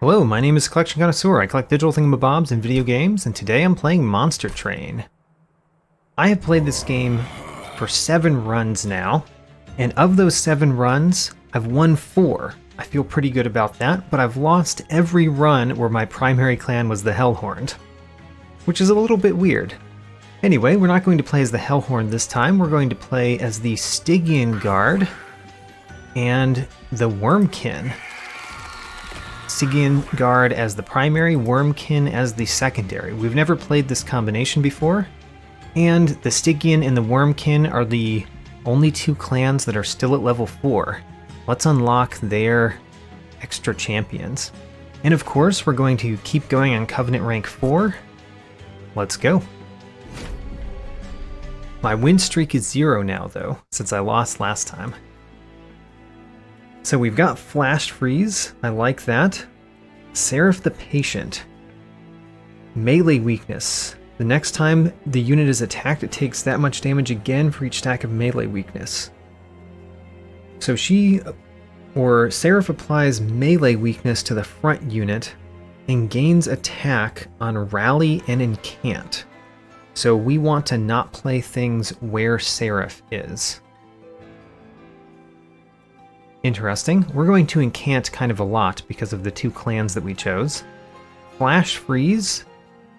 Hello, my name is Collection Connoisseur. I collect digital thingamabobs and video games, and today I'm playing Monster Train. I have played this game for 7 runs now, and of those 7 runs, I've won 4. I feel pretty good about that, but I've lost every run where my primary clan was the Hellhorned, which is a little bit weird. Anyway, we're not going to play as the Hellhorned this time. We're going to play as the Stygian Guard and the Wurmkin. Stygian Guard as the primary, Wurmkin as the secondary. We've never played this combination before, and the Stygian and the Wurmkin are the only 2 clans that are still at level 4. Let's unlock their extra champions. And of course, we're going to keep going on Covenant rank 4. Let's go. My win streak is 0 now, though, since I lost last time. So we've got Flash Freeze, I like that. Seraph the Patient. Melee weakness. The next time the unit is attacked, it takes that much damage again for each stack of melee weakness. So Seraph applies melee weakness to the front unit and gains attack on Rally and Incant. So we want to not play things where Seraph is. Interesting. We're going to incant kind of a lot because of the 2 clans that we chose. Flash Freeze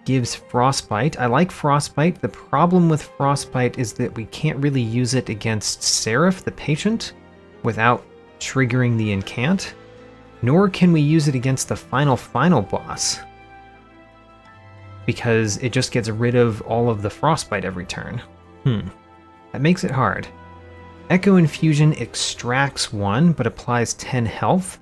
gives Frostbite. I like Frostbite. The problem with Frostbite is that we can't really use it against Seraph the Patient without triggering the incant, nor can we use it against the final boss, because it just gets rid of all of the Frostbite every turn. That makes it hard. Echo Infusion extracts 1, but applies 10 health.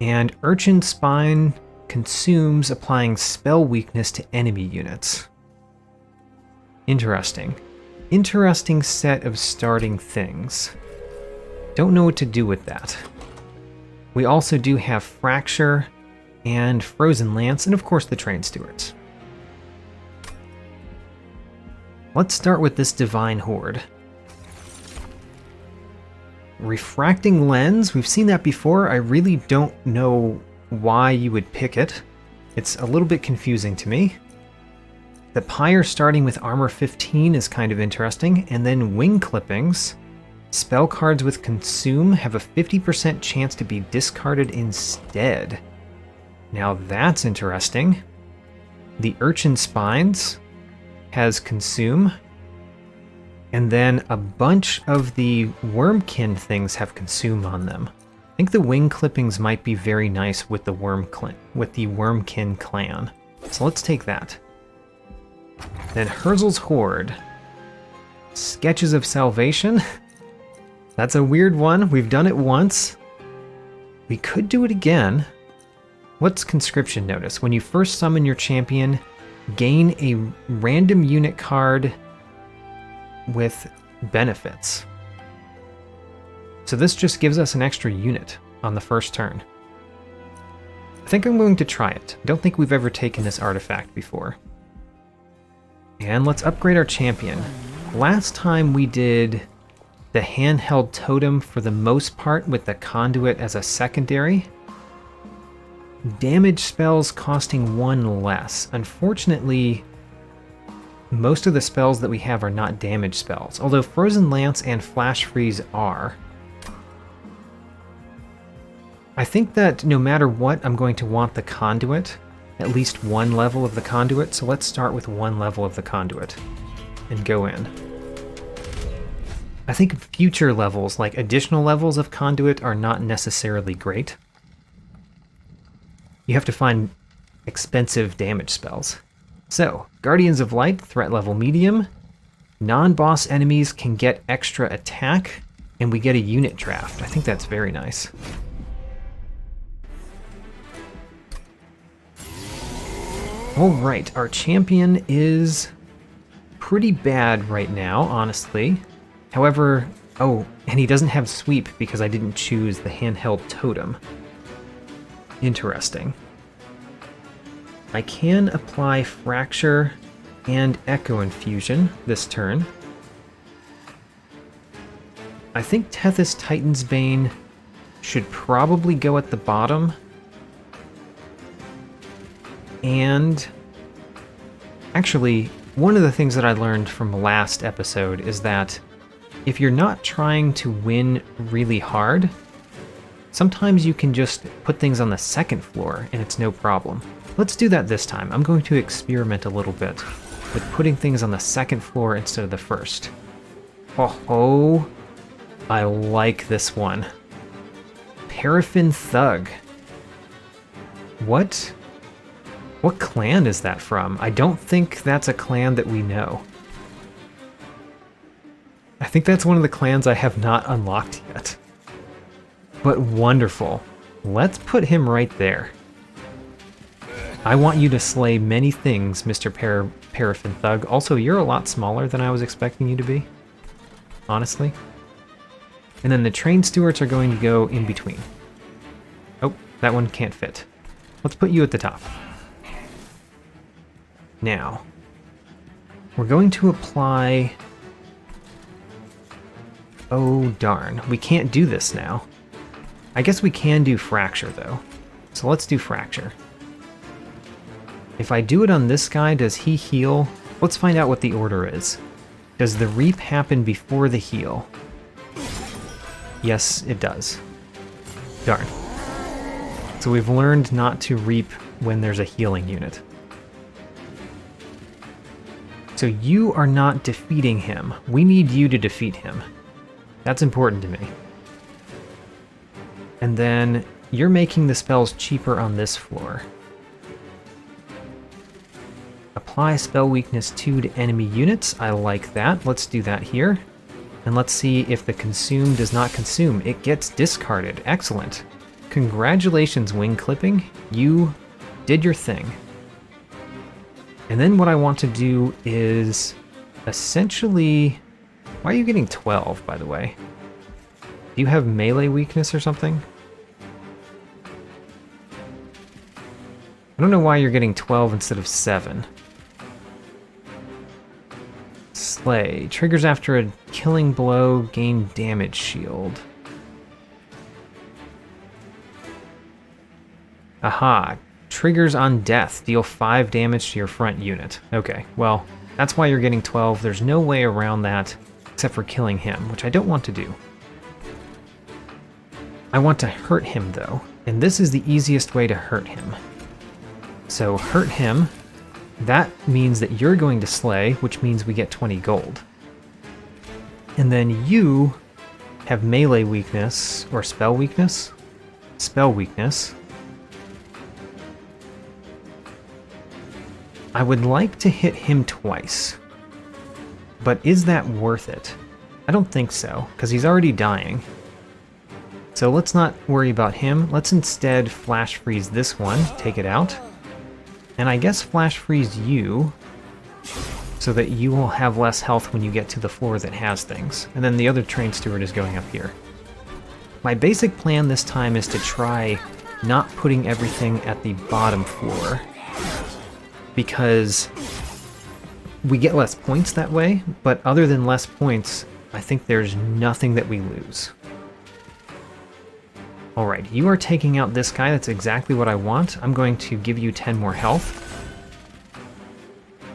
And Urchin Spine consumes, applying spell weakness to enemy units. Interesting. Interesting set of starting things. Don't know what to do with that. We also do have Fracture and Frozen Lance, and of course the Train Stewards. Let's start with this Divine Horde. Refracting Lens, we've seen that before. I really don't know why you would pick it. It's a little bit confusing to me. The Pyre starting with Armor 15 is kind of interesting, and then Wing Clippings. Spell cards with Consume have a 50% chance to be discarded instead. Now that's interesting. The Urchin Spines has Consume. And then a bunch of the Wurmkin things have Consume on them. I think the Wing Clippings might be very nice with the Wurmkin clan. So let's take that. Then Herzl's Horde. Sketches of Salvation. That's a weird one. We've done it once. We could do it again. What's Conscription Notice? When you first summon your champion, gain a random unit card with benefits. So this just gives us an extra unit on the first turn. I think I'm going to try it. I don't think we've ever taken this artifact before. And let's upgrade our champion. Last time we did the handheld totem for the most part with the conduit as a secondary. Damage spells costing 1 less. Unfortunately, most of the spells that we have are not damage spells, although Frozen Lance and Flash Freeze are. I think that no matter what, I'm going to want the conduit, at least 1 level of the conduit, so let's start with 1 level of the conduit and go in. I think future levels, like additional levels of conduit, are not necessarily great. You have to find expensive damage spells. So, Guardians of Light, threat level medium. Non-boss enemies can get extra attack, and we get a unit draft. I think that's very nice. Alright, our champion is pretty bad right now, honestly. However, oh, and he doesn't have sweep because I didn't choose the handheld totem. Interesting. I can apply Fracture and Echo Infusion this turn. I think Tethys Titan's Bane should probably go at the bottom, And actually, one of the things that I learned from the last episode is that if you're not trying to win really hard, sometimes you can just put things on the second floor and it's no problem. Let's do that this time. I'm going to experiment a little bit with putting things on the second floor instead of the first. Oh, I like this one. Paraffin Thug. What clan is that from? I don't think that's a clan that we know. I think that's one of the clans I have not unlocked yet. But wonderful. Let's put him right there. I want you to slay many things, Mr. Paraffin Thug. Also, you're a lot smaller than I was expecting you to be. Honestly. And then the train stewards are going to go in between. Oh, that one can't fit. Let's put you at the top. Now, we're going to apply... Oh, darn. We can't do this now. I guess we can do Fracture, though. So let's do Fracture. If I do it on this guy, does he heal? Let's find out what the order is. Does the Reap happen before the heal? Yes, it does. Darn. So we've learned not to Reap when there's a healing unit. So you are not defeating him. We need you to defeat him. That's important to me. And then you're making the spells cheaper on this floor. Apply spell weakness 2 to enemy units. I like that. Let's do that here. And let's see if the consume does not consume. It gets discarded. Excellent. Congratulations, Wing Clipping. You did your thing. And then what I want to do is essentially... Why are you getting 12, by the way? Do you have melee weakness or something? I don't know why you're getting 12 instead of 7. Slay. Triggers after a killing blow, gain damage shield. Aha. Triggers on death. Deal 5 damage to your front unit. Okay, well, that's why you're getting 12. There's no way around that except for killing him, which I don't want to do. I want to hurt him, though, and this is the easiest way to hurt him. So hurt him. That means that you're going to slay, which means we get 20 gold. And then you have melee weakness, or spell weakness? Spell weakness. I would like to hit him twice. But is that worth it? I don't think so, because he's already dying. So let's not worry about him. Let's instead flash freeze this one, take it out. And I guess flash freeze you, so that you will have less health when you get to the floor that has things. And then the other train steward is going up here. My basic plan this time is to try not putting everything at the bottom floor, because we get less points that way, but other than less points, I think there's nothing that we lose. Alright, you are taking out this guy. That's exactly what I want. I'm going to give you 10 more health.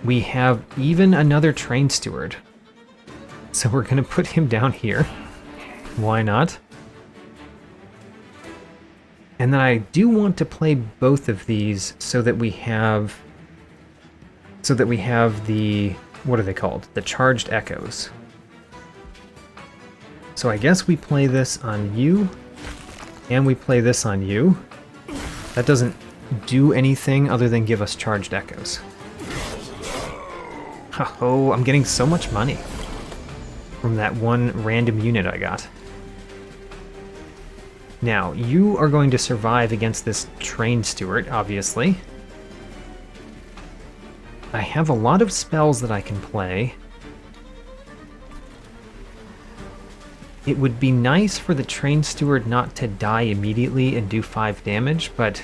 We have even another train steward. So we're going to put him down here. Why not? And then I do want to play both of these so that we have... the... what are they called? The charged echoes. So I guess we play this on you. And we play this on you. That doesn't do anything other than give us charged echoes. Oh, I'm getting so much money from that one random unit I got. Now, you are going to survive against this train steward, obviously. I have a lot of spells that I can play. It would be nice for the train steward not to die immediately and do 5 damage, but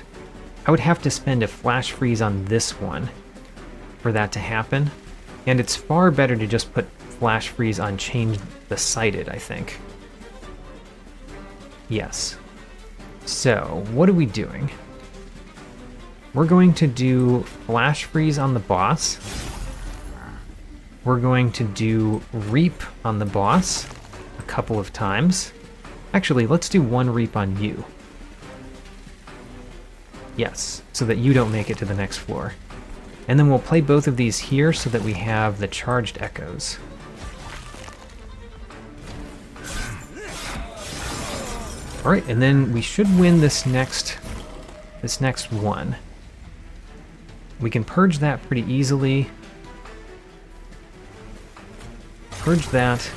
I would have to spend a flash freeze on this one for that to happen. And it's far better to just put flash freeze on change the sighted, I think. Yes. So, what are we doing? We're going to do Flash Freeze on the boss. We're going to do Reap on the boss a couple of times. Actually, let's do one Reap on you. Yes, so that you don't make it to the next floor. And then we'll play both of these here so that we have the charged echoes. Alright, and then we should win this next one. We can purge that pretty easily. Purge that.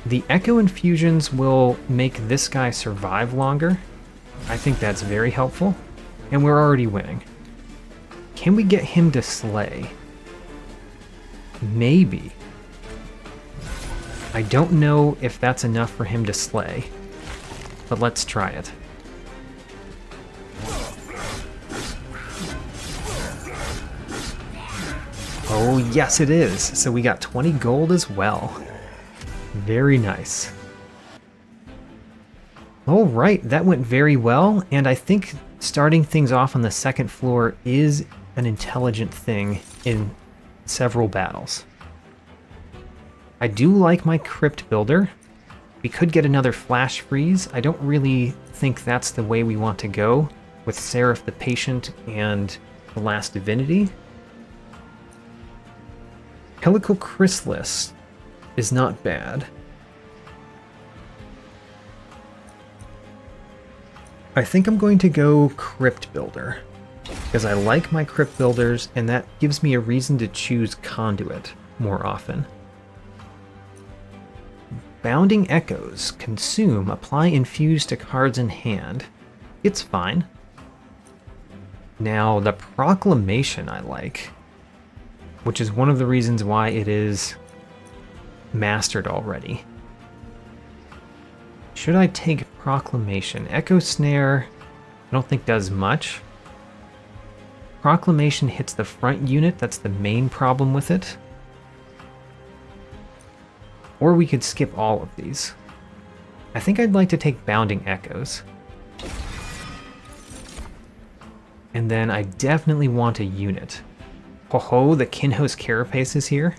The Echo Infusions will make this guy survive longer. I think that's very helpful. And we're already winning. Can we get him to slay? Maybe. I don't know if that's enough for him to slay, but let's try it. Oh, yes it is. So we got 20 gold as well. Very nice. All right, that went very well, and I think starting things off on the second floor is an intelligent thing in several battles. I do like my Crypt Builder. We could get another Flash Freeze. I don't really think that's the way we want to go with Seraph the Patient and the Last Divinity. Helical Chrysalis is not bad. I think I'm going to go Crypt Builder, because I like my Crypt Builders, and that gives me a reason to choose Conduit more often. Bounding Echoes. Consume. Apply Infuse to cards in hand. It's fine. Now, the Proclamation I like, which is one of the reasons why it is mastered already. Should I take Proclamation? Echo Snare, I don't think does much. Proclamation hits the front unit, that's the main problem with it. Or we could skip all of these. I think I'd like to take Bounding Echoes. And then I definitely want a unit. Ho-ho, the Kinho's Carapace is here.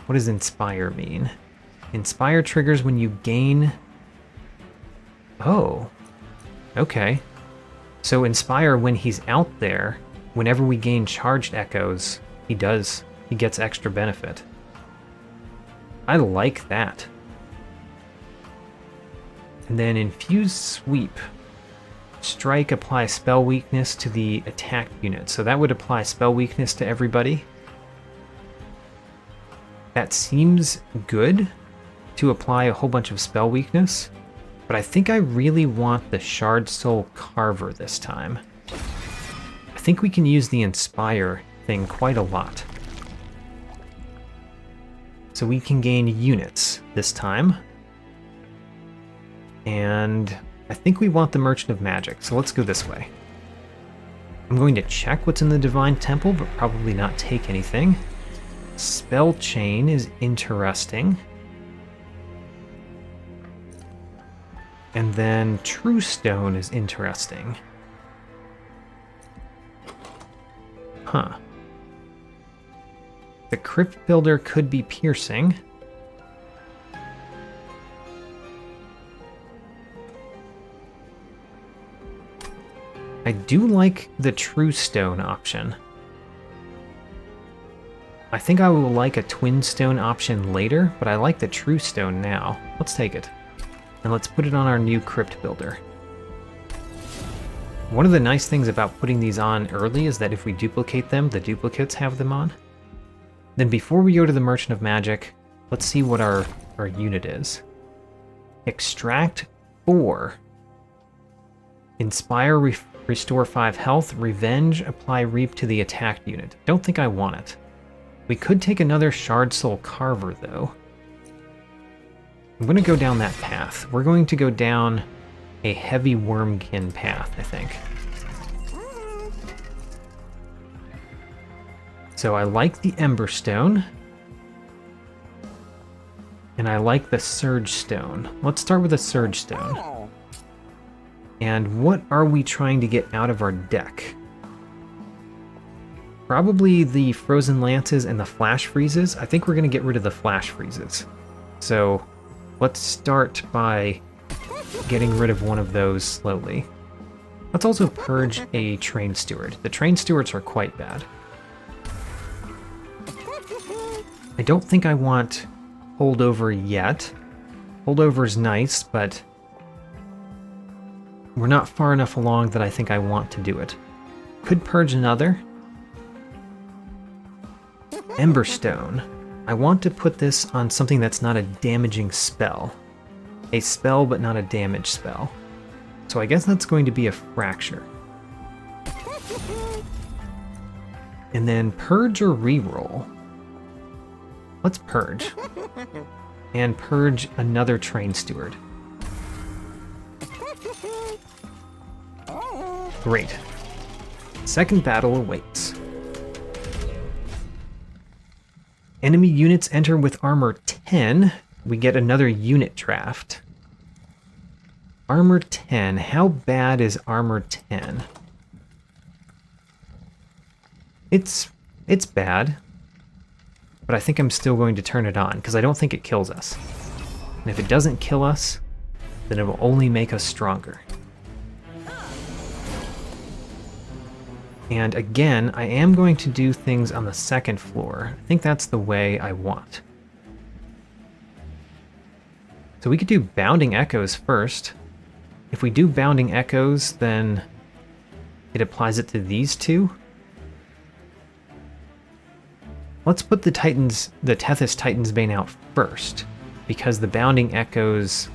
What does Inspire mean? Inspire triggers when you gain... Oh. Okay. So Inspire, when he's out there, whenever we gain charged echoes, he gets extra benefit. I like that. And then Infuse Sweep. Strike applies spell weakness to the attack unit. So that would apply spell weakness to everybody. That seems good to apply a whole bunch of spell weakness, but I think I really want the Shard Soul Carver this time. I think we can use the Inspire thing quite a lot. So we can gain units this time. And I think we want the Merchant of Magic, so let's go this way. I'm going to check what's in the Divine Temple, but probably not take anything. Spell Chain is interesting. And then True Stone is interesting. Huh. The Crypt Builder could be piercing. I do like the True Stone option. I think I will like a Twin Stone option later, but I like the True Stone now. Let's take it. And let's put it on our new Crypt Builder. One of the nice things about putting these on early is that if we duplicate them, the duplicates have them on. Then before we go to the Merchant of Magic, let's see what our unit is. Extract 4. Inspire, restore 5 health. Revenge, apply Reap to the attacked unit. Don't think I want it. We could take another Shard Soul Carver, though. I'm going to go down that path. We're going to go down a heavy Wurmkin path, I think. So I like the Ember Stone. And I like the Surge Stone. Let's start with the Surge Stone. And what are we trying to get out of our deck? Probably the Frozen Lances and the Flash Freezes. I think we're going to get rid of the Flash Freezes. So let's start by getting rid of one of those slowly. Let's also purge a Train Steward. The Train Stewards are quite bad. I don't think I want Holdover yet. Holdover's nice, but we're not far enough along that I think I want to do it. Could purge another. Emberstone. I want to put this on something that's not a damaging spell. A spell, but not a damage spell. So I guess that's going to be a Fracture. And then purge or reroll. Let's purge. And purge another Train Steward. Great. Second battle awaits. Enemy units enter with armor 10. We get another unit draft. Armor 10. How bad is armor 10? It's bad. But I think I'm still going to turn it on, because I don't think it kills us. And if it doesn't kill us, then it will only make us stronger. And again, I am going to do things on the second floor. I think that's the way I want. So we could do Bounding Echoes first. If we do Bounding Echoes, then it applies it to these two. Let's put the Tethys Titan's Bane out first, because the Bounding Echoes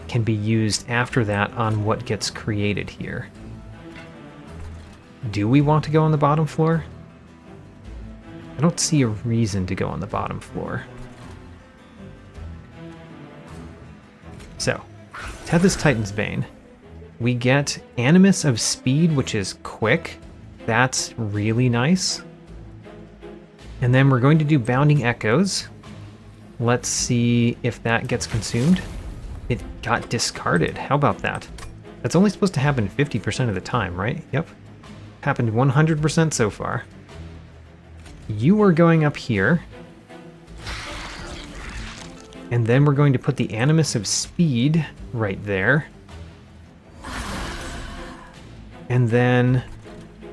can be used after that on what gets created here. Do we want to go on the bottom floor? I don't see a reason to go on the bottom floor. So, Tethys Titan's Bane. We get Animus of Speed, which is quick. That's really nice. And then we're going to do Bounding Echoes. Let's see if that gets consumed. It got discarded. How about that? That's only supposed to happen 50% of the time, right? Yep. Happened 100% so far. You are going up here. And then we're going to put the Animus of Speed right there. And then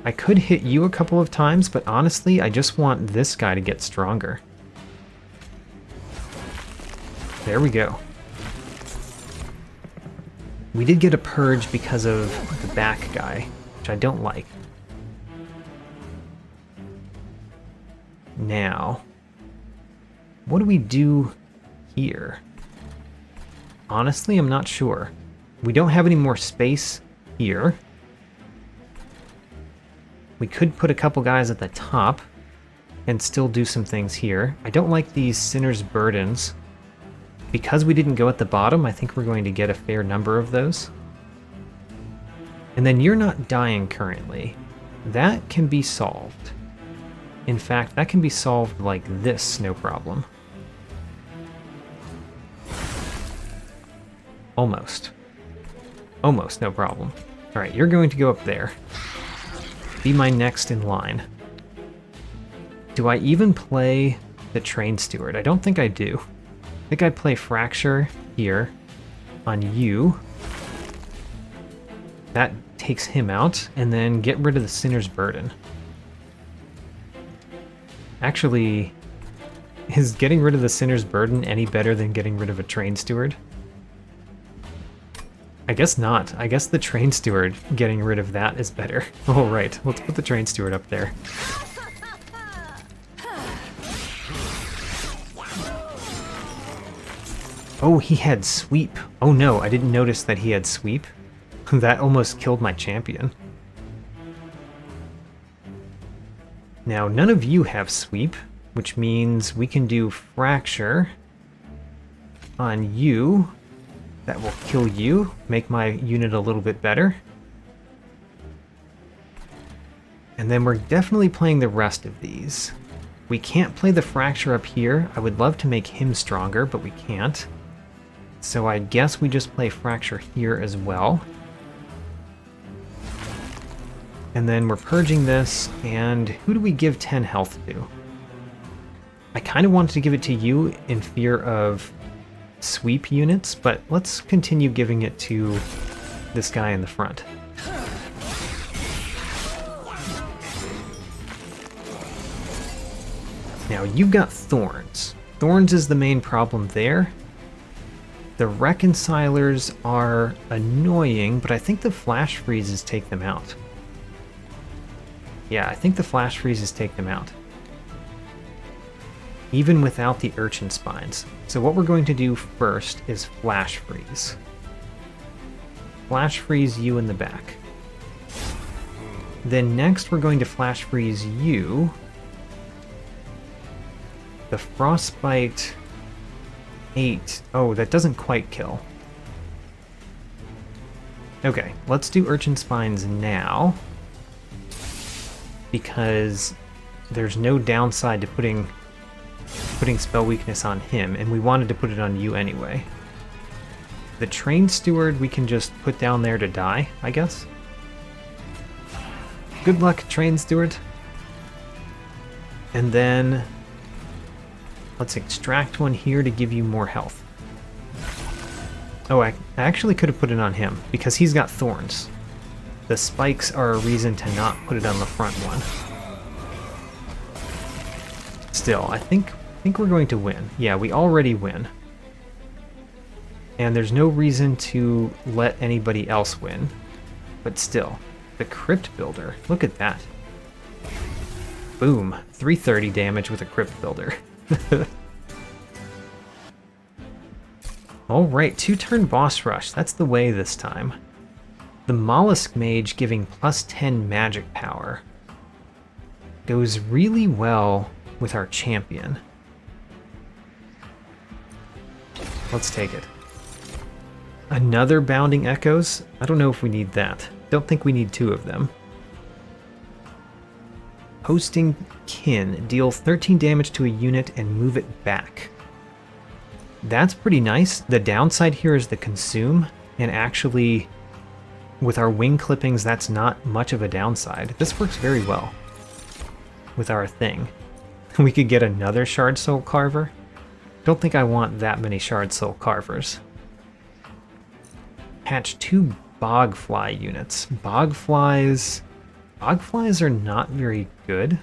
I could hit you a couple of times, but honestly, I just want this guy to get stronger. There we go. We did get a purge because of the back guy, which I don't like. Now, what do we do here? Honestly, I'm not sure. We don't have any more space here. We could put a couple guys at the top and still do some things here. I don't like these Sinner's Burdens. Because we didn't go at the bottom, I think we're going to get a fair number of those. And then you're not dying currently. That can be solved. In fact, that can be solved like this, no problem. Almost. Almost, no problem. Alright, you're going to go up there. Be my next in line. Do I even play the Train Steward? I don't think I do. I think I play Fracture here on you. That takes him out, and then get rid of the Sinner's Burden. Actually, is getting rid of the Sinner's Burden any better than getting rid of a Train Steward? I guess not. I guess the Train Steward, getting rid of that is better. Oh, right. Let's put the Train Steward up there. Oh, he had Sweep. Oh no, I didn't notice that he had Sweep. That almost killed my champion. Now, none of you have Sweep, which means we can do Fracture on you. That will kill you, make my unit a little bit better. And then we're definitely playing the rest of these. We can't play the Fracture up here. I would love to make him stronger, but we can't. So I guess we just play Fracture here as well. And then we're purging this, and who do we give 10 health to? I kind of wanted to give it to you in fear of sweep units, but let's continue giving it to this guy in the front. Now, you've got Thorns. Thorns is the main problem there. The Reconcilers are annoying, but I think the Flash Freezes take them out. Yeah, I think the Flash Freezes take them out. Even without the Urchin Spines. So what we're going to do first is Flash Freeze. Flash Freeze you in the back. Then next we're going to Flash Freeze you. The Frostbite 8. Oh, that doesn't quite kill. Okay, let's do Urchin Spines now. Because there's no downside to putting spell weakness on him, and we wanted to put it on you anyway. The Train Steward we can just put down there to die, I guess. Good luck, Train Steward. And then let's extract one here to give you more health. Oh, I actually could have put it on him, because he's got thorns. The spikes are a reason to not put it on the front one. Still, I think we're going to win. Yeah, we already win. And there's no reason to let anybody else win. But still, the Crypt Builder, look at that. Boom, 330 damage with a Crypt Builder. Alright, 2-turn boss rush, that's the way this time. The Mollusk Mage giving plus 10 magic power goes really well with our champion. Let's take it. Another Bounding Echoes? I don't know if we need that. Don't think we need 2 of them. Hosting Kin. Deal 13 damage to a unit and move it back. That's pretty nice. The downside here is the consume, and actually with our wing clippings that's not much of a downside. This works very well with our thing. We could get another Shard Soul Carver. Don't think I want that many Shard Soul Carvers. Hatch 2 Bogfly units. Bogflies are not very good.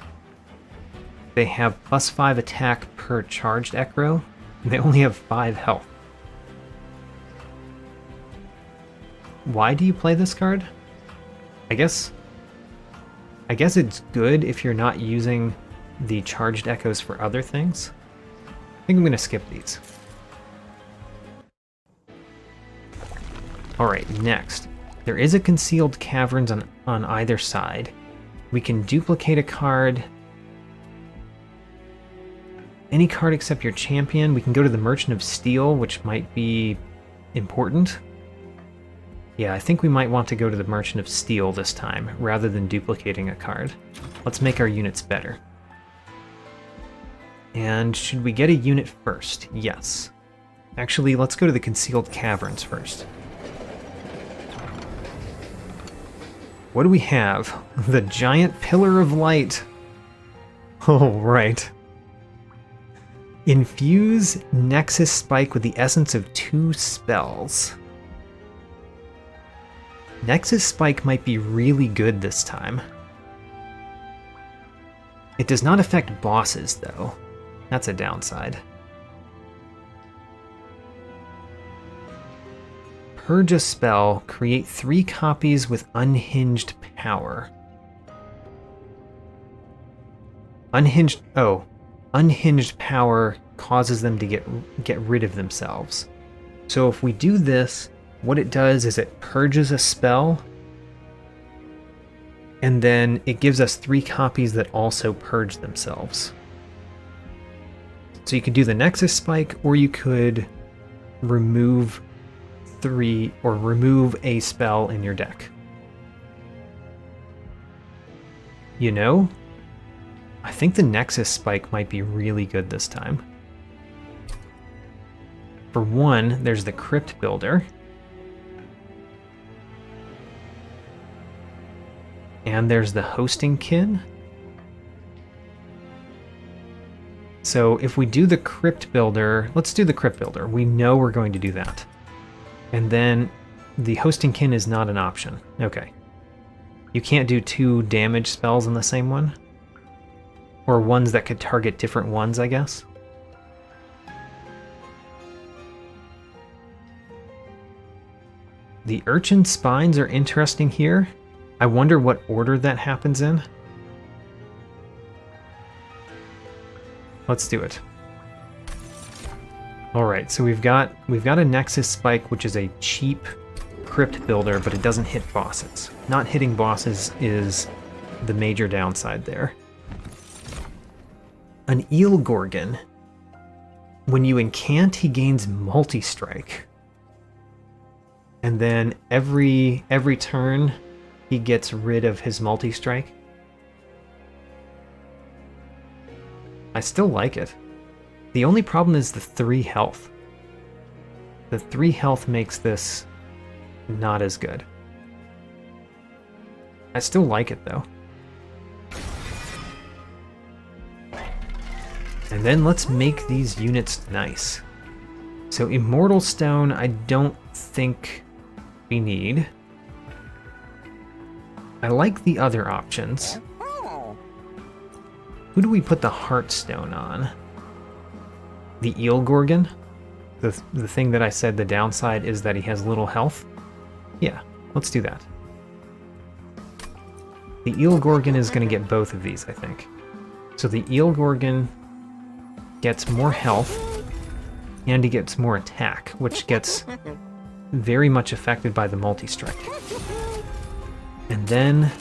They have plus 5 attack per charged Ekro. They only have 5 health. Why do you play this card? I guess it's good if you're not using the charged echoes for other things. I think I'm going to skip these. Alright, next. There is a concealed caverns on either side. We can duplicate a card. Any card except your champion. We can go to the Merchant of Steel, which might be important. Yeah, I think we might want to go to the Merchant of Steel this time, rather than duplicating a card. Let's make our units better. And should we get a unit first? Yes. Actually, let's go to the Concealed Caverns first. What do we have? The Giant Pillar of Light. Oh, right. Infuse Nexus Spike with the essence of 2 spells. Nexus Spike might be really good this time. It does not affect bosses, though. That's a downside. Purge a spell, create 3 copies with unhinged power. Unhinged power causes them to get rid of themselves. So if we do this, what it does is it purges a spell, and then it gives us 3 copies that also purge themselves. So you could do the Nexus Spike, or you could remove 3 or remove a spell in your deck. You know, I think the Nexus Spike might be really good this time. For one, there's the Crypt Builder. And there's the hosting kin. So if we do the crypt builder, let's do the crypt builder. We know we're going to do that. And then the hosting kin is not an option. Okay. You can't do 2 damage spells in the same one? Or ones that could target different ones, I guess? The urchin spines are interesting here. I wonder what order that happens in. Let's do it. Alright, so we've got a Nexus Spike, which is a cheap crypt builder, but it doesn't hit bosses. Not hitting bosses is the major downside there. An Eel Gorgon. When you incant, he gains Multistrike. And then every turn, he gets rid of his Multistrike. I still like it. The only problem is the 3 health. The 3 health makes this not as good. I still like it though. And then let's make these units nice. So Immortal Stone, I don't think we need. I like the other options. Who do we put the Heartstone on? The Eel Gorgon? The thing that I said the downside is that he has little health? Yeah, let's do that. The Eel Gorgon is going to get both of these, I think. So the Eel Gorgon gets more health, and he gets more attack, which gets very much affected by the Multistrike. And then,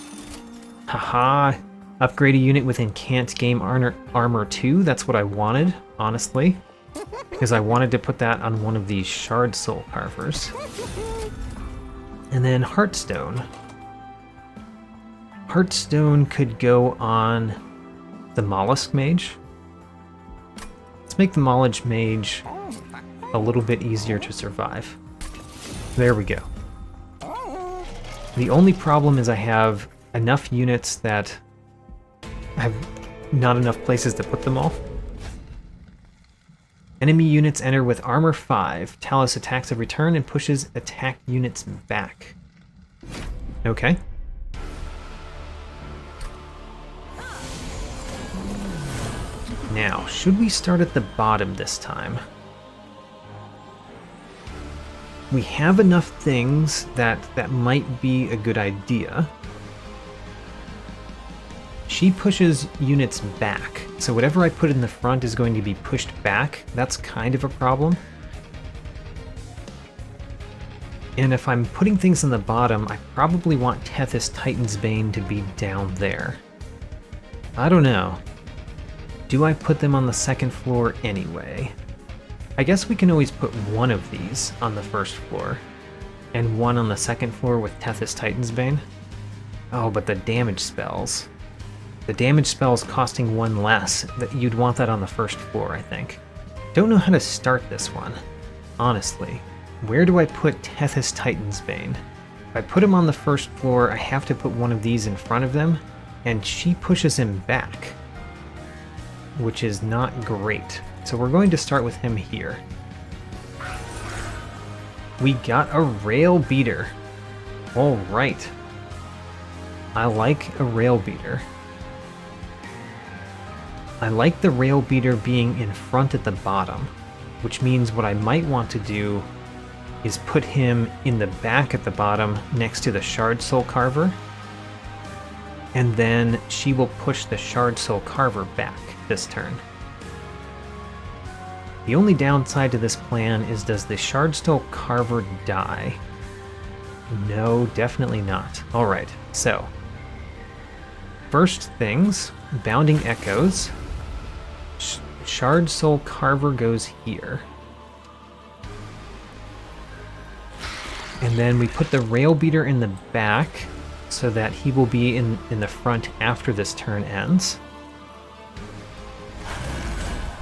haha, upgrade a unit with Incant Game Armor 2. That's what I wanted, honestly, because I wanted to put that on one of these Shard Soul Carvers. And then Heartstone. Heartstone could go on the Mollusk Mage. Let's make the Mollusk Mage a little bit easier to survive. There we go. The only problem is I have enough units that I have not enough places to put them all. Enemy units enter with armor 5. Talos attacks every turn and pushes attack units back. Okay. Now, should we start at the bottom this time? We have enough things that might be a good idea. She pushes units back, so whatever I put in the front is going to be pushed back. That's kind of a problem. And if I'm putting things in the bottom, I probably want Tethys Titan's Bane to be down there. I don't know. Do I put them on the second floor anyway? I guess we can always put one of these on the first floor, and one on the second floor with Tethys Titan's Bane. Oh, but the damage spells. The damage spells costing 1 less. You'd want that on the first floor, I think. Don't know how to start this one, honestly. Where do I put Tethys Titan's Bane? If I put him on the first floor, I have to put one of these in front of them, and she pushes him back, which is not great. So we're going to start with him here. We got a Rail Beater. All right. I like a Rail Beater. I like the Rail Beater being in front at the bottom, which means what I might want to do is put him in the back at the bottom next to the Shard Soul Carver, and then she will push the Shard Soul Carver back this turn. The only downside to this plan is, does the Shard Soul Carver die? No, definitely not. Alright, so first things, Bounding Echoes. Shard Soul Carver goes here. And then we put the Rail Beater in the back so that he will be in the front after this turn ends.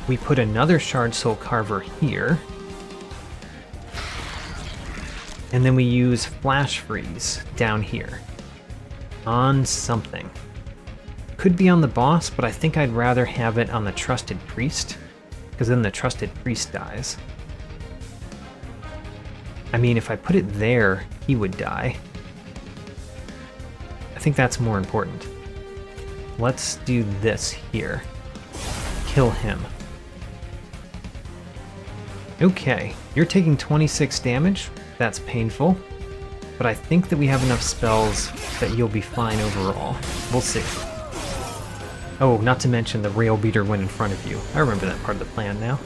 We put another Shard Soul Carver here. And then we use Flash Freeze down here. on something. Could be on the boss, but I think I'd rather have it on the Trusted Priest, because then the Trusted Priest dies. I mean, if I put it there, he would die. I think that's more important. Let's do this here. Kill him. Okay, you're taking 26 damage. That's painful. But I think that we have enough spells that you'll be fine overall. We'll see. Oh, not to mention the rail beater went in front of you. I remember that part of the plan now.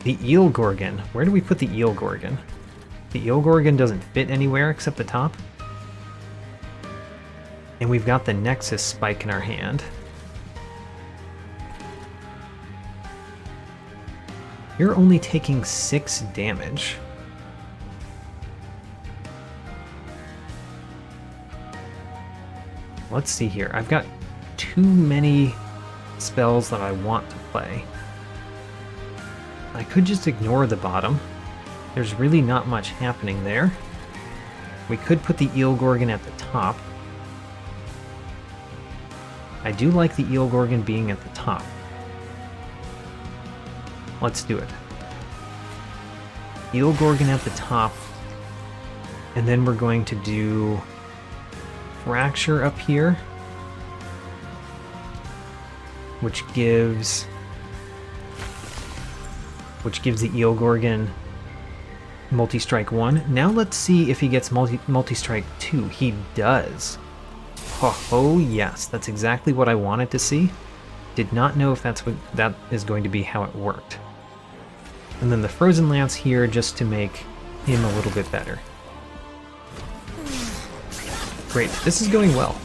The Eel Gorgon. Where do we put the Eel Gorgon? The Eel Gorgon doesn't fit anywhere except the top. And we've got the Nexus Spike in our hand. You're only taking 6 damage. Let's see here. I've got too many spells that I want to play. I could just ignore the bottom. There's really not much happening there. We could put the Eel Gorgon at the top. I do like the Eel Gorgon being at the top. Let's do it. Eel Gorgon at the top. And then we're going to do Fracture up here, which gives the Eel Gorgon Multistrike 1. Now let's see if he gets Multistrike 2. He does. Oh yes, that's exactly what I wanted to see. Did not know if that is going to be how it worked. And then the Frozen Lance here just to make him a little bit better. Great, this is going well.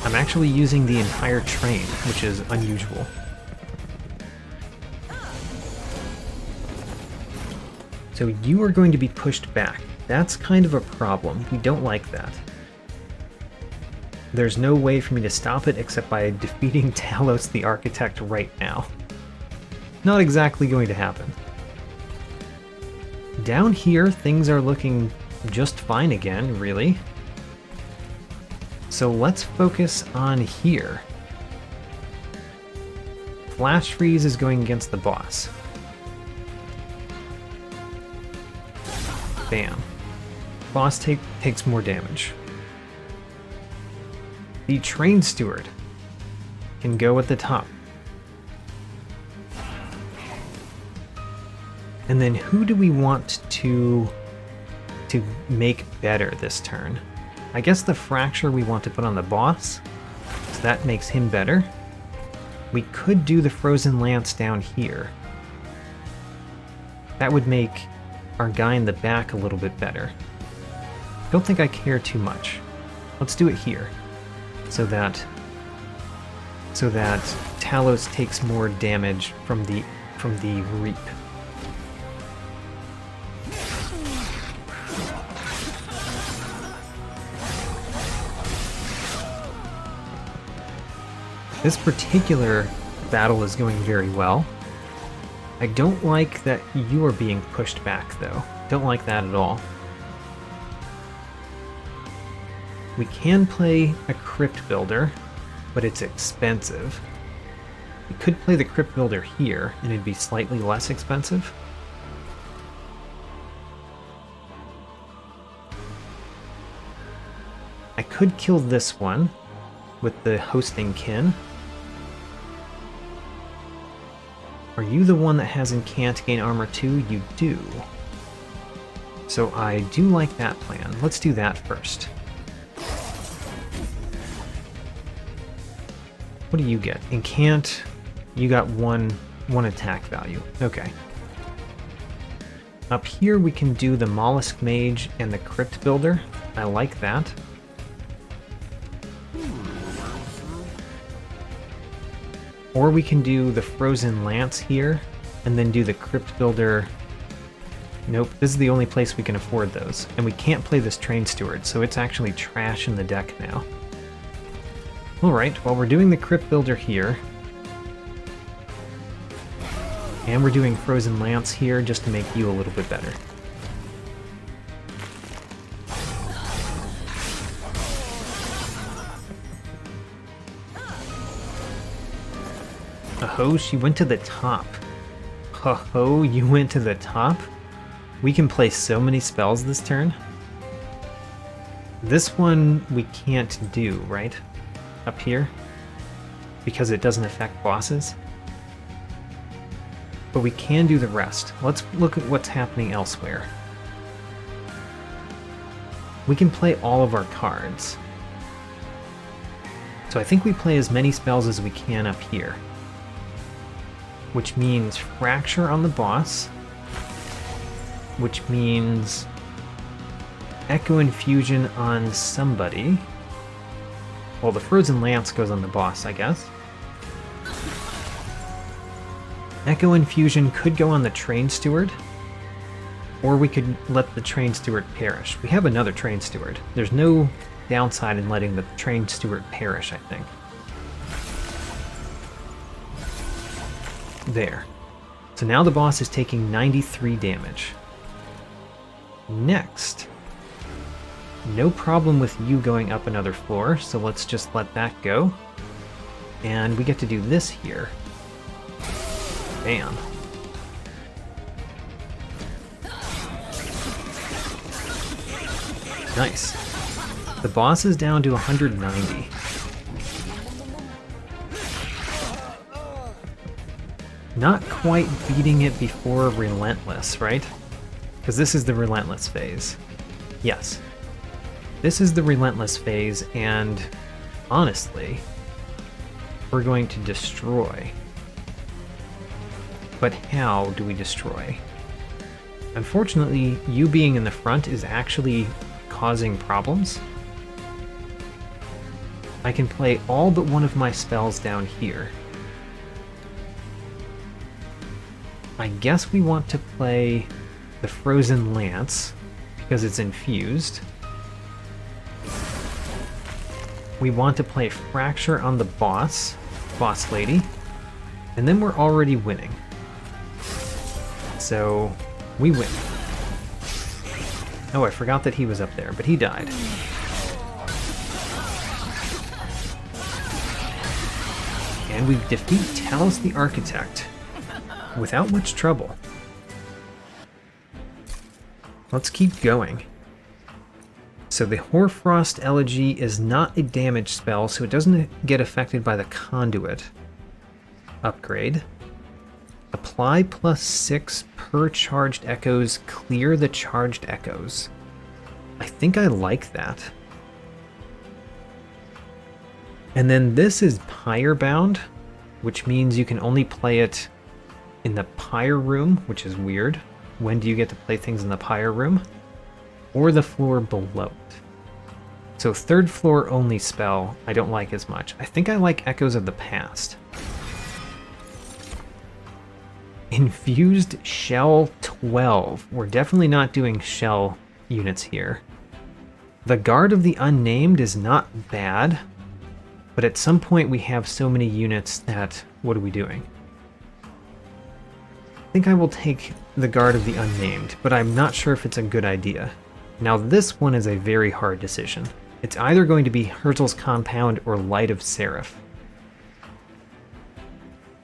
I'm actually using the entire train, which is unusual. So you are going to be pushed back. That's kind of a problem. We don't like that. There's no way for me to stop it except by defeating Talos the Architect right now. Not exactly going to happen. Down here, things are looking just fine again, really. So let's focus on here. Flash Freeze is going against the boss. Bam. Boss takes more damage. The Train Steward can go at the top. And then who do we want to make better this turn? I guess the Fracture we want to put on the boss, so that makes him better. We could do the Frozen Lance down here. That would make our guy in the back a little bit better. Don't think I care too much. Let's do it here, so that Talos takes more damage from the Reap. This particular battle is going very well. I don't like that you are being pushed back, though. Don't like that at all. We can play a Crypt Builder, but it's expensive. We could play the Crypt Builder here, and it'd be slightly less expensive. I could kill this one with the Hosting Kin. Are you the one that has Incant gain armor 2? You do. So I do like that plan. Let's do that first. What do you get? Incant, you got one attack value. Okay. Up here we can do the Mollusk Mage and the Crypt Builder. I like that. Or we can do the Frozen Lance here, and then do the Crypt Builder. Nope, this is the only place we can afford those. And we can't play this Train Steward, so it's actually trash in the deck now. Alright, well we're doing the Crypt Builder here. And we're doing Frozen Lance here just to make you a little bit better. Oh, she went to the top. Oh, you went to the top? We can play so many spells this turn. This one we can't do, right? Up here? Because it doesn't affect bosses. But we can do the rest. Let's look at what's happening elsewhere. We can play all of our cards. So I think we play as many spells as we can up here. Which means Fracture on the boss. Which means Echo Infusion on somebody. Well, the Frozen Lance goes on the boss, I guess. Echo Infusion could go on the Train Steward. Or we could let the Train Steward perish. We have another Train Steward. There's no downside in letting the Train Steward perish, I think. There. So now the boss is taking 93 damage. Next. No problem with you going up another floor, so let's just let that go. And we get to do this here. Bam. Nice. The boss is down to 190. Not quite beating it before Relentless, right? Because this is the Relentless phase. Yes. This is the Relentless phase, and honestly, we're going to destroy. But how do we destroy? Unfortunately, you being in the front is actually causing problems. I can play all but one of my spells down here. I guess we want to play the Frozen Lance because it's infused. We want to play Fracture on the boss lady, and then we're already winning. So we win. Oh, I forgot that he was up there, but he died. And we defeat Talos the Architect without much trouble. Let's keep going. So the Hoarfrost Elegy is not a damage spell, so it doesn't get affected by the Conduit upgrade. Apply +6 per charged echoes, clear the charged echoes. I think I like that. And then this is Pyre Bound, which means you can only play it in the Pyre Room, which is weird. When do you get to play things in the Pyre Room? Or the floor below it. So third floor only spell, I don't like as much. I think I like Echoes of the Past. Infused Shell 12. We're definitely not doing shell units here. The Guard of the Unnamed is not bad, but at some point we have so many units that, what are we doing? I think I will take the Guard of the Unnamed, but I'm not sure if it's a good idea. Now this one is a very hard decision. It's either going to be Herzl's Compound or Light of Seraph.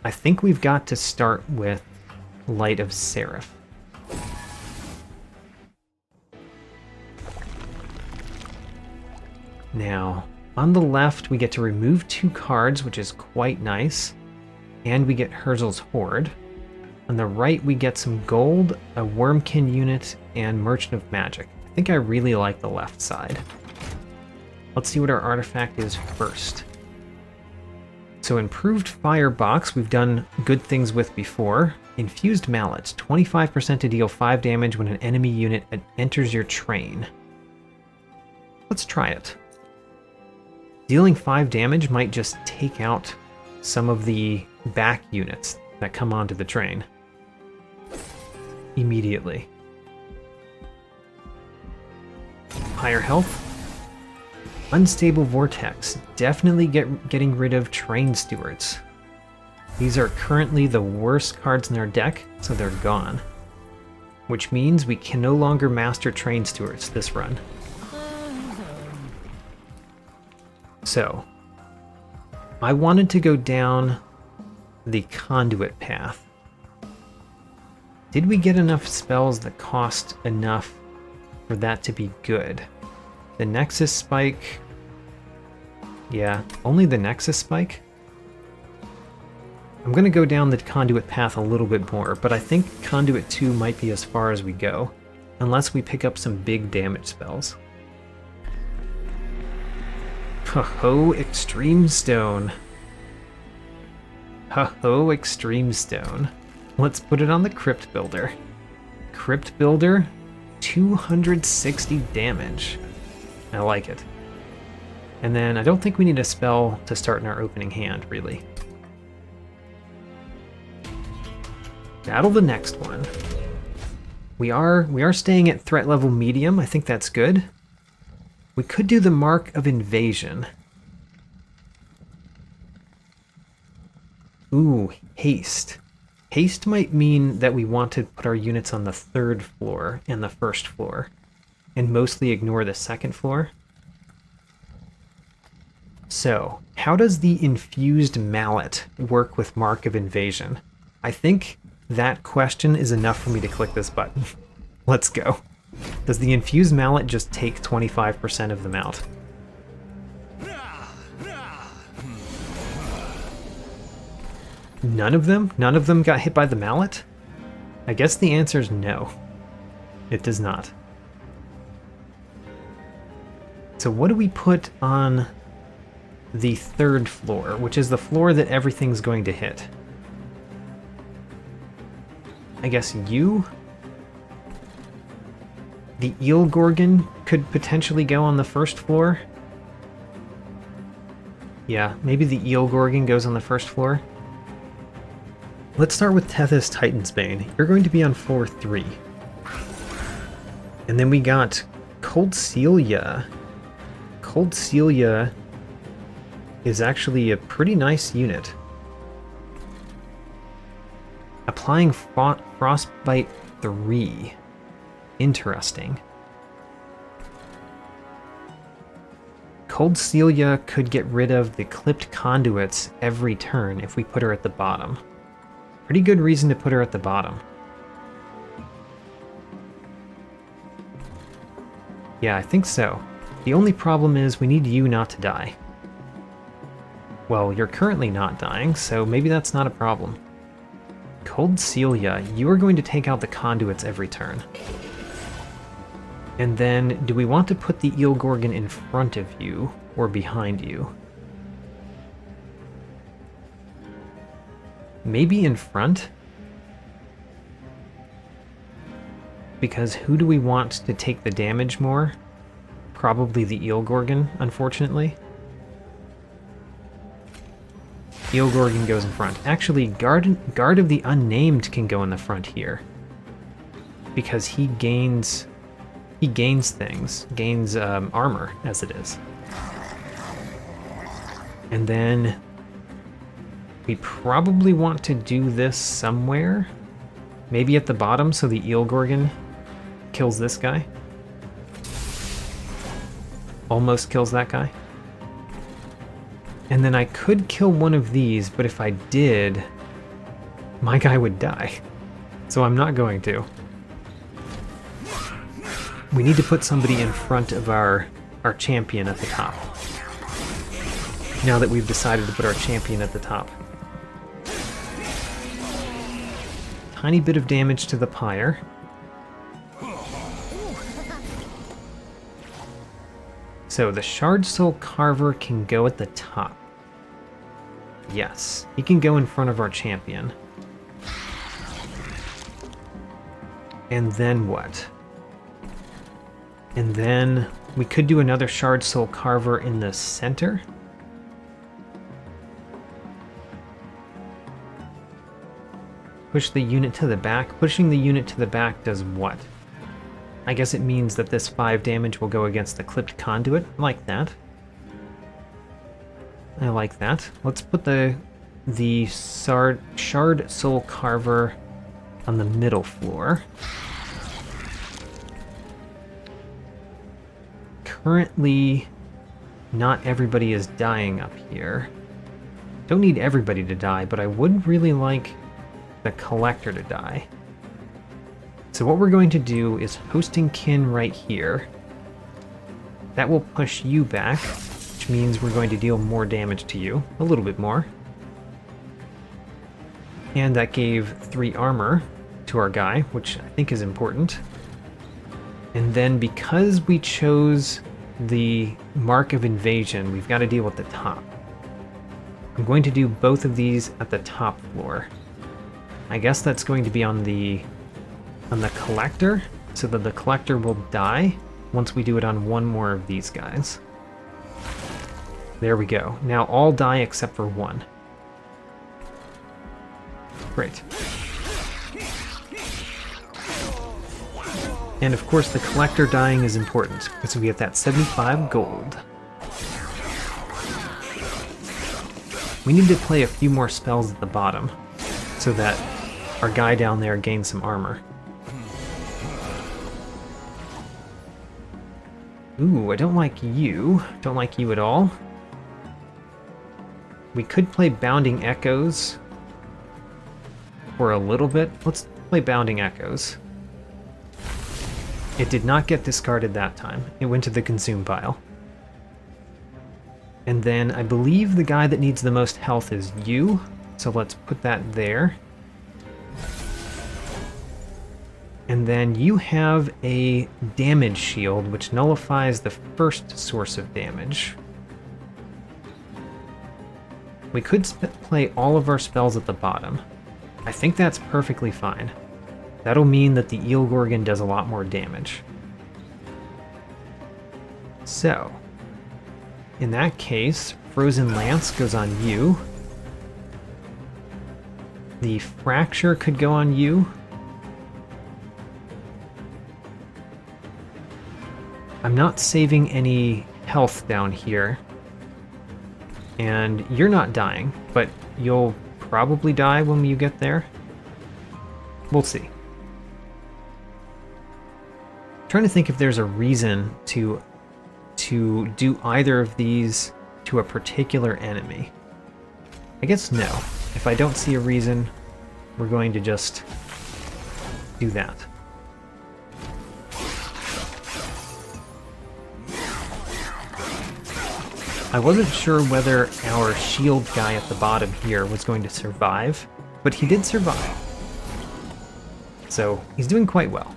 I think we've got to start with Light of Seraph. Now, on the left we get to remove 2 cards, which is quite nice, and we get Herzl's Horde. On the right we get some gold, a Wurmkin unit, and Merchant of Magic. I think I really like the left side. Let's see what our artifact is first. So Improved Firebox we've done good things with before. Infused Mallets, 25% to deal 5 damage when an enemy unit enters your train. Let's try it. Dealing 5 damage might just take out some of the back units that come onto the train immediately. Higher health. Unstable Vortex. Definitely getting rid of Train Stewards. These are currently the worst cards in our deck, so they're gone. Which means we can no longer master Train Stewards this run. So, I wanted to go down the conduit path. Did we get enough spells that cost enough for that to be good? The Nexus Spike... Yeah, only the Nexus Spike? I'm going to go down the conduit path a little bit more, but I think Conduit 2 might be as far as we go, unless we pick up some big damage spells. Ho-ho, Extreme Stone. Ho-ho, Extreme Stone. Let's put it on the Crypt Builder. Crypt Builder, 260 damage. I like it. And then I don't think we need a spell to start in our opening hand, really. Battle the next one. We are staying at threat level medium. I think that's good. We could do the Mark of Invasion. Ooh, haste. Haste might mean that we want to put our units on the 3rd floor and the 1st floor, and mostly ignore the 2nd floor. So, how does the Infused Mallet work with Mark of Invasion? I think that question is enough for me to click this button. Let's go. Does the Infused Mallet just take 25% of them out? None of them? None of them got hit by the mallet? I guess the answer is no. It does not. So what do we put on the 3rd floor, which is the floor that everything's going to hit? I guess you? The Eel Gorgon could potentially go on the 1st floor. Yeah, maybe the Eel Gorgon goes on the 1st floor. Let's start with Tethys Titansbane. You're going to be on floor 3. And then we got Cold Celia. Cold Celia is actually a pretty nice unit. Applying Frostbite 3. Interesting. Cold Celia could get rid of the clipped conduits every turn if we put her at the bottom. Pretty good reason to put her at the bottom. Yeah, I think so. The only problem is we need you not to die. Well, you're currently not dying, so maybe that's not a problem. Cold Celia, you are going to take out the conduits every turn. And then, do we want to put the Eel Gorgon in front of you or behind you? Maybe in front? Because who do we want to take the damage more? Probably the Eel Gorgon, unfortunately. Eel Gorgon goes in front. Actually, Guard of the Unnamed can go in the front here. Because he gains things. Gains armor, as it is. And then we probably want to do this somewhere. Maybe at the bottom so the Eel Gorgon kills this guy. Almost kills that guy. And then I could kill one of these, but if I did, my guy would die. So I'm not going to. We need to put somebody in front of our champion at the top. Now that we've decided to put our champion at the top. Tiny bit of damage to the pyre. So the Shard Soul Carver can go at the top. Yes, he can go in front of our champion. And then what? And then we could do another Shard Soul Carver in the center. Push the unit to the back. Pushing the unit to the back does what? I guess it means that this 5 damage will go against the clipped conduit. I like that. I like that. Let's put the Shard Soul Carver on the middle floor. Currently, not everybody is dying up here. Don't need everybody to die, but I would really like the Collector to die. So what we're going to do is Hosting Kin right here. That will push you back, which means we're going to deal more damage to you, a little bit more. And that gave 3 armor to our guy, which I think is important. And then because we chose the Mark of Invasion, we've got to deal with the top. I'm going to do both of these at the top floor. I guess that's going to be on the Collector, so that the Collector will die once we do it on one more of these guys. There we go. Now all die except for one. Great. And of course the Collector dying is important, because we get that 75 gold. We need to play a few more spells at the bottom, so that our guy down there gains some armor. Ooh, I don't like you. Don't like you at all. We could play Bounding Echoes for a little bit. Let's play Bounding Echoes. It did not get discarded that time. It went to the consume pile. And then I believe the guy that needs the most health is you, so let's put that there. And then you have a damage shield, which nullifies the first source of damage. We could play all of our spells at the bottom. I think that's perfectly fine. That'll mean that the Eel Gorgon does a lot more damage. So, in that case, Frozen Lance goes on you. The Fracture could go on you. I'm not saving any health down here. And you're not dying, but you'll probably die when you get there. We'll see. I'm trying to think if there's a reason to do either of these to a particular enemy. I guess no. If I don't see a reason, we're going to just do that. I wasn't sure whether our shield guy at the bottom here was going to survive, but he did survive. So he's doing quite well.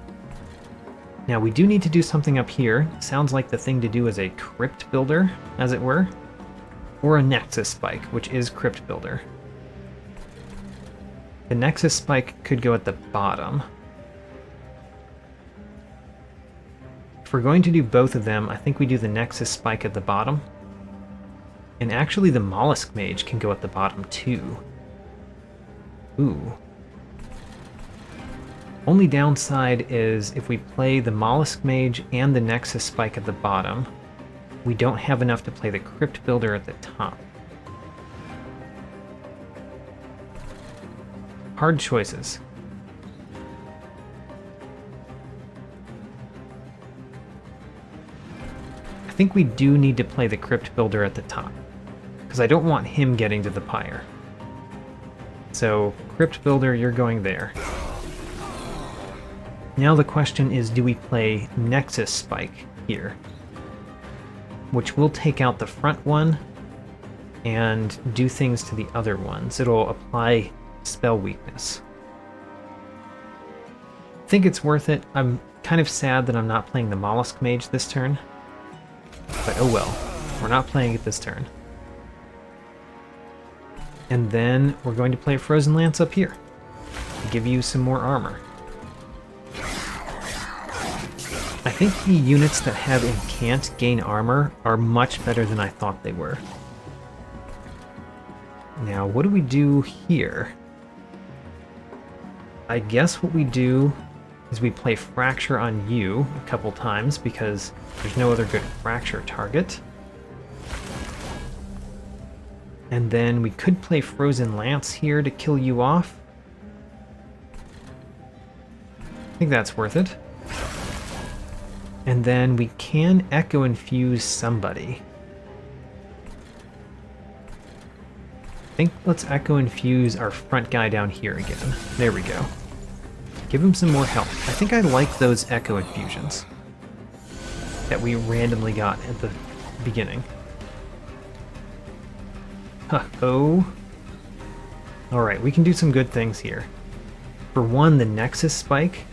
Now we do need to do something up here. Sounds like the thing to do is a Crypt Builder, as it were, or a Nexus Spike, which is Crypt Builder. The Nexus Spike could go at the bottom. If we're going to do both of them, I think we do the Nexus Spike at the bottom. And actually the Mollusk Mage can go at the bottom too. Ooh. Only downside is if we play the Mollusk Mage and the Nexus Spike at the bottom, we don't have enough to play the Crypt Builder at the top. Hard choices. I think we do need to play the Crypt Builder at the top, because I don't want him getting to the pyre. So, Crypt Builder, you're going there. Now the question is, do we play Nexus Spike here? Which will take out the front one and do things to the other ones. It'll apply spell weakness. I think it's worth it. I'm kind of sad that I'm not playing the Mollusk Mage this turn. But oh well, we're not playing it this turn. And then we're going to play Frozen Lance up here to give you some more armor. I think the units that have Incant gain armor are much better than I thought they were. Now, what do we do here? I guess what we do is we play Fracture on you a couple times because there's no other good Fracture target. And then we could play Frozen Lance here to kill you off. I think that's worth it. And then we can Echo Infuse somebody. think let's Echo Infuse our front guy down here again. There we go. Give him some more health. I think I like those Echo Infusions that we randomly got at the beginning. Oh. Alright, we can do some good things here. For one, the Nexus Spike.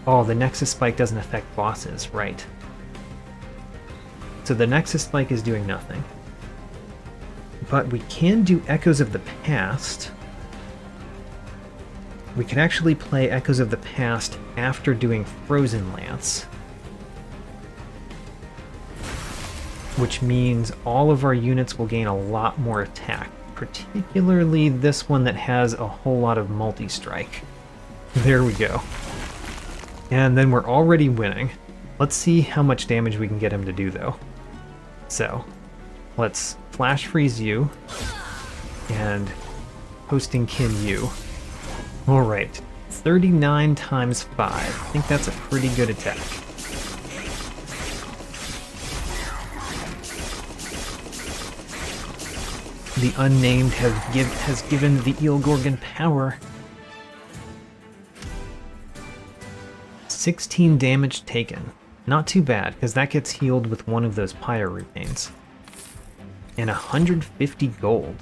Oh, the Nexus Spike doesn't affect bosses, right. So the Nexus Spike is doing nothing. But we can do Echoes of the Past. We can actually play Echoes of the Past after doing Frozen Lance. Which means all of our units will gain a lot more attack. Particularly this one that has a whole lot of Multistrike. There we go. And then we're already winning. Let's see how much damage we can get him to do, though. So, let's Flash Freeze you, and Hosting Kin you. Alright, 39 times 5. I think that's a pretty good attack. The Unnamed has given the Eel Gorgon power. 16 damage taken. Not too bad, because that gets healed with one of those Pyre Remains. And 150 gold.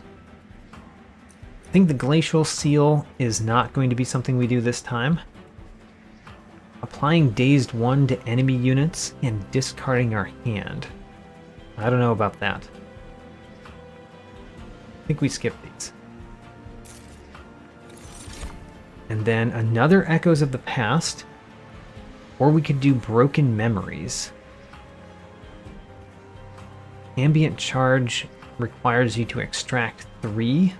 I think the Glacial Seal is not going to be something we do this time. Applying Dazed 1 to enemy units and discarding our hand. I don't know about that. I think we skip these. And then another Echoes of the Past. Or we could do Broken Memories. Ambient Charge requires you to extract 3.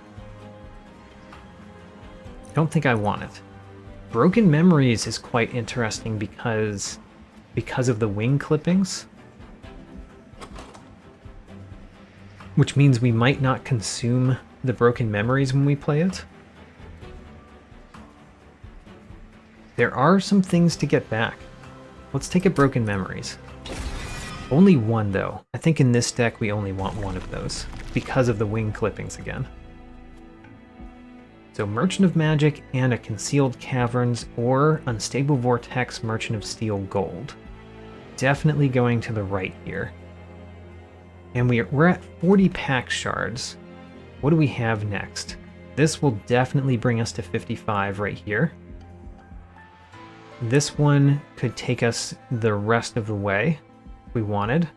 Don't think I want it. Broken Memories is quite interesting because of the wing clippings. Which means we might not consume the Broken Memories when we play it. There are some things to get back. Let's take a Broken Memories. Only one, though. I think in this deck we only want one of those, because of the wing clippings again. So Merchant of Magic and a Concealed Caverns or Unstable Vortex Merchant of Steel Gold. Definitely going to the right here. And we're at 40 pack shards. What do we have next? This will definitely bring us to 55 right here. This one could take us the rest of the way if we wanted,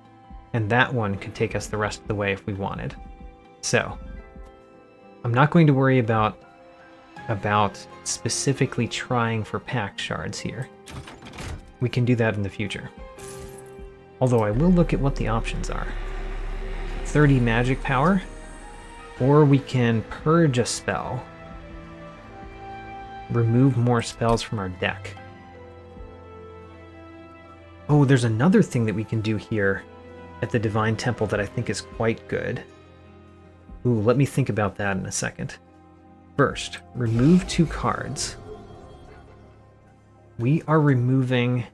and that one could take us the rest of the way if we wanted. So, I'm not going to worry about specifically trying for pack shards here. We can do that in the future. Although I will look at what the options are. 30 magic power, or we can purge a spell. Remove more spells from our deck. Oh, there's another thing that we can do here at the Divine Temple that I think is quite good. Ooh, let me think about that in a second. First, remove 2 cards. We are removing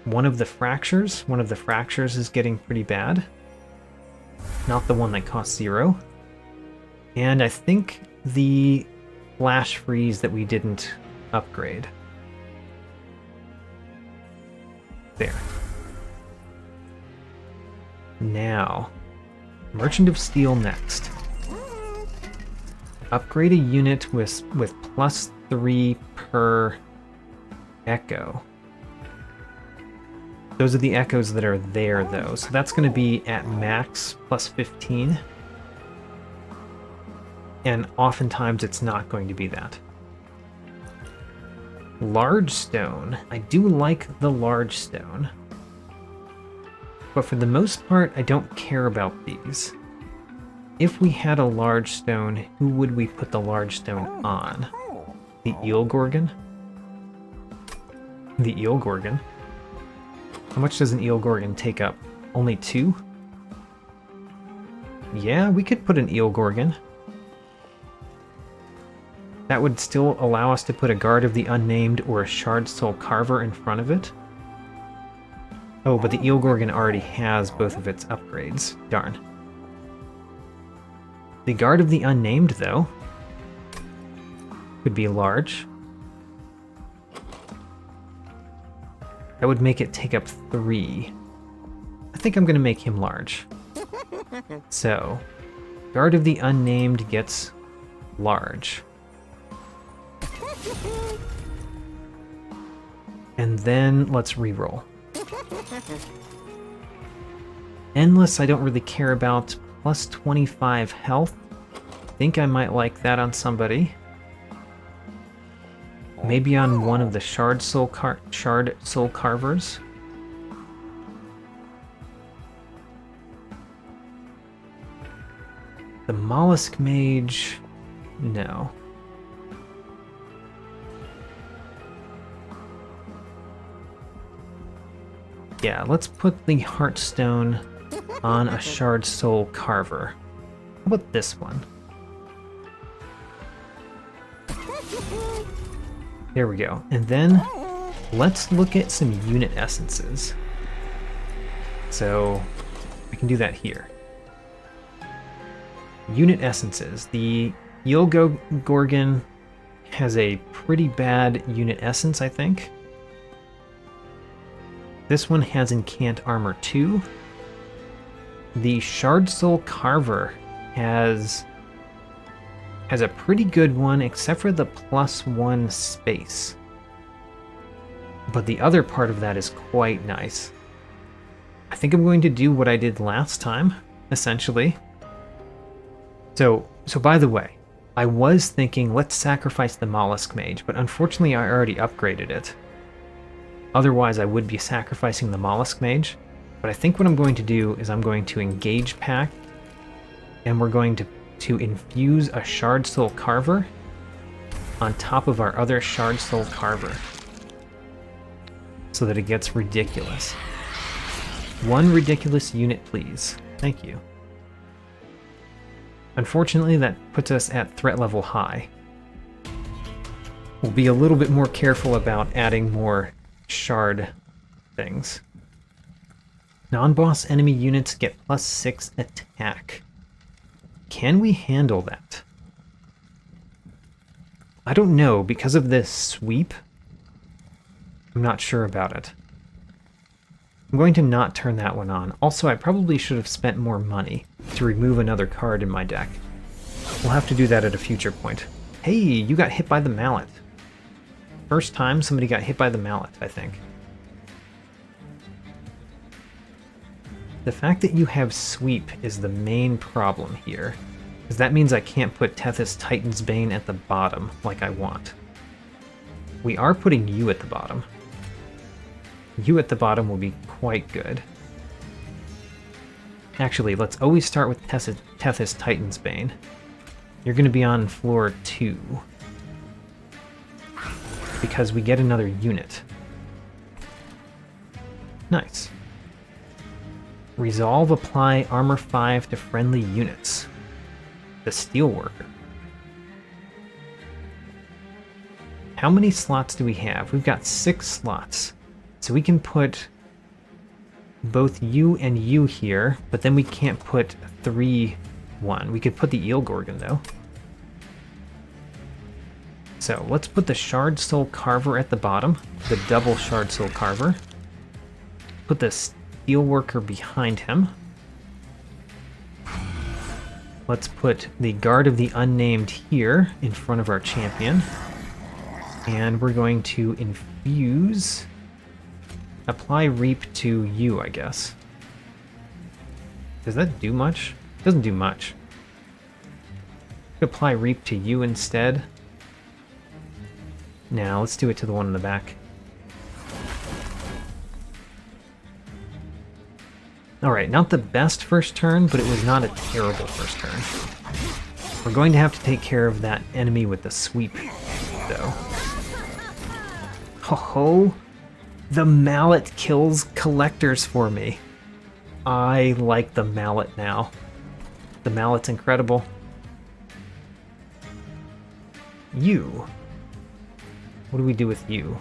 one of the Fractures. One of the Fractures is getting pretty bad. Not the one that costs 0. And I think the Flash Freeze that we didn't upgrade. There. Now, Merchant of Steel next. Upgrade a unit with +3 per echo. Those are the echoes that are there, though. So that's going to be at max +15. And oftentimes it's not going to be that. Large Stone. I do like the Large Stone. But for the most part, I don't care about these. If we had a Large Stone, who would we put the Large Stone on? The Eel Gorgon? The Eel Gorgon. How much does an Eel Gorgon take up? Only 2? Yeah, we could put an Eel Gorgon. That would still allow us to put a Guard of the Unnamed or a Shard Soul Carver in front of it. Oh, but the Eel Gorgon already has both of its upgrades. Darn. The Guard of the Unnamed, though, could be large. That would make it take up 3. I think I'm going to make him large. So, Guard of the Unnamed gets large. And then let's reroll. Endless I don't really care about. Plus 25 health. I think I might like that on somebody. Maybe on one of the Shard Soul Carvers. The Mollusk Mage... no. Yeah, let's put the Heartstone on a Shard Soul Carver. How about this one? There we go. And then let's look at some unit essences. So we can do that here. Unit essences. The Gorgon has a pretty bad unit essence, I think. This one has Incant Armor 2. The Shard Soul Carver has a pretty good one, except for the +1 space. But the other part of that is quite nice. I think I'm going to do what I did last time, essentially. So by the way, I was thinking let's sacrifice the Mollusk Mage, but unfortunately I already upgraded it. Otherwise I would be sacrificing the Mollusk Mage, but I think what I'm going to do is I'm going to engage pack, and we're going to infuse a Shard Soul Carver on top of our other Shard Soul Carver so that it gets ridiculous. One ridiculous unit, please. Thank you. Unfortunately, that puts us at threat level high. We'll be a little bit more careful about adding more shard things. Non-boss enemy units get +6 attack. Can we handle that? I don't know, because of this sweep. I'm not sure about it. I'm going to not turn that one on. Also, I probably should have spent more money to remove another card in my deck. We'll have to do that at a future point. Hey, you got hit by the mallet. First time somebody got hit by the mallet, I think. The fact that you have sweep is the main problem here, because that means I can't put Tethys Titan's Bane at the bottom like I want. We are putting you at the bottom. You at the bottom will be quite good. Actually, let's always start with Tethys Titan's Bane. You're going to be on floor 2. Because we get another unit. Nice. Resolve apply armor 5 to friendly units. The Steelworker. How many slots do we have? We've got 6 slots. So we can put both you and you here, but then we can't put 3-1. We could put the Eel Gorgon though. So let's put the Shard Soul Carver at the bottom, the double Shard Soul Carver. Put the Steelworker behind him. Let's put the Guard of the Unnamed here in front of our champion. And we're going to infuse... apply Reap to you, I guess. Does that do much? It doesn't do much. Apply Reap to you instead. Now, let's do it to the one in the back. Alright, not the best first turn, but it was not a terrible first turn. We're going to have to take care of that enemy with the sweep, though. Ho ho! The mallet kills collectors for me. I like the mallet now. The mallet's incredible. You. What do we do with you?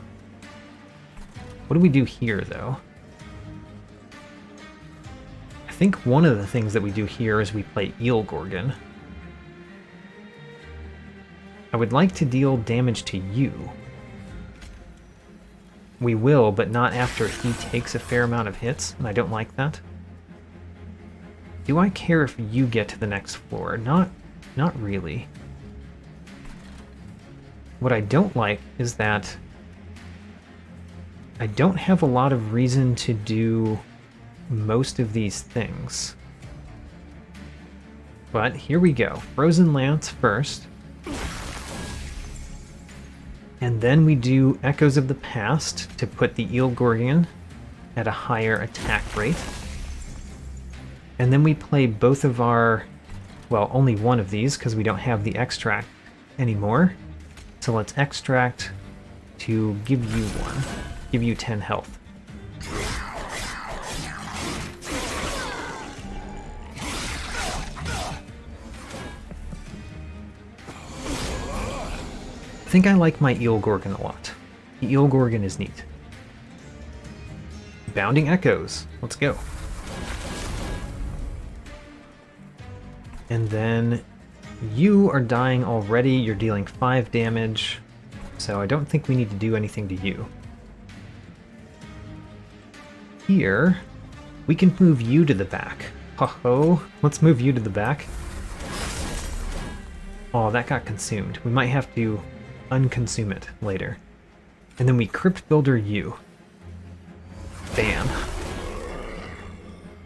What do we do here, though? I think one of the things that we do here is we play Eel Gorgon. I would like to deal damage to you. We will, but not after he takes a fair amount of hits, and I don't like that. Do I care if you get to the next floor? Not really. What I don't like is that I don't have a lot of reason to do most of these things. But here we go. Frozen Lance first. And then we do Echoes of the Past to put the Eel Gorgon at a higher attack rate. And then we play both of our, well, only one of these because we don't have the extract anymore. So let's extract to give you one, give you 10 health. I think I like my Eel Gorgon a lot. The Eel Gorgon is neat. Bounding Echoes. Let's go. And then you are dying already. You're dealing 5 damage. So I don't think we need to do anything to you. Here, we can move you to the back. Ho-ho. Let's move you to the back. Oh, that got consumed. We might have to unconsume it later. And then we Crypt Builder you. Bam.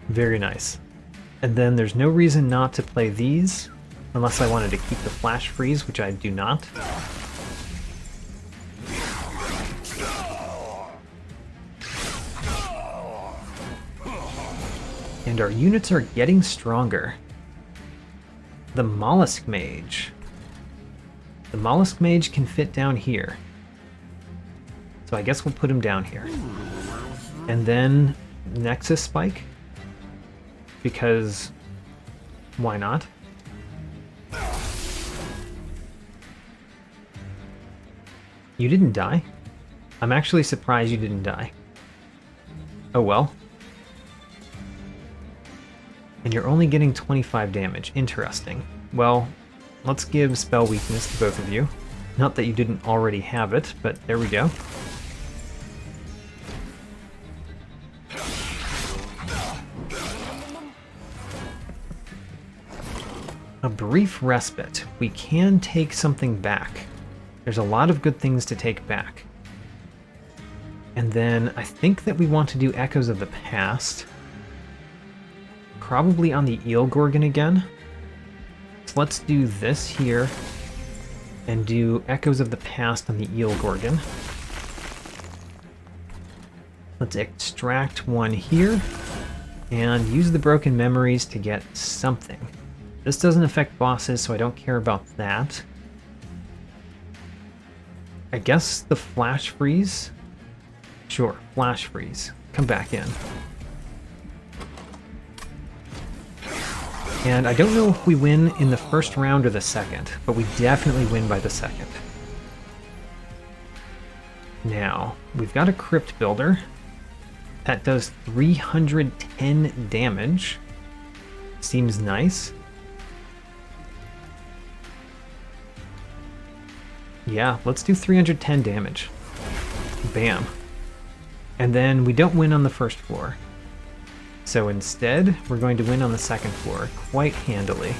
Very nice. And then there's no reason not to play these, unless I wanted to keep the Flash Freeze, which I do not. And our units are getting stronger. The Mollusk Mage. The Mollusk Mage can fit down here. So I guess we'll put him down here. And then Nexus Spike. Because why not? You didn't die? I'm actually surprised you didn't die. Oh well. And you're only getting 25 damage. Interesting. Well, let's give Spell Weakness to both of you. Not that you didn't already have it, but there we go. A brief respite. We can take something back. There's a lot of good things to take back. And then I think that we want to do Echoes of the Past. Probably on the Eel Gorgon again. So let's do this here and do Echoes of the Past on the Eel Gorgon. Let's extract one here and use the Broken Memories to get something. This doesn't affect bosses, so I don't care about that. I guess the Flash Freeze? Sure, Flash Freeze. Come back in. And I don't know if we win in the first round or the second, but we definitely win by the second. Now, we've got a Crypt Builder. That does 310 damage. Seems nice. Yeah, let's do 310 damage. Bam. And then we don't win on the first floor. So instead, we're going to win on the second floor, quite handily.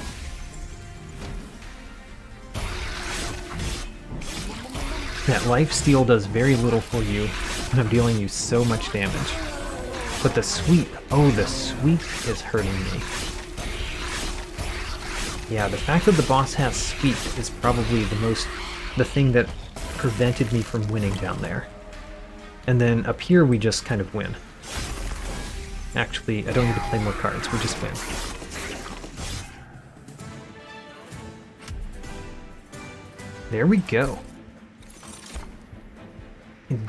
That lifesteal does very little for you, and I'm dealing you so much damage. But the sweep, oh, the sweep is hurting me. Yeah, the fact that the boss has sweep is probably the thing that prevented me from winning down there. And then up here we just kind of win. Actually, I don't need to play more cards, we just win. There we go.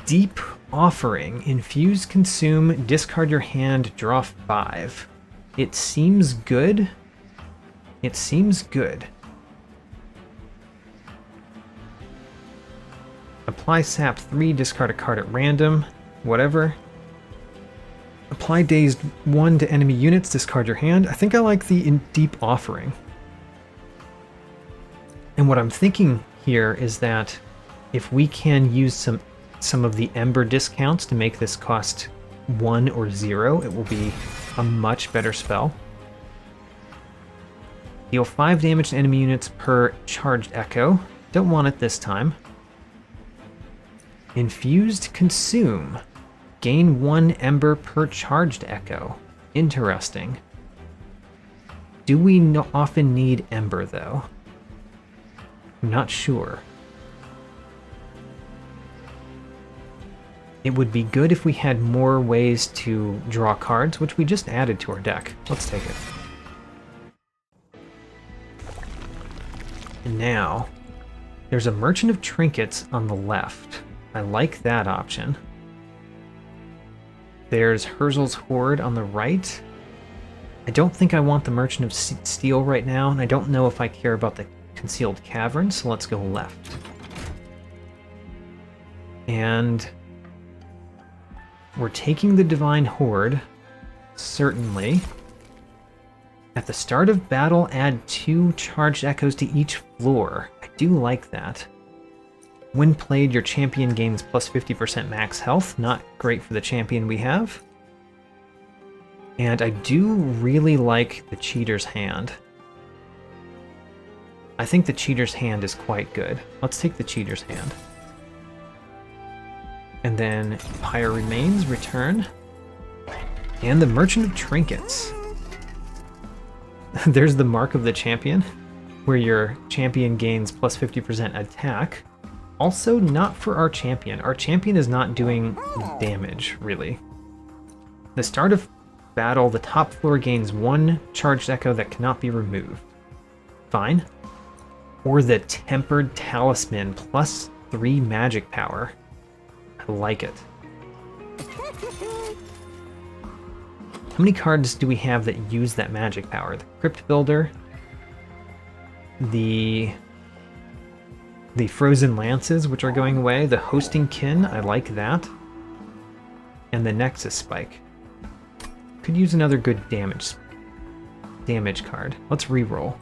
Deep Offering. Infuse, consume, discard your hand, draw 5. It seems good. It seems good. Apply sap 3, discard a card at random. Whatever. Apply dazed 1 to enemy units, discard your hand. I think I like the Deep Offering. And what I'm thinking here is that if we can use some of the Ember discounts to make this cost 1 or 0, it will be a much better spell. Deal 5 damage to enemy units per charged echo. Don't want it this time. Infused Consume. Gain 1 Ember per charged echo. Interesting. Do we often need Ember, though? I'm not sure. It would be good if we had more ways to draw cards, which we just added to our deck. Let's take it. And now, there's a Merchant of Trinkets on the left. I like that option. There's Herzl's Horde on the right. I don't think I want the Merchant of Steel right now, and I don't know if I care about the Concealed Cavern, so let's go left. And we're taking the Divine Horde, certainly. At the start of battle, add 2 charged echoes to each floor. I do like that. When played, your champion gains plus 50% max health. Not great for the champion we have. And I do really like the Cheater's Hand. I think the Cheater's Hand is quite good. Let's take the Cheater's Hand. And then Pyre Remains, return. And the Merchant of Trinkets. There's the Mark of the Champion, where your champion gains plus 50% attack. Also not for our champion. Our champion is not doing damage, really. The start of battle, the top floor gains 1 charged echo that cannot be removed. Fine. Or the Tempered Talisman, plus 3 magic power. I like it. How many cards do we have that use that magic power? The Crypt Builder, the Frozen Lances, which are going away, the Hosting Kin, I like that, and the Nexus Spike. Could use another good damage card. Let's reroll.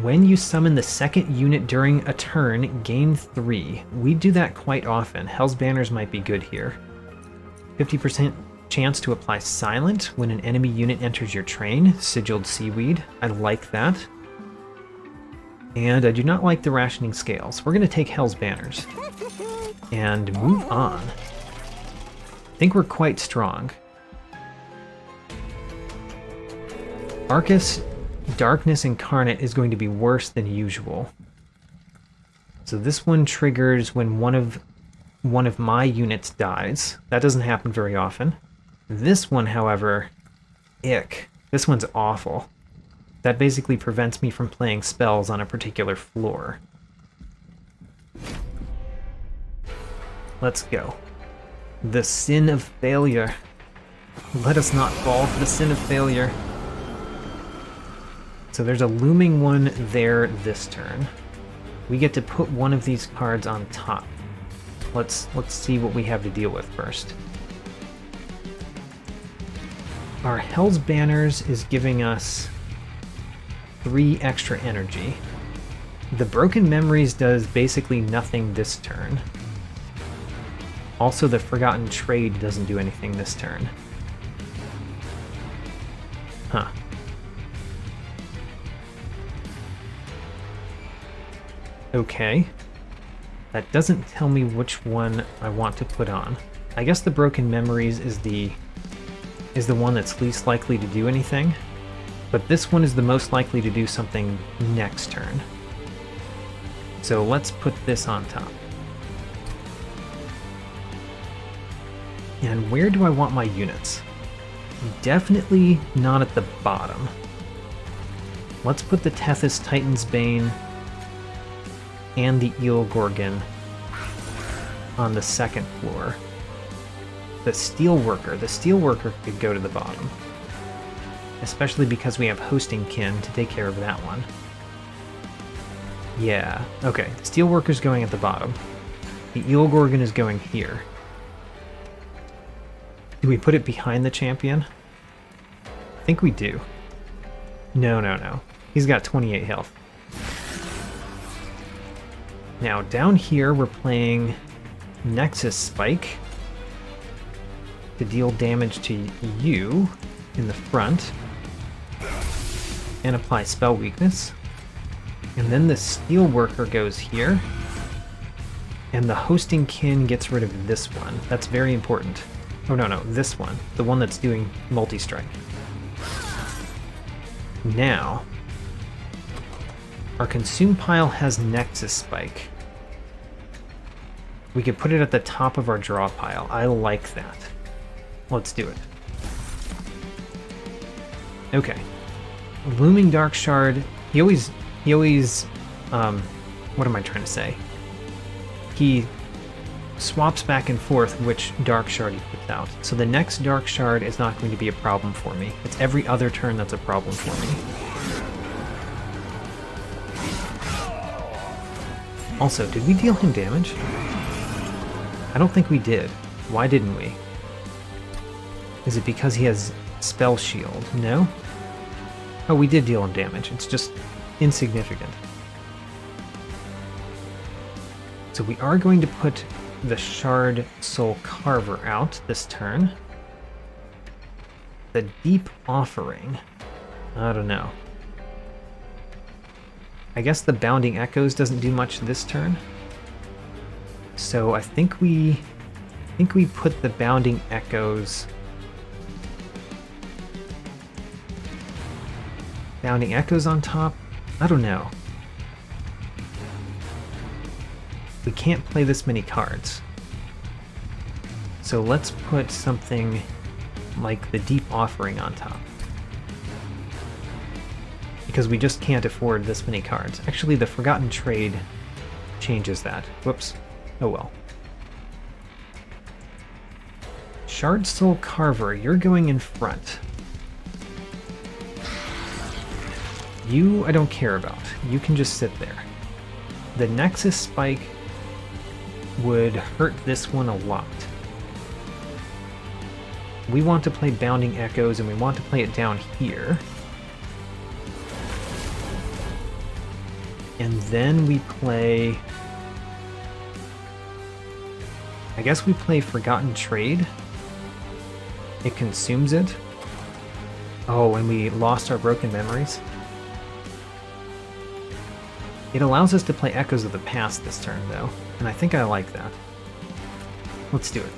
When you summon the second unit during a turn, gain 3. We do that quite often. Hell's Banners might be good here. 50% chance to apply Silent when an enemy unit enters your train. Sigilled Seaweed. I like that. And I do not like the Rationing Scales. We're going to take Hell's Banners and move on. I think we're quite strong. Archus Darkness Incarnate is going to be worse than usual. So this one triggers when one of my units dies. That doesn't happen very often. This one, however, ick. This one's awful. That basically prevents me from playing spells on a particular floor. Let's go. The Sin of Failure. Let us not fall for the Sin of Failure. So there's a looming one there this turn. We get to put one of these cards on top. Let's see what we have to deal with first. Our Hell's Banners is giving us 3 extra energy. The Broken Memories does basically nothing this turn. Also, the Forgotten Trade doesn't do anything this turn. Huh. Okay. That doesn't tell me which one I want to put on. I guess the Broken Memories is the one that's least likely to do anything. But this one is the most likely to do something next turn. So let's put this on top. And where do I want my units? Definitely not at the bottom. Let's put the Tethys Titan's Bane and the Eel Gorgon on the second floor. The Steelworker could go to the bottom. Especially because we have Hosting Kin to take care of that one. Yeah, okay. The Steelworker's going at the bottom. The Eel Gorgon is going here. Do we put it behind the champion? I think we do. No. He's got 28 health. Now, down here, we're playing Nexus Spike to deal damage to you in the front and apply spell weakness. And then the Steelworker goes here, and the Hosting Kin gets rid of this one. That's very important. Oh, no, this one. The one that's doing Multistrike. Now, our Consume pile has Nexus Spike. We could put it at the top of our draw pile. I like that. Let's do it. Okay. Looming Dark Shard, he always, what am I trying to say? He swaps back and forth which Dark Shard he puts out. So the next Dark Shard is not going to be a problem for me. It's every other turn that's a problem for me. Also, did we deal him damage? I don't think we did. Why didn't we? Is it because he has Spell Shield? No? Oh, we did deal him damage. It's just insignificant. So we are going to put the Shard Soul Carver out this turn. The Deep Offering. I don't know. I guess the Bounding Echoes doesn't do much this turn. So I think we put the Bounding Echoes on top? I don't know. We can't play this many cards. So let's put something like the Deep Offering on top. Because we just can't afford this many cards. Actually, the Forgotten Trade changes that. Whoops. Oh well. Shard Soul Carver, you're going in front. You, I don't care about. You can just sit there. The Nexus Spike would hurt this one a lot. We want to play Bounding Echoes, and we want to play it down here. And then we play... I guess we play Forgotten Trade. It consumes it. Oh, and we lost our Broken Memories. It allows us to play Echoes of the Past this turn, though, and I think I like that. Let's do it.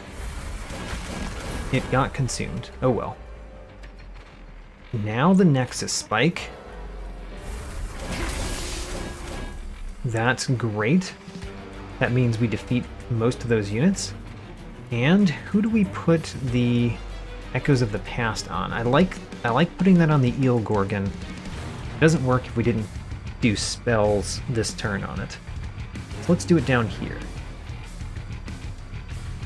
It got consumed. Oh well. Now the Nexus Spike. That's great. That means we defeat most of those units. And who do we put the Echoes of the Past on? I like putting that on the Eel Gorgon. It doesn't work if we didn't do spells this turn on it. So let's do it down here.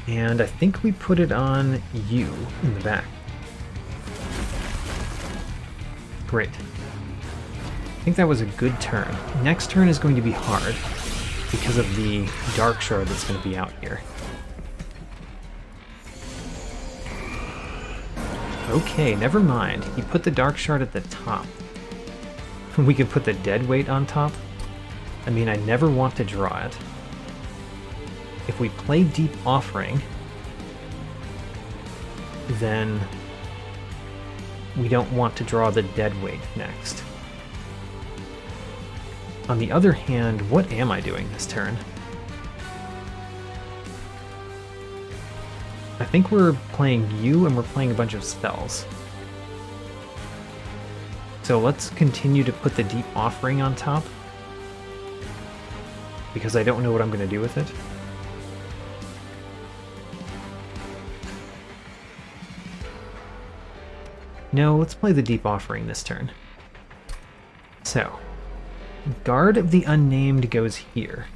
And I think we put it on you in the back. Great. I think that was a good turn. Next turn is going to be hard because of the Dark Shard that's going to be out here. Okay, never mind. He put the Dark Shard at the top. We could put the Deadweight on top. I mean, I never want to draw it. If we play Deep Offering, then we don't want to draw the Deadweight next. On the other hand, what am I doing this turn? I think we're playing you and we're playing a bunch of spells. So let's continue to put the Deep Offering on top, because I don't know what I'm going to do with it. No, let's play the Deep Offering this turn. So, Guard of the Unnamed goes here.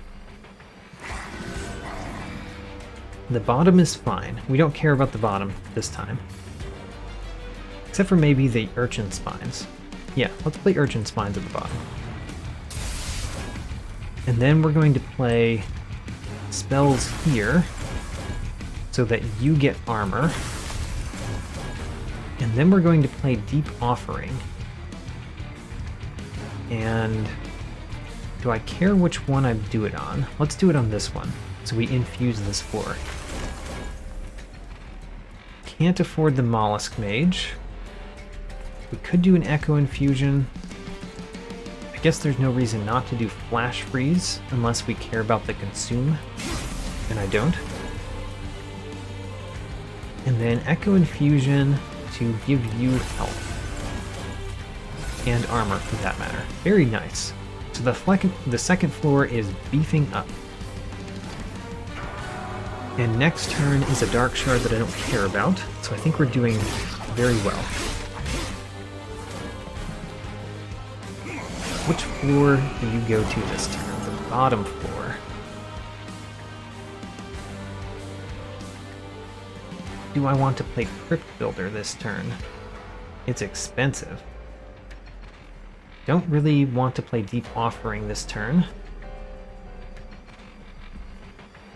The bottom is fine. We don't care about the bottom this time. Except for maybe the Urchin Spines. Yeah, let's play Urchin Spines at the bottom. And then we're going to play spells here so that you get armor. And then we're going to play Deep Offering. And Do I care which one I do it on? Let's do it on this one, so we infuse this floor. Can't afford the Mollusk Mage. We could do an Echo Infusion. I guess there's no reason not to do Flash Freeze, unless we care about the Consume, and I don't. And then Echo Infusion to give you health. And armor, for that matter. Very nice. So the second floor is beefing up. And next turn is a Dark Shard that I don't care about, so I think we're doing very well. Which floor do you go to this turn? The bottom floor. Do I want to play Crypt Builder this turn? It's expensive. Don't really want to play Deep Offering this turn.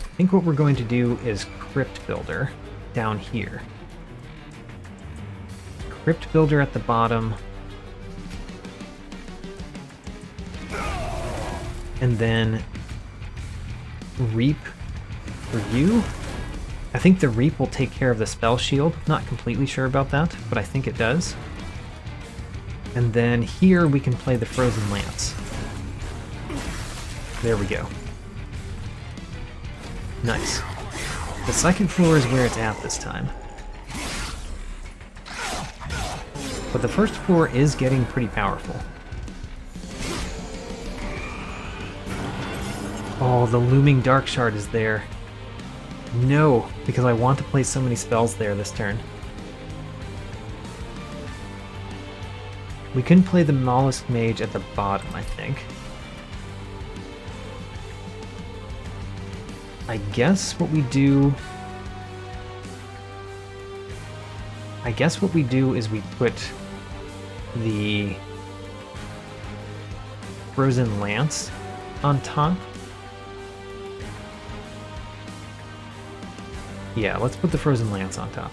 I think what we're going to do is Crypt Builder down here. Crypt Builder at the bottom. And then Reap for you. I think the Reap will take care of the Spell Shield. Not completely sure about that, but I think it does. And then here we can play the Frozen Lance. There we go. Nice. The second floor is where it's at this time. But the first floor is getting pretty powerful. Oh, the Looming Dark Shard is there. No, because I want to play so many spells there this turn. We can play the Mollusk Mage at the bottom, I think. I guess what we do is we put the Frozen Lance on top. Yeah, let's put the Frozen Lance on top.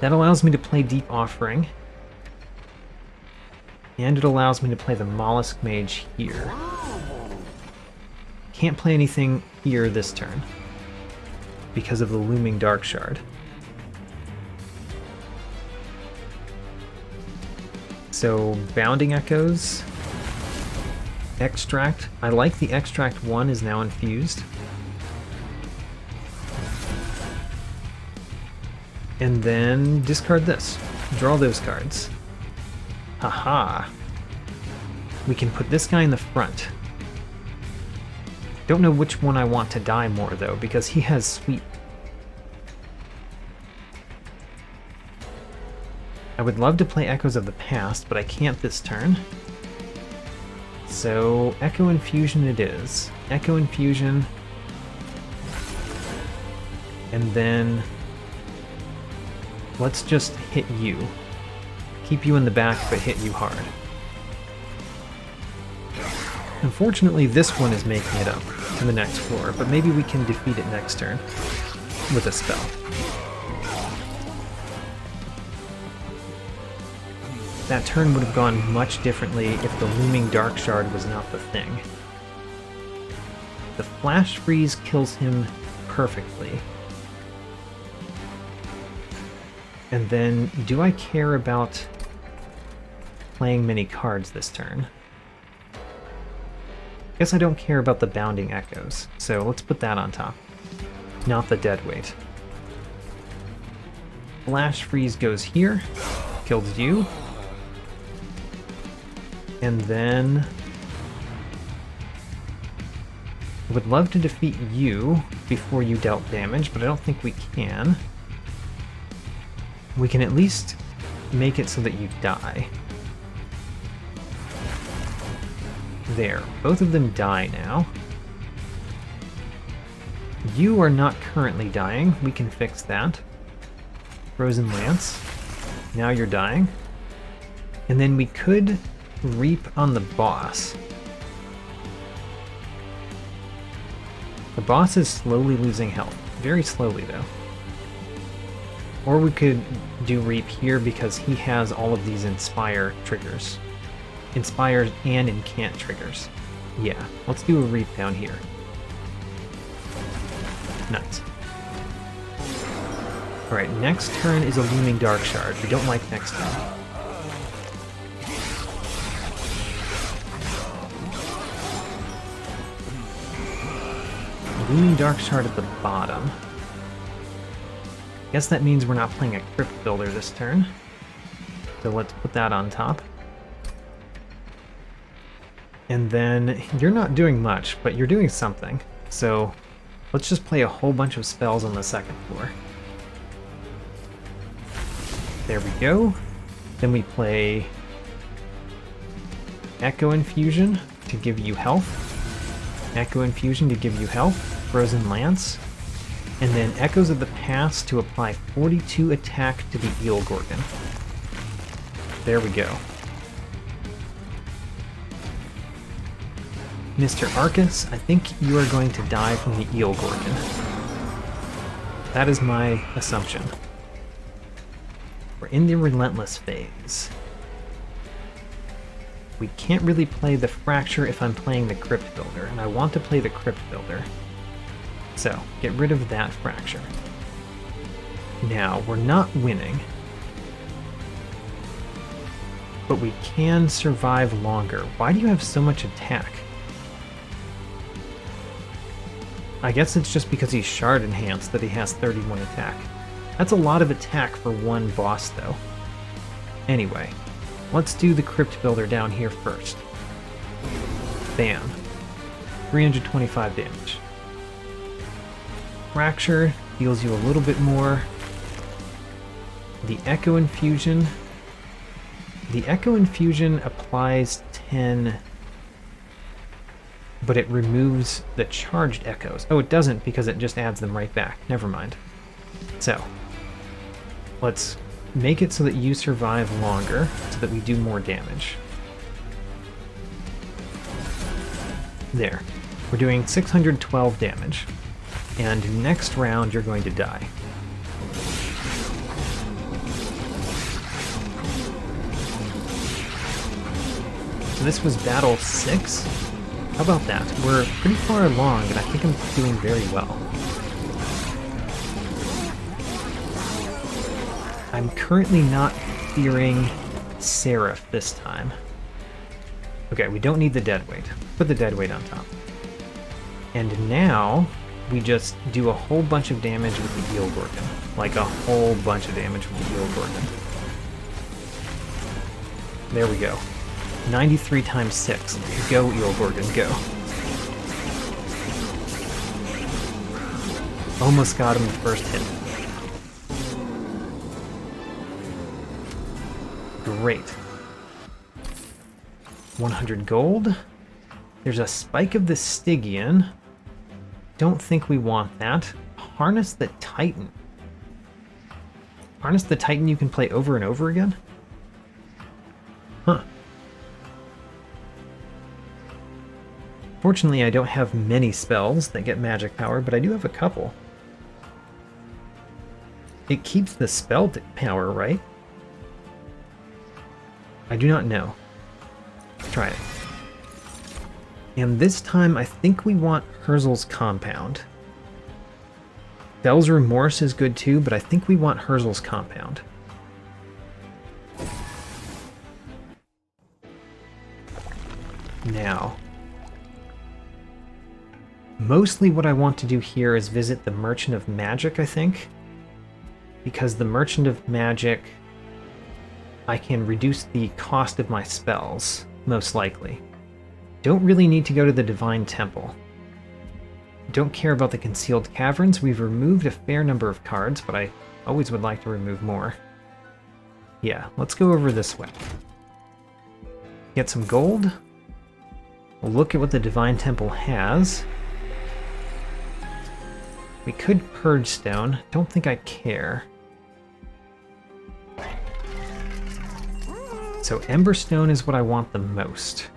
That allows me to play Deep Offering. And it allows me to play the Mollusk Mage here. Can't play anything here this turn because of the Looming Dark Shard. So, Bounding Echoes, Extract. I like the Extract 1 is now infused. And then discard this. Draw those cards. Haha. We can put this guy in the front. Don't know which one I want to die more though, because he has Sweep. I would love to play Echoes of the Past, but I can't this turn. So, Echo Infusion it is. Echo Infusion. And then let's just hit you. Keep you in the back, but hit you hard. Unfortunately, this one is making it up to the next floor, but maybe we can defeat it next turn with a spell. That turn would have gone much differently if the Looming Dark Shard was not the thing. The Flash Freeze kills him perfectly. And then, do I care about playing many cards this turn? Guess I don't care about the Bounding Echoes, so let's put that on top. Not the Deadweight. Flash Freeze goes here, kills you. And then I would love to defeat you before you dealt damage, but I don't think we can. We can at least make it so that you die. There, both of them die now. You are not currently dying, we can fix that. Frozen Lance, now you're dying. And then we could Reap on the boss. The boss is slowly losing health, very slowly though. Or we could do Reap here because he has all of these Inspire triggers. inspires and incant triggers. Yeah, let's do a reap down here. Nice. Alright, next turn is a Looming Dark Shard. We don't like next turn. Looming Dark Shard at the bottom. Guess that means we're not playing a Crypt Builder this turn. So let's put that on top. And then you're not doing much, but you're doing something. So let's just play a whole bunch of spells on the second floor. There we go. Then we play Echo Infusion to give you health. Echo Infusion to give you health. Frozen Lance. And then Echoes of the Past to apply 42 attack to the Eel Gorgon. There we go. Mr. Archus, I think you are going to die from the Eel Gorgon. That is my assumption. We're in the Relentless phase. We can't really play the Fracture if I'm playing the Crypt Builder, and I want to play the Crypt Builder. So, get rid of that Fracture. Now, we're not winning, but we can survive longer. Why do you have so much attack? I guess it's just because he's Shard Enhanced that he has 31 attack. That's a lot of attack for one boss, though. Anyway, let's do the Crypt Builder down here first. Bam. 325 damage. Fracture deals you a little bit more. The Echo Infusion. The Echo Infusion applies 10, but it removes the charged echoes. Oh, it doesn't because it just adds them right back. Never mind. So, let's make it so that you survive longer so that we do more damage. There. We're doing 612 damage. And next round, you're going to die. So this was battle 6. How about that? We're pretty far along, and I think I'm doing very well. I'm currently not fearing Seraph this time. Okay, we don't need the deadweight. Put the deadweight on top. And now we just do a whole bunch of damage with the Eel Gorgon. Like a whole bunch of damage with the Eel Gorgon. There we go. 93 times 6. Go, Eel Gorgon, go. Almost got him the first hit. Great. 100 gold. There's a Spike of the Stygian. Don't think we want that. Harness the Titan. Harness the Titan you can play over and over again? Huh. Fortunately, I don't have many spells that get magic power, but I do have a couple. It keeps the spell power, right? I do not know. Try it. And this time, I think we want Herzl's Compound. Bell's Remorse is good too, but I think we want Herzl's Compound. Now, mostly what I want to do here is visit the Merchant of Magic, I think. Because the Merchant of Magic, I can reduce the cost of my spells, most likely. Don't really need to go to the Divine Temple. Don't care about the Concealed Caverns. We've removed a fair number of cards, but I always would like to remove more. Yeah, let's go over this way. Get some gold. We'll look at what the Divine Temple has. We could Purge Stone. Don't think I care. So Emberstone is what I want the most.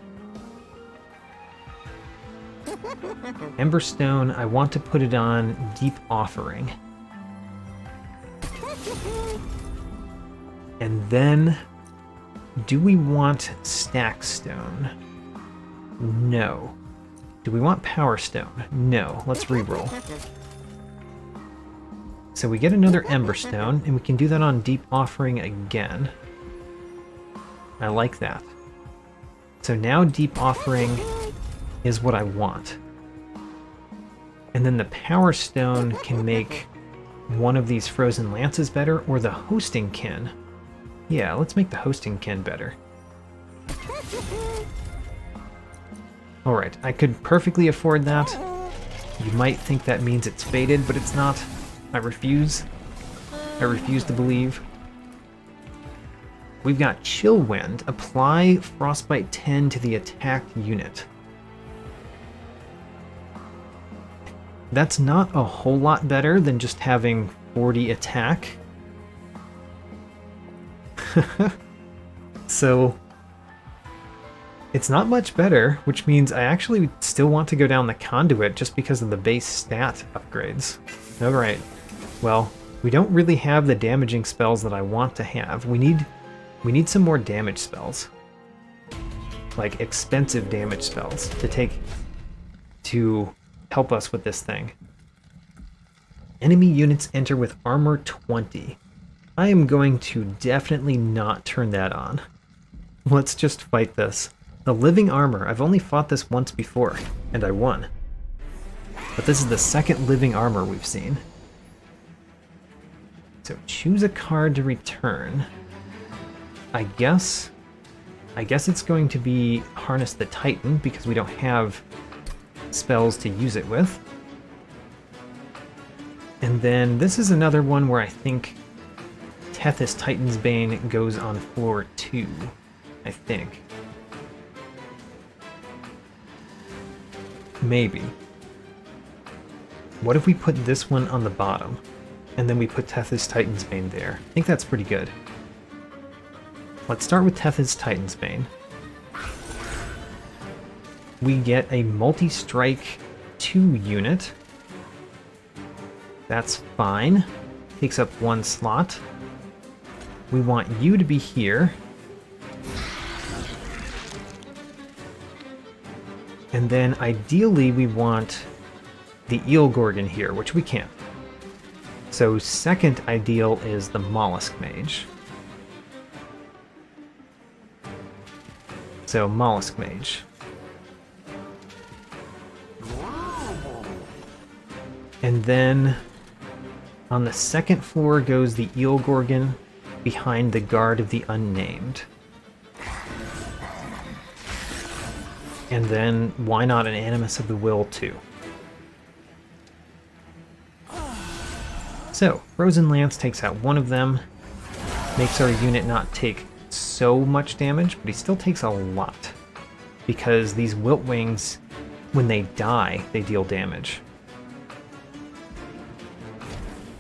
Emberstone, I want to put it on Deep Offering. And then Do we want Stack Stone? No. Do we want Power Stone? No. Let's reroll. So we get another Ember Stone, and we can do that on Deep Offering again. I like that. So now Deep Offering is what I want. And then the Power Stone can make one of these Frozen Lances better, or the Hosting Kin. Yeah, let's make the Hosting Kin better. Alright, I could perfectly afford that. You might think that means it's fated, but it's not. I refuse. I refuse to believe. We've got Chill Wind. Apply Frostbite 10 to the attacked unit. That's not a whole lot better than just having 40 attack. So it's not much better, which means I actually still want to go down the Conduit just because of the base stat upgrades. Alright, well, we don't really have the damaging spells that I want to have. We need some more damage spells. Like expensive damage spells to help us with this thing. Enemy units enter with armor 20. I am going to definitely not turn that on. Let's just fight this. The living armor. I've only fought this once before, and I won. But this is the second living armor we've seen. So choose a card to return. I guess it's going to be Harness the Titan, because we don't have spells to use it with. And then this is another one where I think Tethys Titan's Bane goes on floor 2, I think. Maybe. What if we put this one on the bottom, and then we put Tethys Titan's Bane there? I think that's pretty good. Let's start with Tethys Titan's Bane. We get a Multistrike 2 unit. That's fine. Takes up 1 slot. We want you to be here. And then ideally we want the Eel Gorgon here, which we can't. So second ideal is the Mollusk Mage. So Mollusk Mage. And then on the second floor goes the Eel Gorgon behind the Guard of the Unnamed. And then why not an Animus of the Will too? So, Frozen Lance takes out one of them, makes our unit not take so much damage, but he still takes a lot. Because these Wilt Wings, when they die, they deal damage.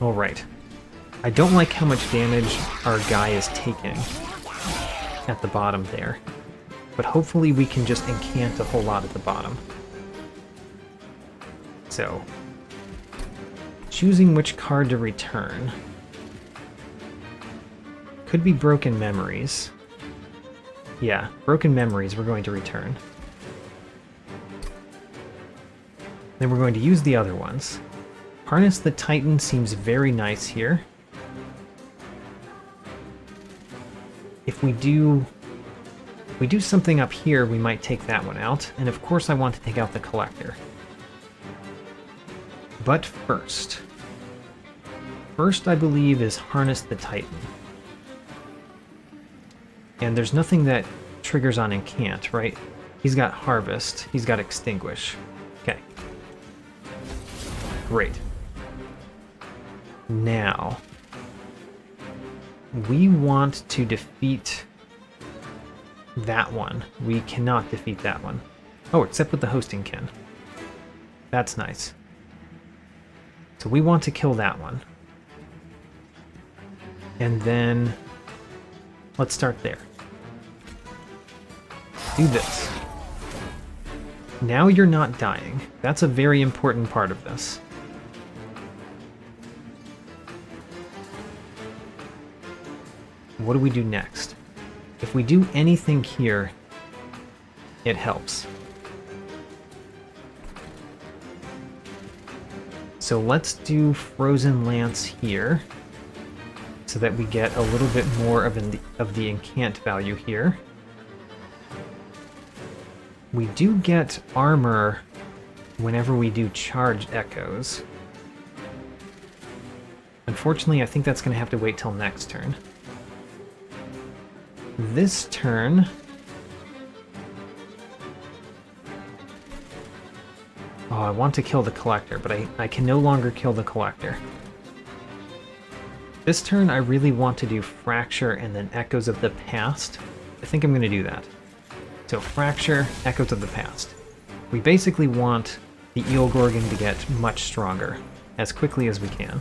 Alright. I don't like how much damage our guy is taking at the bottom there. But hopefully we can just incant a whole lot at the bottom. So, choosing which card to return. Could be Broken Memories. Yeah, Broken Memories we're going to return. Then we're going to use the other ones. Harness the Titan seems very nice here. If we do something up here, we might take that one out. And of course I want to take out the Collector. But first I believe is Harness the Titan. And there's nothing that triggers on Incant, right? He's got Harvest, he's got Extinguish. Okay. Great. Now, we want to defeat that one. We cannot defeat that one. Oh, except with the Hosting Kin. That's nice. So we want to kill that one. And then let's start there. Do this. Now you're not dying. That's a very important part of this. What do we do next? if we do anything here, it helps. So let's do Frozen Lance here, so that we get a little bit more of the incant value here. We do get armor whenever we do charged echoes. Unfortunately, I think that's going to have to wait till next turn. This turn... Oh, I want to kill the Collector, but I can no longer kill the Collector. This turn, I really want to do Fracture and then Echoes of the Past. I think I'm going to do that. So Fracture, Echoes of the Past. We basically want the Eel Gorgon to get much stronger, as quickly as we can.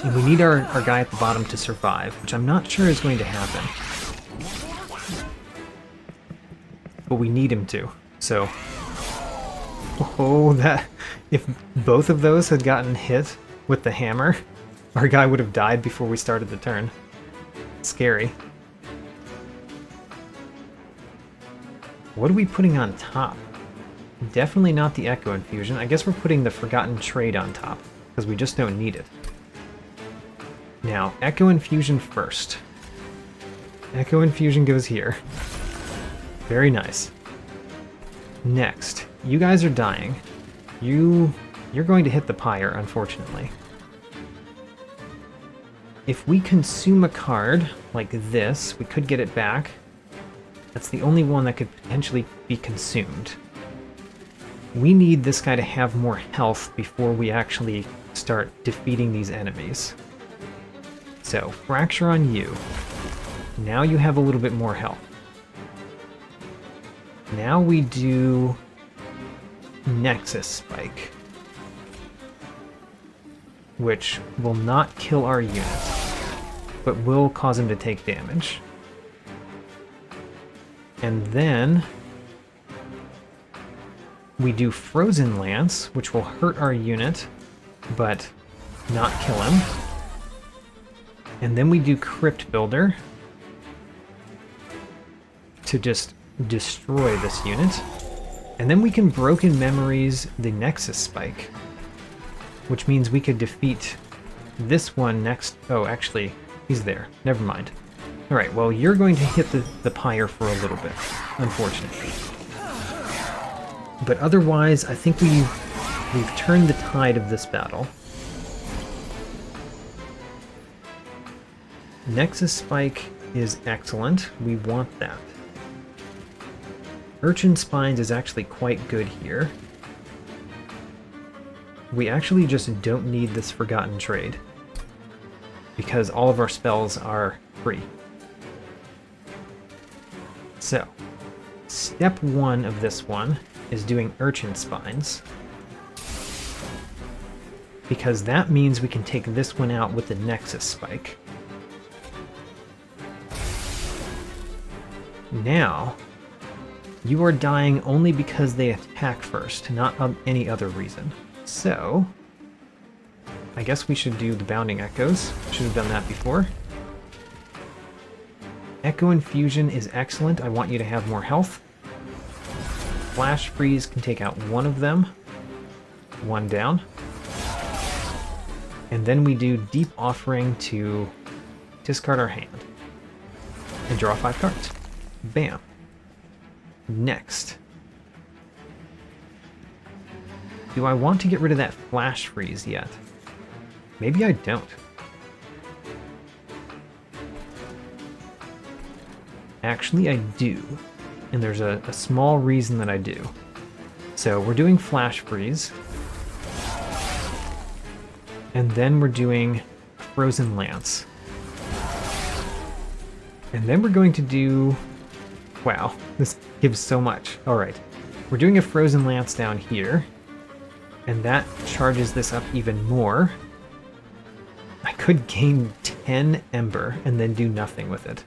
And we need our guy at the bottom to survive, which I'm not sure is going to happen. But we need him to, so... Oh, that... If both of those had gotten hit with the hammer, our guy would have died before we started the turn. Scary. What are we putting on top? Definitely not the Echo Infusion. I guess we're putting the Forgotten Trade on top, because we just don't need it. Now, Echo Infusion first. Echo Infusion goes here. Very nice. Next, you guys are dying. You're going to hit the pyre, unfortunately. If we consume a card, like this, we could get it back. That's the only one that could potentially be consumed. We need this guy to have more health before we actually start defeating these enemies. So, Fracture on you. Now you have a little bit more health. Now we do Nexus Spike, which will not kill our unit, but will cause him to take damage. And then we do Frozen Lance, which will hurt our unit, but not kill him. And then we do Crypt Builder to just destroy this unit. And then we can Broken Memories the Nexus Spike, which means we could defeat this one next. Oh, actually, he's there. Never mind. Alright, well, you're going to hit the pyre for a little bit, unfortunately. But otherwise, I think we've turned the tide of this battle. Nexus Spike is excellent. We want that. Urchin Spines is actually quite good here. We actually just don't need this Forgotten Trade, because all of our spells are free. So, step one of this one is doing Urchin Spines, because that means we can take this one out with the Nexus Spike. Now, you are dying only because they attack first, not any other reason. So, I guess we should do the Bounding Echoes. Should have done that before. Echo Infusion is excellent. I want you to have more health. Flash Freeze can take out one of them. One down. And then we do Deep Offering to discard our hand. And draw 5 cards. Bam. Next. Do I want to get rid of that Flash Freeze yet? Maybe I don't. Actually, I do. And there's a small reason that I do. So we're doing Flash Freeze. And then we're doing Frozen Lance. And then we're going to do... Wow, this gives so much. Alright, we're doing a Frozen Lance down here, and that charges this up even more. I could gain 10 Ember and then do nothing with it.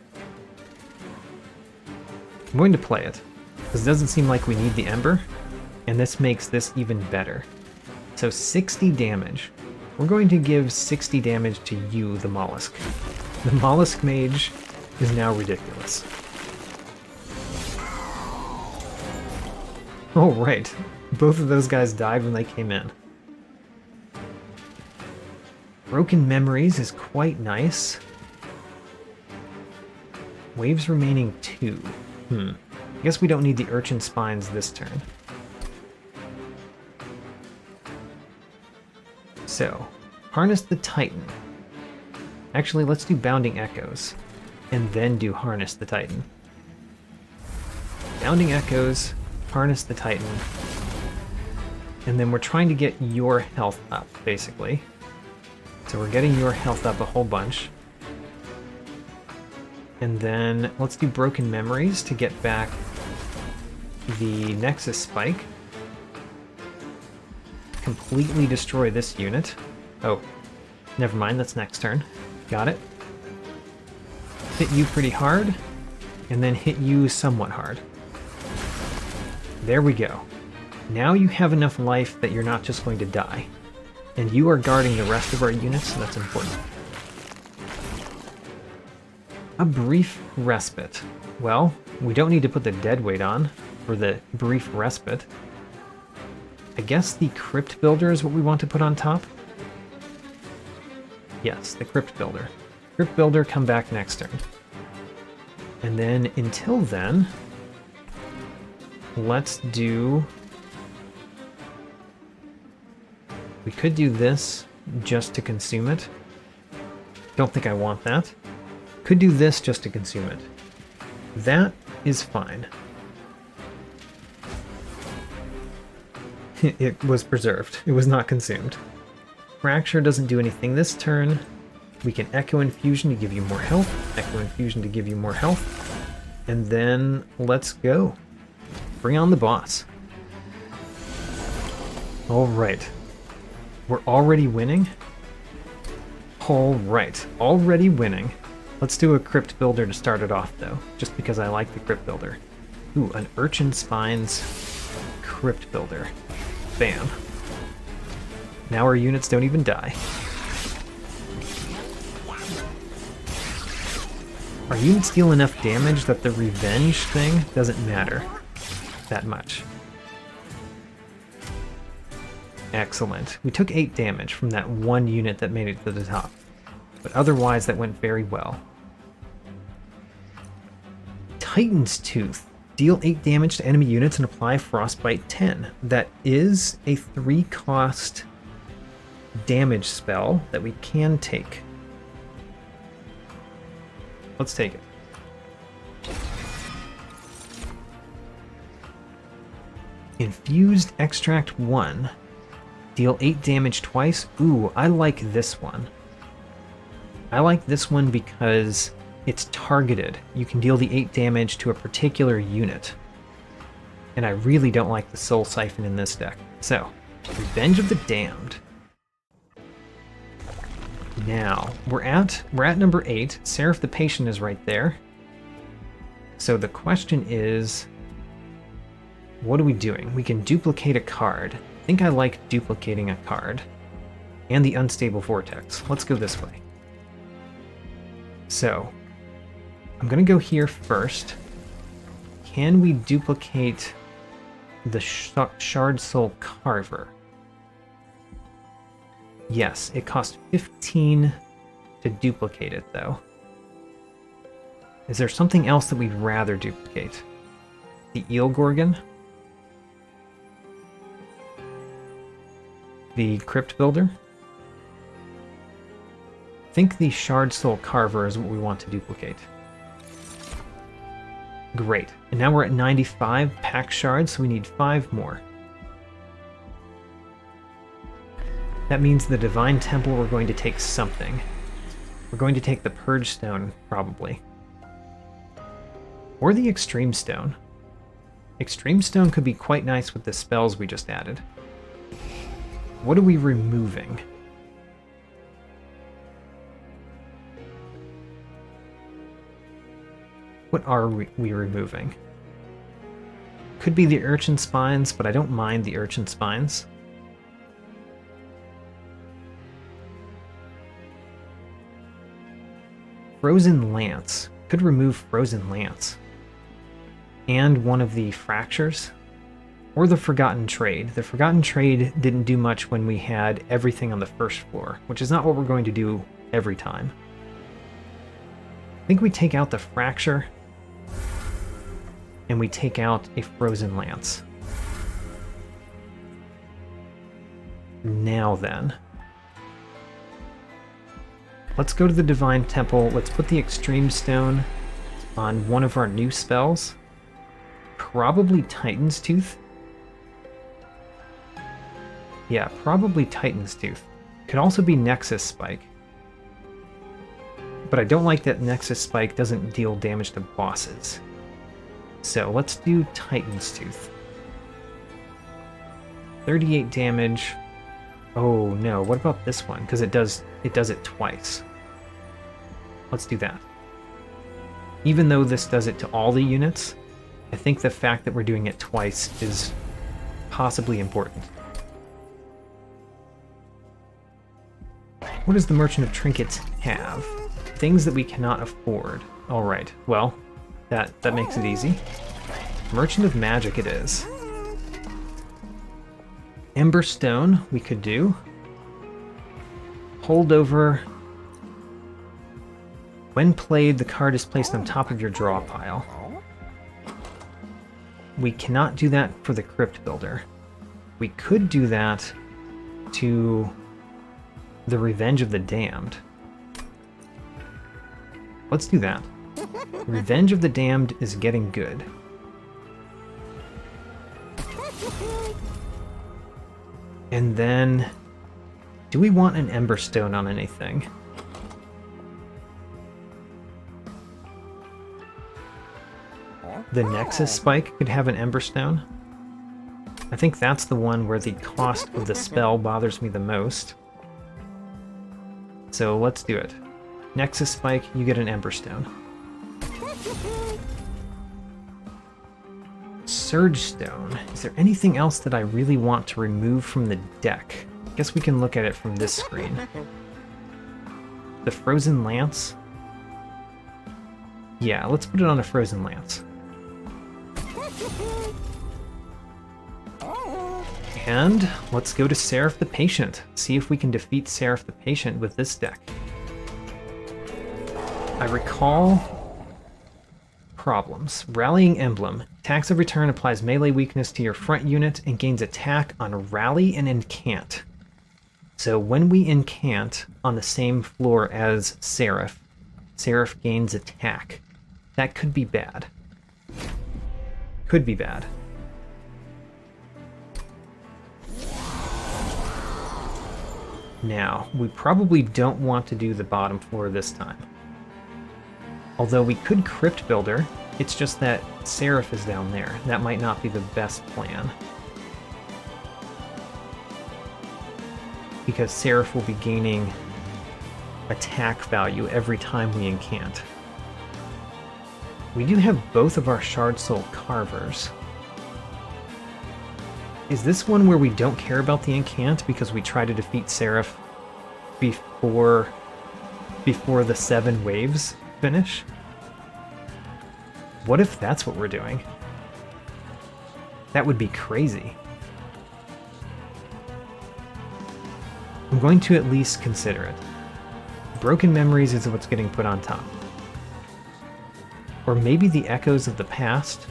I'm going to play it, because it doesn't seem like we need the Ember, and this makes this even better. So 60 damage. We're going to give 60 damage to you, the Mollusk. The Mollusk Mage is now ridiculous. Oh, right. Both of those guys died when they came in. Broken Memories is quite nice. Waves remaining 2. I guess we don't need the Urchin Spines this turn. So, Harness the Titan. Actually, let's do Bounding Echoes, and then do Harness the Titan. Bounding Echoes, Harness the Titan, and then we're trying to get your health up, basically. So we're getting your health up a whole bunch. And then let's do Broken Memories to get back the Nexus Spike. Completely destroy this unit. Oh, never mind, that's next turn. Got it. Hit you pretty hard, and then hit you somewhat hard. There we go. Now you have enough life that you're not just going to die. And you are guarding the rest of our units, so that's important. A brief respite. Well, we don't need to put the dead weight on for the brief respite. I guess the Crypt Builder is what we want to put on top? Yes, the Crypt Builder. Crypt Builder, come back next turn. And then, until then, let's do... We could do this just to consume it. Don't think I want that. Could do this just to consume it. That is fine. It was preserved. It was not consumed. Fracture doesn't do anything this turn. We can Echo Infusion to give you more health. Echo Infusion to give you more health. And then let's go. Bring on the boss. Alright. We're already winning? Alright. Already winning. Let's do a Crypt Builder to start it off, though. Just because I like the Crypt Builder. Ooh, an Urchin Spines Crypt Builder. Bam. Now our units don't even die. Our units deal enough damage that the revenge thing doesn't matter that much. Excellent. We took 8 damage from that one unit that made it to the top. But otherwise that went very well. Titan's Tooth. Deal 8 damage to enemy units and apply Frostbite 10. That is a 3-cost damage spell that we can take. Let's take it. Infused Extract 1. Deal 8 damage twice. Ooh, I like this one. I like this one because it's targeted. You can deal the 8 damage to a particular unit. And I really don't like the Soul Siphon in this deck. So, Revenge of the Damned. Now, we're at number 8. Seraph the Patient is right there. So the question is, what are we doing? We can duplicate a card. I think I like duplicating a card. And the Unstable Vortex. Let's go this way. So, I'm going to go here first. Can we duplicate the Shard Soul Carver? Yes, it cost 15 to duplicate it, though. Is there something else that we'd rather duplicate? The Eel Gorgon? The Crypt Builder? I think the Shard Soul Carver is what we want to duplicate. Great. And now we're at 95 pack shards, so we need 5 more. That means the Divine Temple, we're going to take something. We're going to take the Purge Stone, probably. Or the Extreme Stone. Extreme Stone could be quite nice with the spells we just added. What are we removing? What are we removing? Could be the Urchin Spines, but I don't mind the Urchin Spines. Frozen Lance. Could remove Frozen Lance. And one of the Fractures. Or the Forgotten Trade. The Forgotten Trade didn't do much when we had everything on the first floor, which is not what we're going to do every time. I think we take out the Fracture, and we take out a Frozen Lance. Now then. Let's go to the Divine Temple. Let's put the Extreme Stone on one of our new spells. Probably Titan's Tooth. Yeah, probably Titan's Tooth. Could also be Nexus Spike. But I don't like that Nexus Spike doesn't deal damage to bosses. So let's do Titan's Tooth. 38 damage. Oh no, what about this one? Because it does it twice. Let's do that. Even though this does it to all the units, I think the fact that we're doing it twice is possibly important. What does the Merchant of Trinkets have? Things that we cannot afford. Alright, well, that makes it easy. Merchant of Magic it is. Ember Stone we could do. Holdover. When played, the card is placed on top of your draw pile. We cannot do that for the Crypt Builder. We could do that to the Revenge of the Damned. Let's do that. Revenge of the Damned is getting good. And then, do we want an Ember Stone on anything? The Nexus Spike could have an Ember Stone. I think that's the one where the cost of the spell bothers me the most. So let's do it. Nexus Spike, you get an Ember Stone. Surge Stone. Is there anything else that I really want to remove from the deck? I guess we can look at it from this screen. The Frozen Lance? Yeah, let's put it on a Frozen Lance. And let's go to Seraph the Patient. See if we can defeat Seraph the Patient with this deck. I recall problems. Rallying Emblem. Tax of Return applies melee weakness to your front unit and gains attack on Rally and Incant. So when we incant on the same floor as Seraph, Seraph gains attack. That could be bad. Could be bad. Now, we probably don't want to do the bottom floor this time. Although we could Crypt Builder, it's just that Seraph is down there. That might not be the best plan. Because Seraph will be gaining attack value every time we incant. We do have both of our Shard Soul Carvers. Is this one where we don't care about the incant because we try to defeat Seraph before the 7 waves finish? What if that's what we're doing? That would be crazy. I'm going to at least consider it. Broken Memories is what's getting put on top. Or maybe the Echoes of the Past,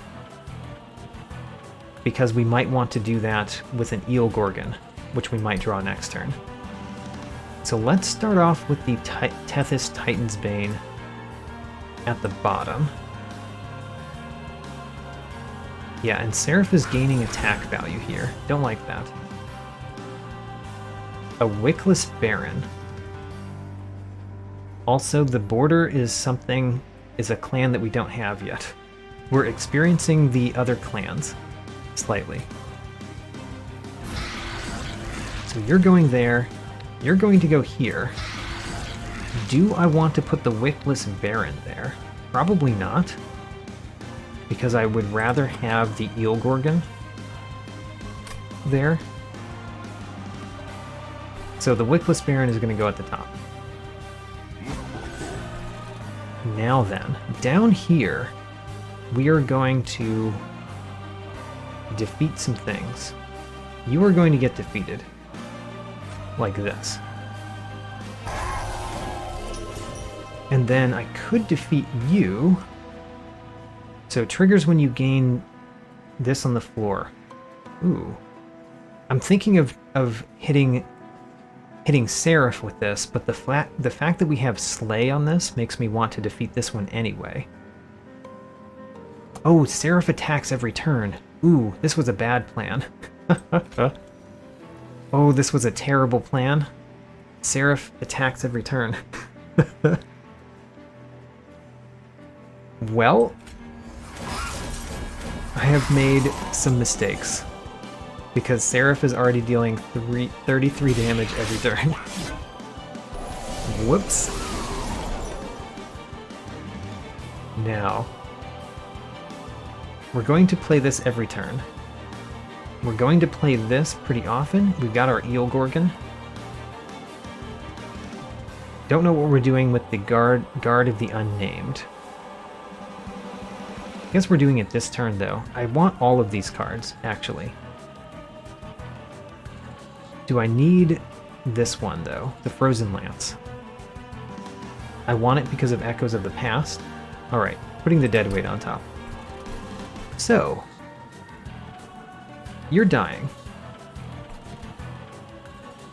because we might want to do that with an Eel Gorgon, which we might draw next turn. So let's start off with the Tethys Titan's Bane at the bottom. Yeah, and Seraph is gaining attack value here. Don't like that. A Wickless Baron. Also, the Border is a clan that we don't have yet. We're experiencing the other clans. Slightly. So you're going there. You're going to go here. Do I want to put the Wickless Baron there? Probably not. Because I would rather have the Eel Gorgon there. So the Wickless Baron is going to go at the top. Now then, down here, we are going to defeat some things. You are going to get defeated. Like this. And then I could defeat you. So it triggers when you gain this on the floor. Ooh. I'm thinking of hitting Seraph with this, but the fact that we have Slay on this makes me want to defeat this one anyway. Oh, Seraph attacks every turn. Ooh, this was a bad plan. Oh, this was a terrible plan. Seraph attacks every turn. Well, I have made some mistakes. Because Seraph is already dealing 33 damage every turn. Whoops. Now, we're going to play this every turn. We're going to play this pretty often. We've got our Eel Gorgon. Don't know what we're doing with the Guard of the Unnamed. I guess we're doing it this turn, though. I want all of these cards, actually. Do I need this one, though? The Frozen Lance. I want it because of Echoes of the Past. Alright, putting the Deadweight on top. So, you're dying.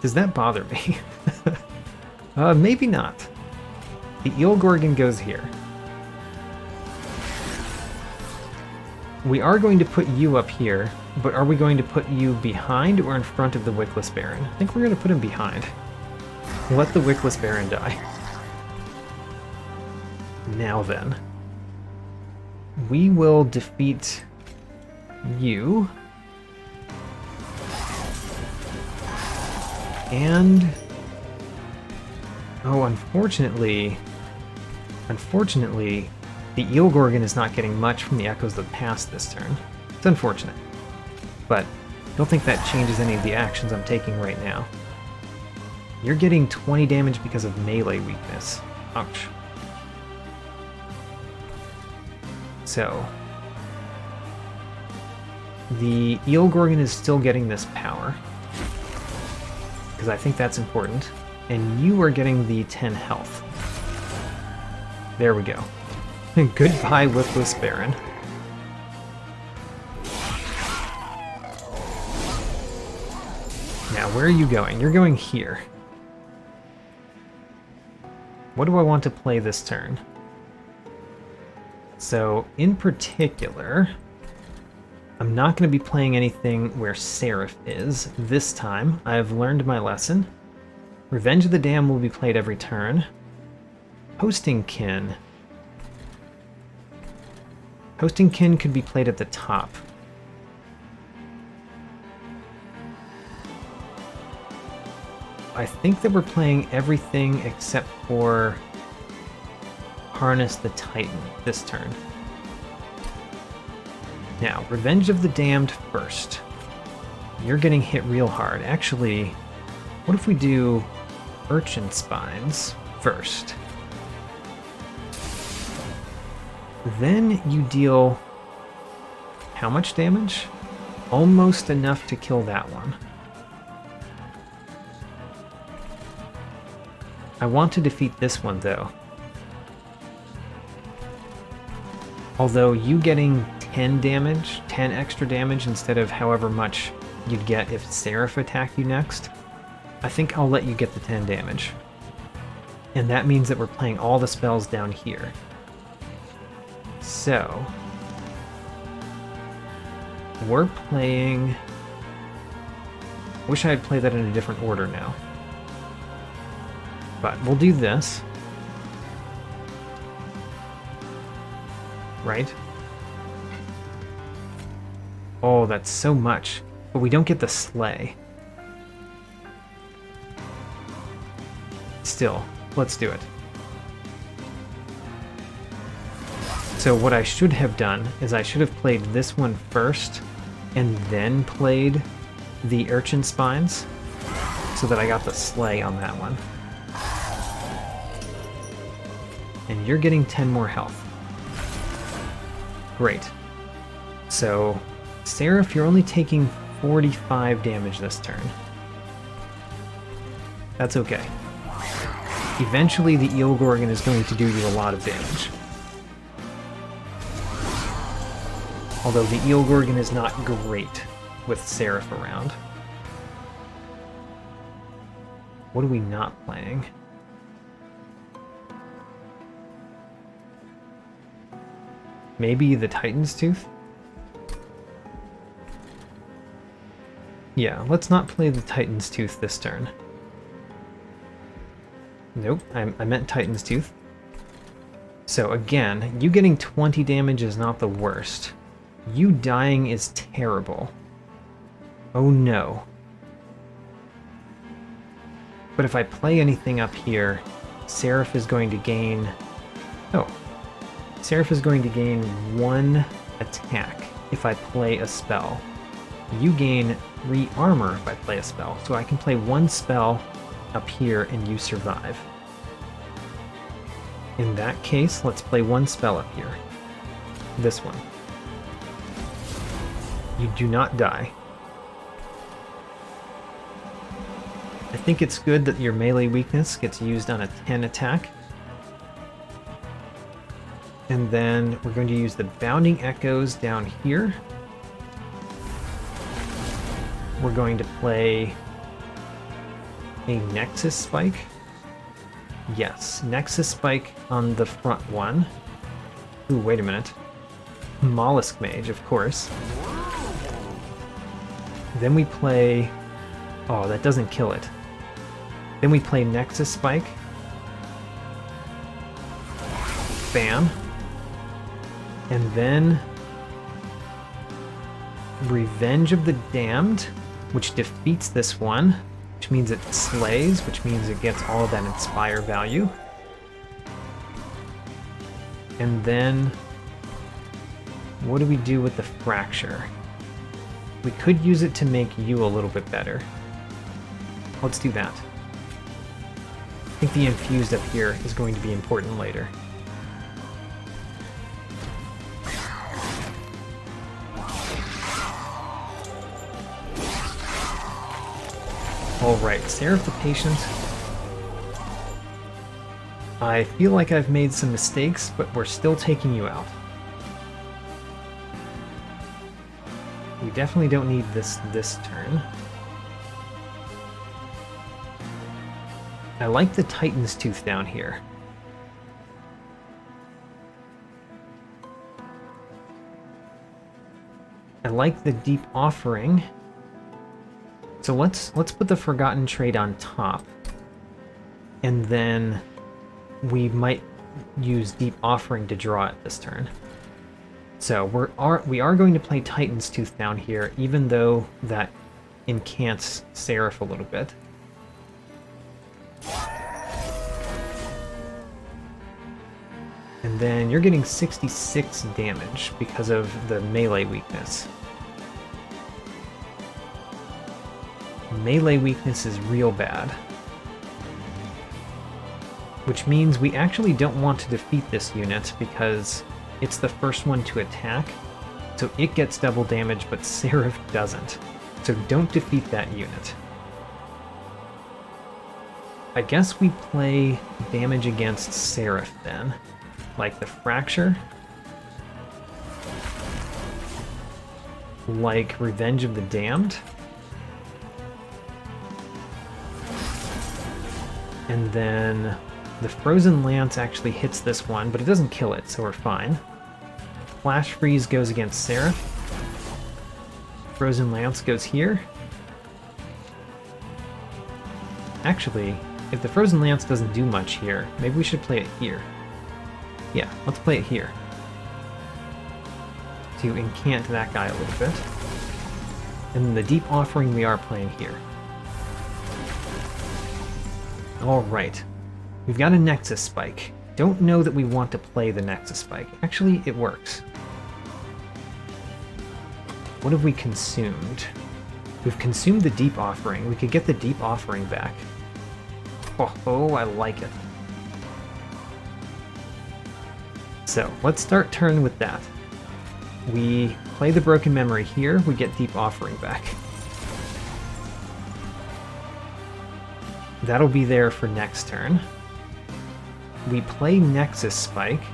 Does that bother me? Maybe not. The Eel Gorgon goes here. We are going to put you up here, but are we going to put you behind or in front of the Wickless Baron? I think we're going to put him behind. Let the Wickless Baron die. Now then. We will defeat you. And... oh, unfortunately, the Eel Gorgon is not getting much from the Echoes of the Past this turn. It's unfortunate. But I don't think that changes any of the actions I'm taking right now. You're getting 20 damage because of melee weakness. Ouch. So, the Eel Gorgon is still getting this power, because I think that's important, and you are getting the 10 health. There we go. Goodbye, Wickless Baron. Now, where are you going? You're going here. What do I want to play this turn? So, in particular, I'm not going to be playing anything where Seraph is this time. I've learned my lesson. Revenge of the Dam will be played every turn. Hosting Kin. Hosting Kin could be played at the top. I think that we're playing everything except for Harness the Titan this turn. Now, Revenge of the Damned first. You're getting hit real hard. Actually, what if we do Urchin Spines first? Then you deal how much damage? Almost enough to kill that one. I want to defeat this one, though. Although you getting 10 damage, 10 extra damage instead of however much you'd get if Seraph attacked you next, I think I'll let you get the 10 damage. And that means that we're playing all the spells down here. So, we're playing... wish I had played that in a different order now. But we'll do this. Right? Oh, that's so much. But we don't get the Slay. Still, let's do it. So what I should have done is I should have played this one first and then played the Urchin Spines so that I got the Slay on that one. And you're getting 10 more health. Great. So, Seraph, you're only taking 45 damage this turn. That's okay. Eventually, the Eel Gorgon is going to do you a lot of damage. Although the Eel Gorgon is not great with Seraph around. What are we not playing? Maybe the Titan's Tooth? Yeah, let's not play the Titan's Tooth this turn. Nope, I meant Titan's Tooth. So again, you getting 20 damage is not the worst. You dying is terrible. Oh no. But if I play anything up here, Seraph is going to gain... Oh. Seraph is going to gain 1 attack if I play a spell. You gain 3 armor if I play a spell. So I can play 1 spell up here and you survive. In that case, let's play 1 spell up here. This one. You do not die. I think it's good that your melee weakness gets used on a 10 attack. And then we're going to use the Bounding Echoes down here. We're going to play a Nexus Spike. Yes, Nexus Spike on the front one. Ooh, wait a minute. Mollusk Mage, of course. Then we play... Oh, that doesn't kill it. Then we play Nexus Spike. Bam. And then... Revenge of the Damned, which defeats this one, which means it slays, which means it gets all of that Inspire value. And then... What do we do with the Fracture? We could use it to make you a little bit better. Let's do that. I think the Infused up here is going to be important later. Alright, Seraph the Patient. I feel like I've made some mistakes, but we're still taking you out. We definitely don't need this turn. I like the Titan's Tooth down here. I like the Deep Offering. So let's put the Forgotten Trade on top. And then we might use Deep Offering to draw it this turn. So we are going to play Titan's Tooth down here, even though that incants Seraph a little bit. And then you're getting 66 damage because of the melee weakness. Melee weakness is real bad. Which means we actually don't want to defeat this unit because it's the first one to attack, so it gets double damage, but Seraph doesn't. So don't defeat that unit. I guess we play damage against Seraph then. Like the Fracture. Like Revenge of the Damned. And then the Frozen Lance actually hits this one, but it doesn't kill it, so we're fine. Flash Freeze goes against Seraph. Frozen Lance goes here. Actually, if the Frozen Lance doesn't do much here, maybe we should play it here. Yeah, let's play it here. To incant that guy a little bit. And the Deep Offering we are playing here. Alright. We've got a Nexus Spike. Don't know that we want to play the Nexus Spike. Actually, it works. What have we consumed? We've consumed the Deep Offering. We could get the Deep Offering back. Oh, I like it. So let's start turn with that. We play the Broken Memory here, we get Deep Offering back. That'll be there for next turn. We play Nexus Spike,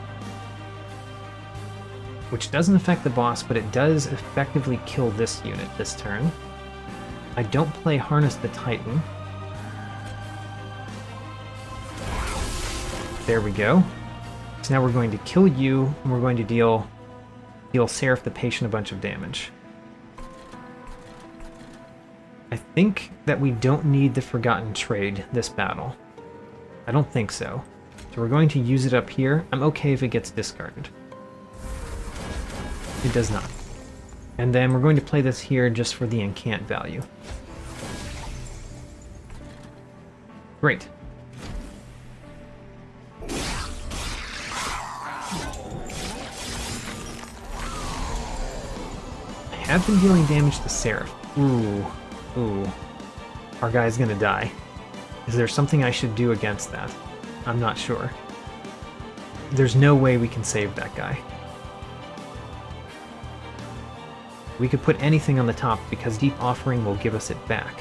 which doesn't affect the boss, but it does effectively kill this unit this turn. I don't play Harness the Titan. There we go. So now we're going to kill you, and we're going to deal Seraph the Patient a bunch of damage. I think that we don't need the Forgotten Trade this battle. I don't think so. So we're going to use it up here. I'm okay if it gets discarded. It does not. And then we're going to play this here just for the incant value. Great. I have been dealing damage to Seraph. Ooh. Our guy's gonna die. Is there something I should do against that? I'm not sure. There's no way we can save that guy. We could put anything on the top because Deep Offering will give us it back.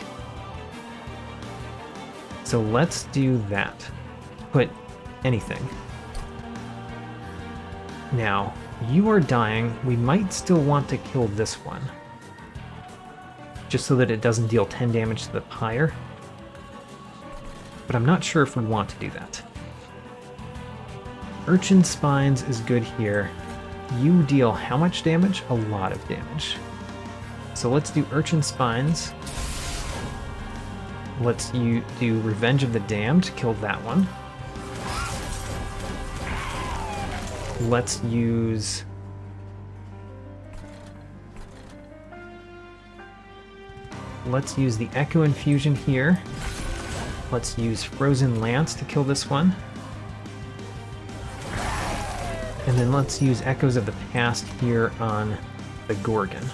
So let's do that. Put anything. Now, you are dying. We might still want to kill this one. Just so that it doesn't deal 10 damage to the pyre. But I'm not sure if we want to do that. Urchin Spines is good here. You deal how much damage? A lot of damage. So let's do Urchin Spines. Let's do Revenge of the Damned, kill that one. Let's use... the Echo Infusion here. Let's use Frozen Lance to kill this one. And then let's use Echoes of the Past here on the Gorgon.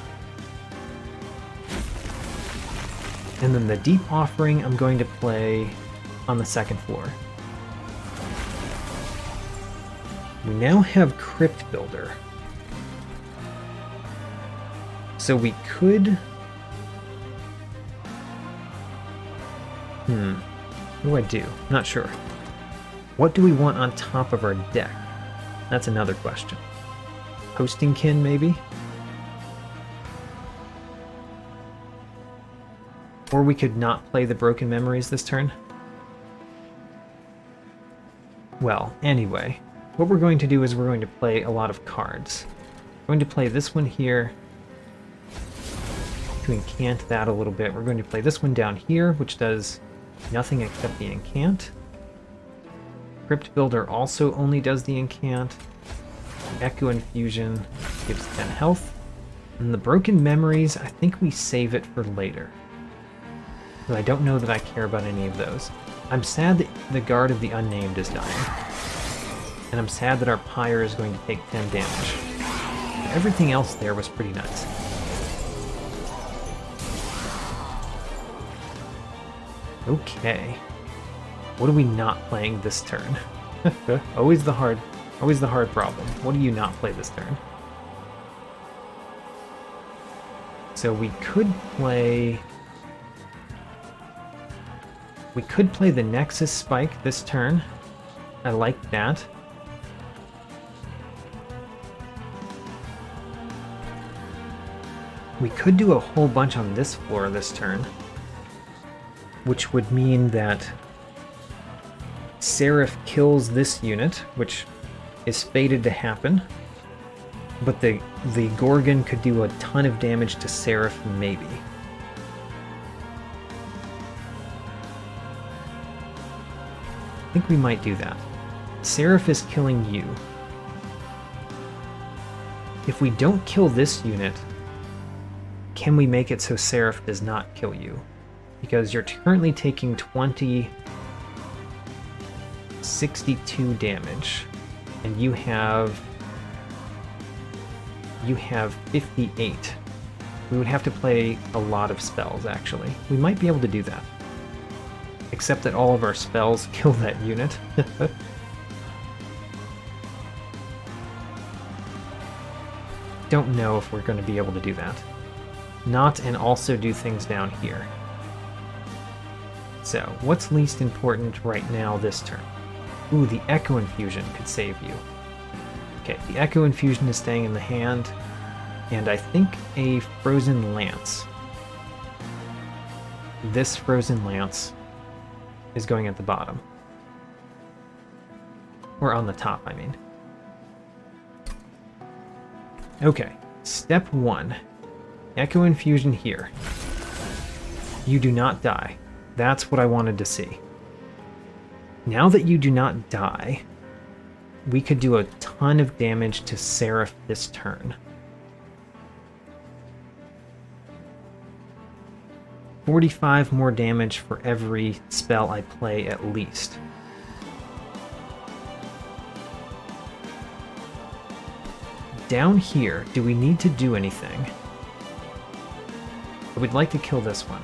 And then the Deep Offering I'm going to play on the second floor. We now have Crypt Builder. So we could... What do I do? Not sure. What do we want on top of our deck? That's another question. Hosting Kin, maybe? Or we could not play the Broken Memories this turn? Well, anyway, what we're going to do is we're going to play a lot of cards. We're going to play this one here to incant that a little bit. We're going to play this one down here, which does nothing except the incant. Crypt Builder also only does the incant. Echo Infusion gives 10 health. And the Broken Memories, I think we save it for later. But I don't know that I care about any of those. I'm sad that the Guard of the Unnamed is dying. And I'm sad that our Pyre is going to take 10 damage. Everything else there was pretty nice. Okay. What are we not playing this turn? Always the hard problem. What do you not play this turn? So we could play the Nexus Spike this turn. I like that. We could do a whole bunch on this floor this turn, which would mean that Seraph kills this unit, which is fated to happen, but the Gorgon could do a ton of damage to Seraph, maybe. I think we might do that. Seraph is killing you. If we don't kill this unit, can we make it so Seraph does not kill you? Because you're currently taking 62 damage, and you have 58. We would have to play a lot of spells, actually. We might be able to do that. Except that all of our spells kill that unit. don't know if we're going to be able to do that. Not and also do things down here. So, what's least important right now this turn? Ooh, the Echo Infusion could save you. Okay, the Echo Infusion is staying in the hand, and I think a Frozen Lance. This Frozen Lance is going at the bottom. Or on the top, I mean. Okay, step 1. Echo Infusion here. You do not die. That's what I wanted to see. Now that you do not die, we could do a ton of damage to Seraph this turn. 45 more damage for every spell I play at least. Down here, do we need to do anything? I would like to kill this one.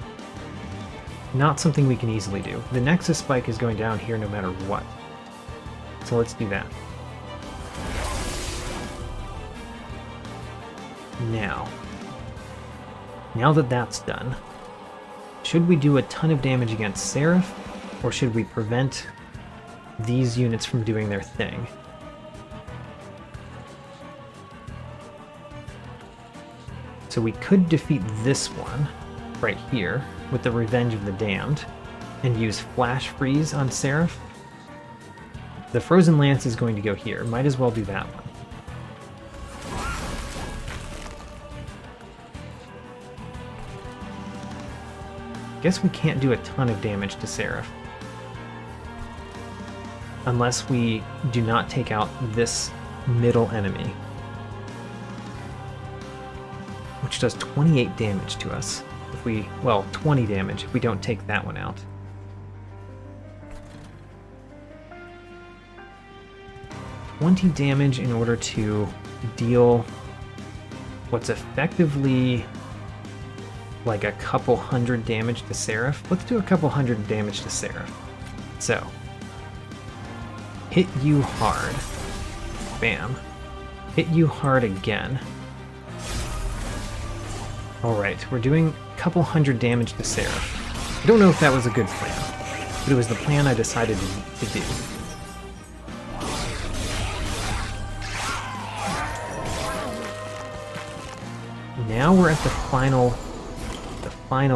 Not something we can easily do. The Nexus Spike is going down here no matter what. So let's do that. Now that that's done, should we do a ton of damage against Seraph, or should we prevent these units from doing their thing? So we could defeat this one right here with the Revenge of the Damned and use Flash Freeze on Seraph. The Frozen Lance is going to go here. Might as well do that one. Guess we can't do a ton of damage to Seraph. Unless we do not take out this middle enemy. Which does 28 damage to us. If we, well, 20 damage if we don't take that one out. $20 damage in order to deal what's effectively like a couple hundred damage to Seraph. Let's do a couple hundred damage to Seraph. So, hit you hard. Bam. Hit you hard again. Alright, we're doing a couple hundred damage to Seraph. I don't know if that was a good plan, but it was the plan I decided to do. Now we're at the final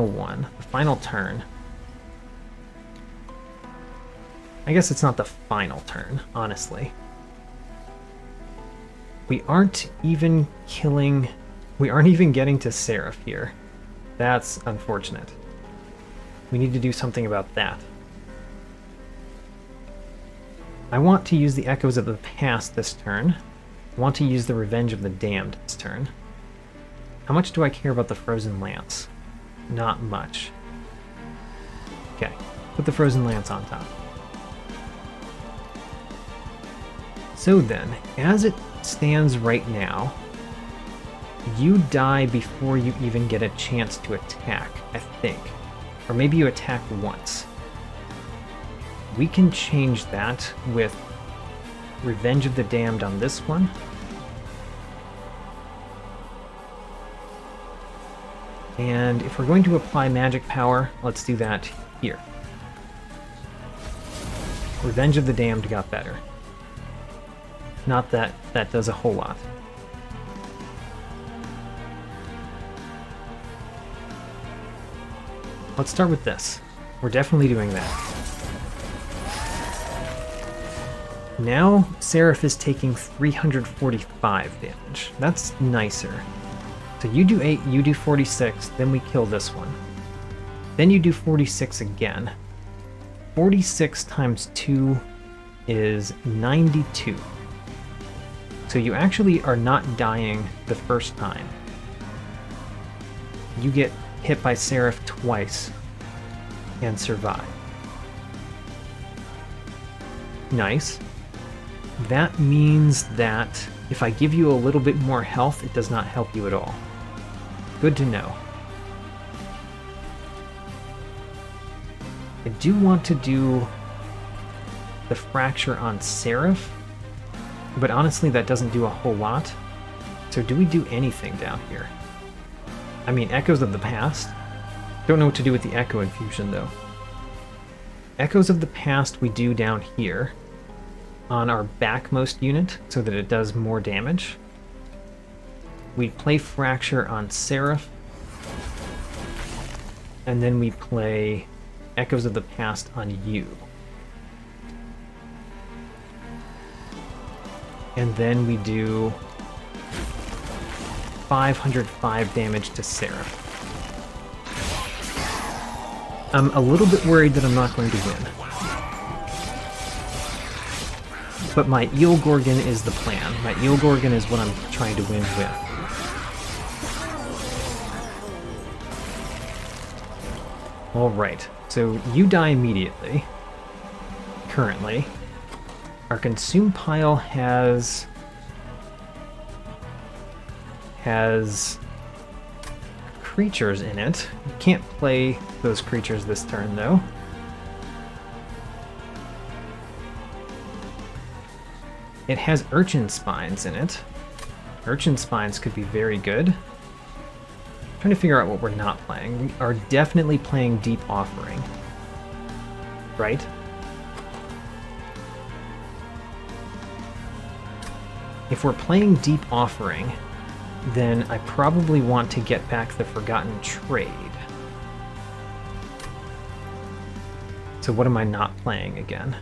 one, the final turn. I guess it's not the final turn, honestly. We aren't even getting to Seraph here. That's unfortunate. We need to do something about that. I want to use the Echoes of the Past this turn. I want to use the Revenge of the Damned this turn. How much do I care about the Frozen Lance? Not much. Okay, put the Frozen Lance on top. So then, as it stands right now, you die before you even get a chance to attack, I think. Or maybe you attack once. We can change that with Revenge of the Damned on this one. And if we're going to apply magic power, let's do that here. Revenge of the Damned got better. Not that that does a whole lot. Let's start with this. We're definitely doing that. Now, Seraph is taking 345 damage. That's nicer. So you do 8, you do 46, then we kill this one. Then you do 46 again. 46 times 2 is 92. So you actually are not dying the first time. You get hit by Seraph twice and survive. Nice. That means that if I give you a little bit more health, it does not help you at all. Good to know. I do want to do the Fracture on Seraph, but honestly that doesn't do a whole lot. So do we do anything down here? I mean, Echoes of the Past. Don't know what to do with the Echo Infusion, though. Echoes of the Past we do down here on our backmost unit so that it does more damage. We play Fracture on Seraph. And then we play Echoes of the Past on you. And then we do 505 damage to Seraph. I'm a little bit worried that I'm not going to win. But my Eel Gorgon is the plan. My Eel Gorgon is what I'm trying to win with. Alright, so you die immediately. Currently. Our consume pile has creatures in it. You can't play those creatures this turn, though. It has Urchin Spines in it. Urchin Spines could be very good. I'm trying to figure out what we're not playing. We are definitely playing Deep Offering. Right? If we're playing Deep Offering, then I probably want to get back the Forgotten Trade. So what am I not playing again?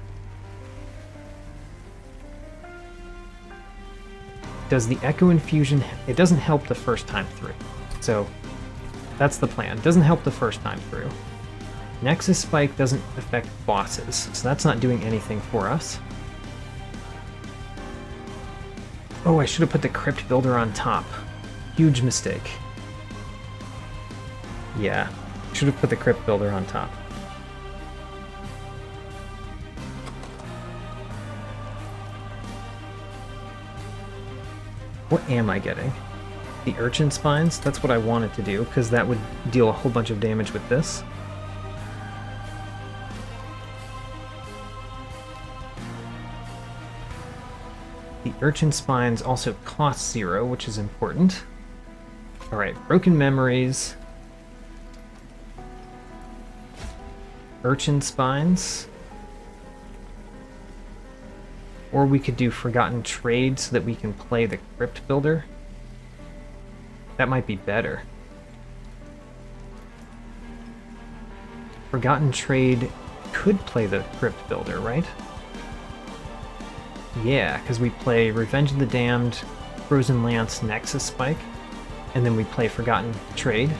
Does the Echo Infusion... It doesn't help the first time through. So that's the plan. It doesn't help the first time through. Nexus Spike doesn't affect bosses, so that's not doing anything for us. Oh, I should have put the Crypt Builder on top. Huge mistake. Yeah, should have put the Crypt Builder on top. What am I getting? The Urchin Spines? That's what I wanted to do, because that would deal a whole bunch of damage with this. The Urchin Spines also cost 0, which is important. Alright, Broken Memories. Urchin Spines. Or we could do Forgotten Trade so that we can play the Crypt Builder. That might be better. Forgotten Trade could play the Crypt Builder, right? Yeah, because we play Revenge of the Damned, Frozen Lance, Nexus Spike, and then we play Forgotten Trade.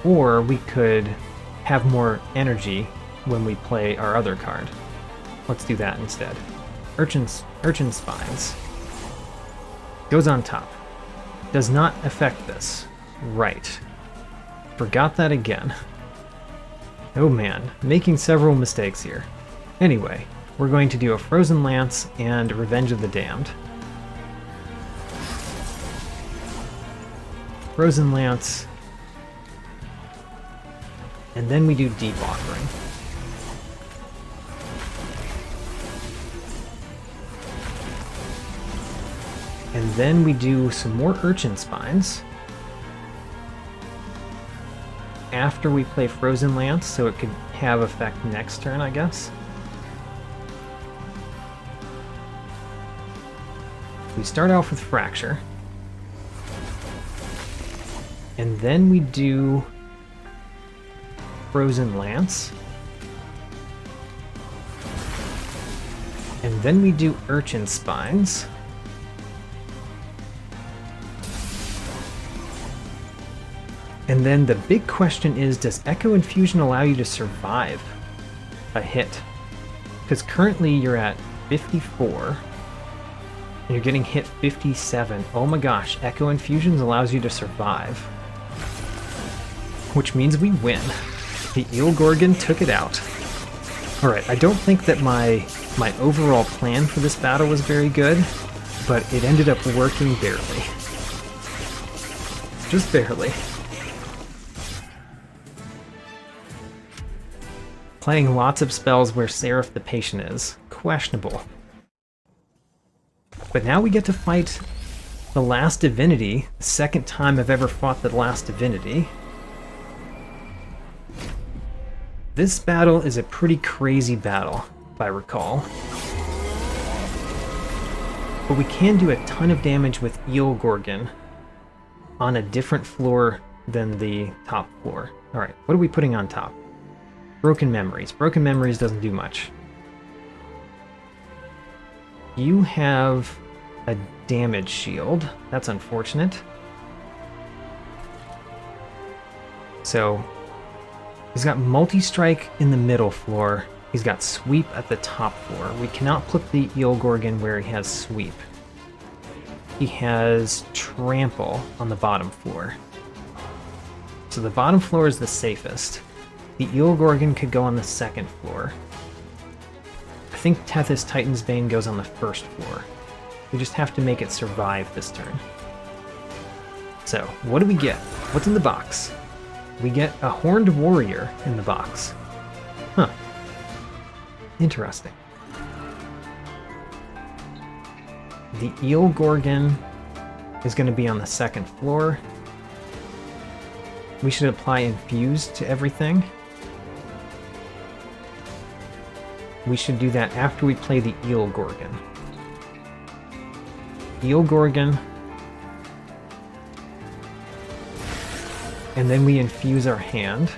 Or we could have more energy when we play our other card. Let's do that instead. Urchin Spines. Goes on top. Does not affect this. Right. Forgot that again. Oh man, making several mistakes here. Anyway, we're going to do a Frozen Lance and Revenge of the Damned. Frozen Lance. And then we do Deep Offering. And then we do some more Urchin Spines. After we play Frozen Lance, so it could have effect next turn, I guess. We start off with Fracture. And then we do Frozen Lance. And then we do Urchin Spines. And then the big question is, does Echo Infusion allow you to survive a hit? Because currently you're at 54, and you're getting hit 57. Oh my gosh, Echo Infusion allows you to survive. Which means we win. The Eel Gorgon took it out. Alright, I don't think that my overall plan for this battle was very good, but it ended up working barely. Just barely. Playing lots of spells where Seraph the Patient is. Questionable. But now we get to fight the Last Divinity, the second time I've ever fought the Last Divinity. This battle is a pretty crazy battle, if I recall. But we can do a ton of damage with Eel Gorgon on a different floor than the top floor. Alright, what are we putting on top? Broken Memories. Broken Memories doesn't do much. You have a damage shield. That's unfortunate. So, he's got Multistrike in the middle floor. He's got Sweep at the top floor. We cannot put the Eel Gorgon where he has Sweep. He has Trample on the bottom floor. So the bottom floor is the safest. The Eel Gorgon could go on the second floor. I think Tethys Titan's Bane goes on the first floor. We just have to make it survive this turn. So, what do we get? What's in the box? We get a Horned Warrior in the box. Huh. Interesting. The Eel Gorgon is going to be on the second floor. We should apply Infuse to everything. We should do that after we play the Eel Gorgon. Eel Gorgon. And then we infuse our hand.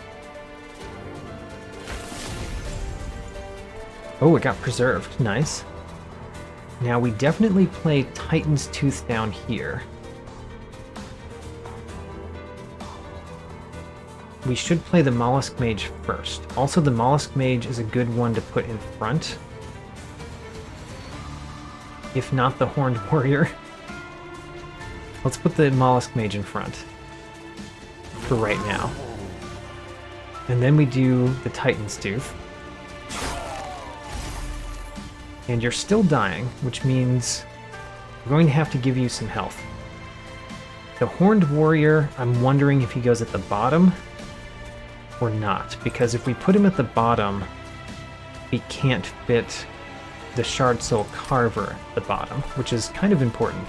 Oh, it got preserved. Nice. Now we definitely play Titan's Tooth down here. We should play the Mollusk Mage first. Also, the Mollusk Mage is a good one to put in front. If not the Horned Warrior. Let's put the Mollusk Mage in front. For right now. And then we do the Titan's Tooth. And you're still dying, which means we're going to have to give you some health. The Horned Warrior, I'm wondering if he goes at the bottom or not, because if we put him at the bottom, he can't fit the Shard Soul Carver at the bottom, which is kind of important.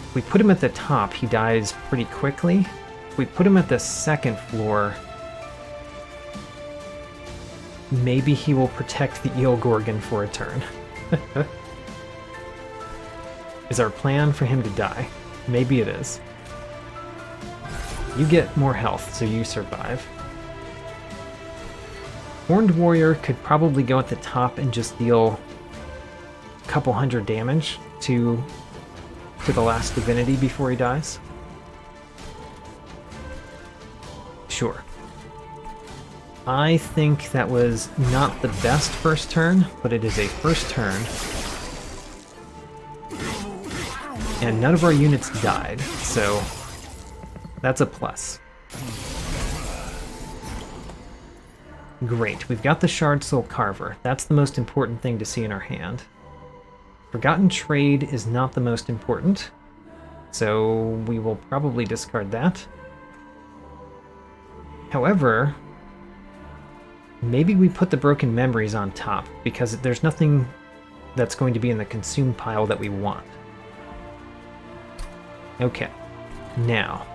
If we put him at the top, he dies pretty quickly. If we put him at the second floor, maybe he will protect the Eel Gorgon for a turn. Is our plan for him to die? Maybe it is. You get more health, so you survive. Horned Warrior could probably go at the top and just deal a couple hundred damage to the Last Divinity before he dies. Sure. I think that was not the best first turn, but it is a first turn. And none of our units died, so that's a plus. Great, we've got the Shard Soul Carver. That's the most important thing to see in our hand. Forgotten Trade is not the most important, so we will probably discard that. However, maybe we put the Broken Memories on top, because there's nothing that's going to be in the consume pile that we want. Okay, now,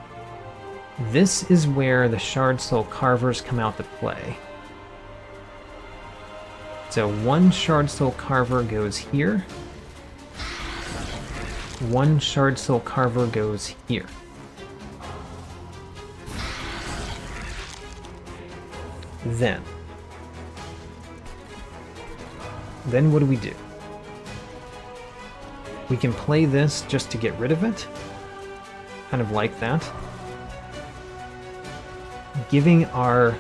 this is where the Shard Soul Carvers come out to play. So one Shard Soul Carver goes here. One Shard Soul Carver goes here. Then what do? We can play this just to get rid of it. Kind of like that. Giving our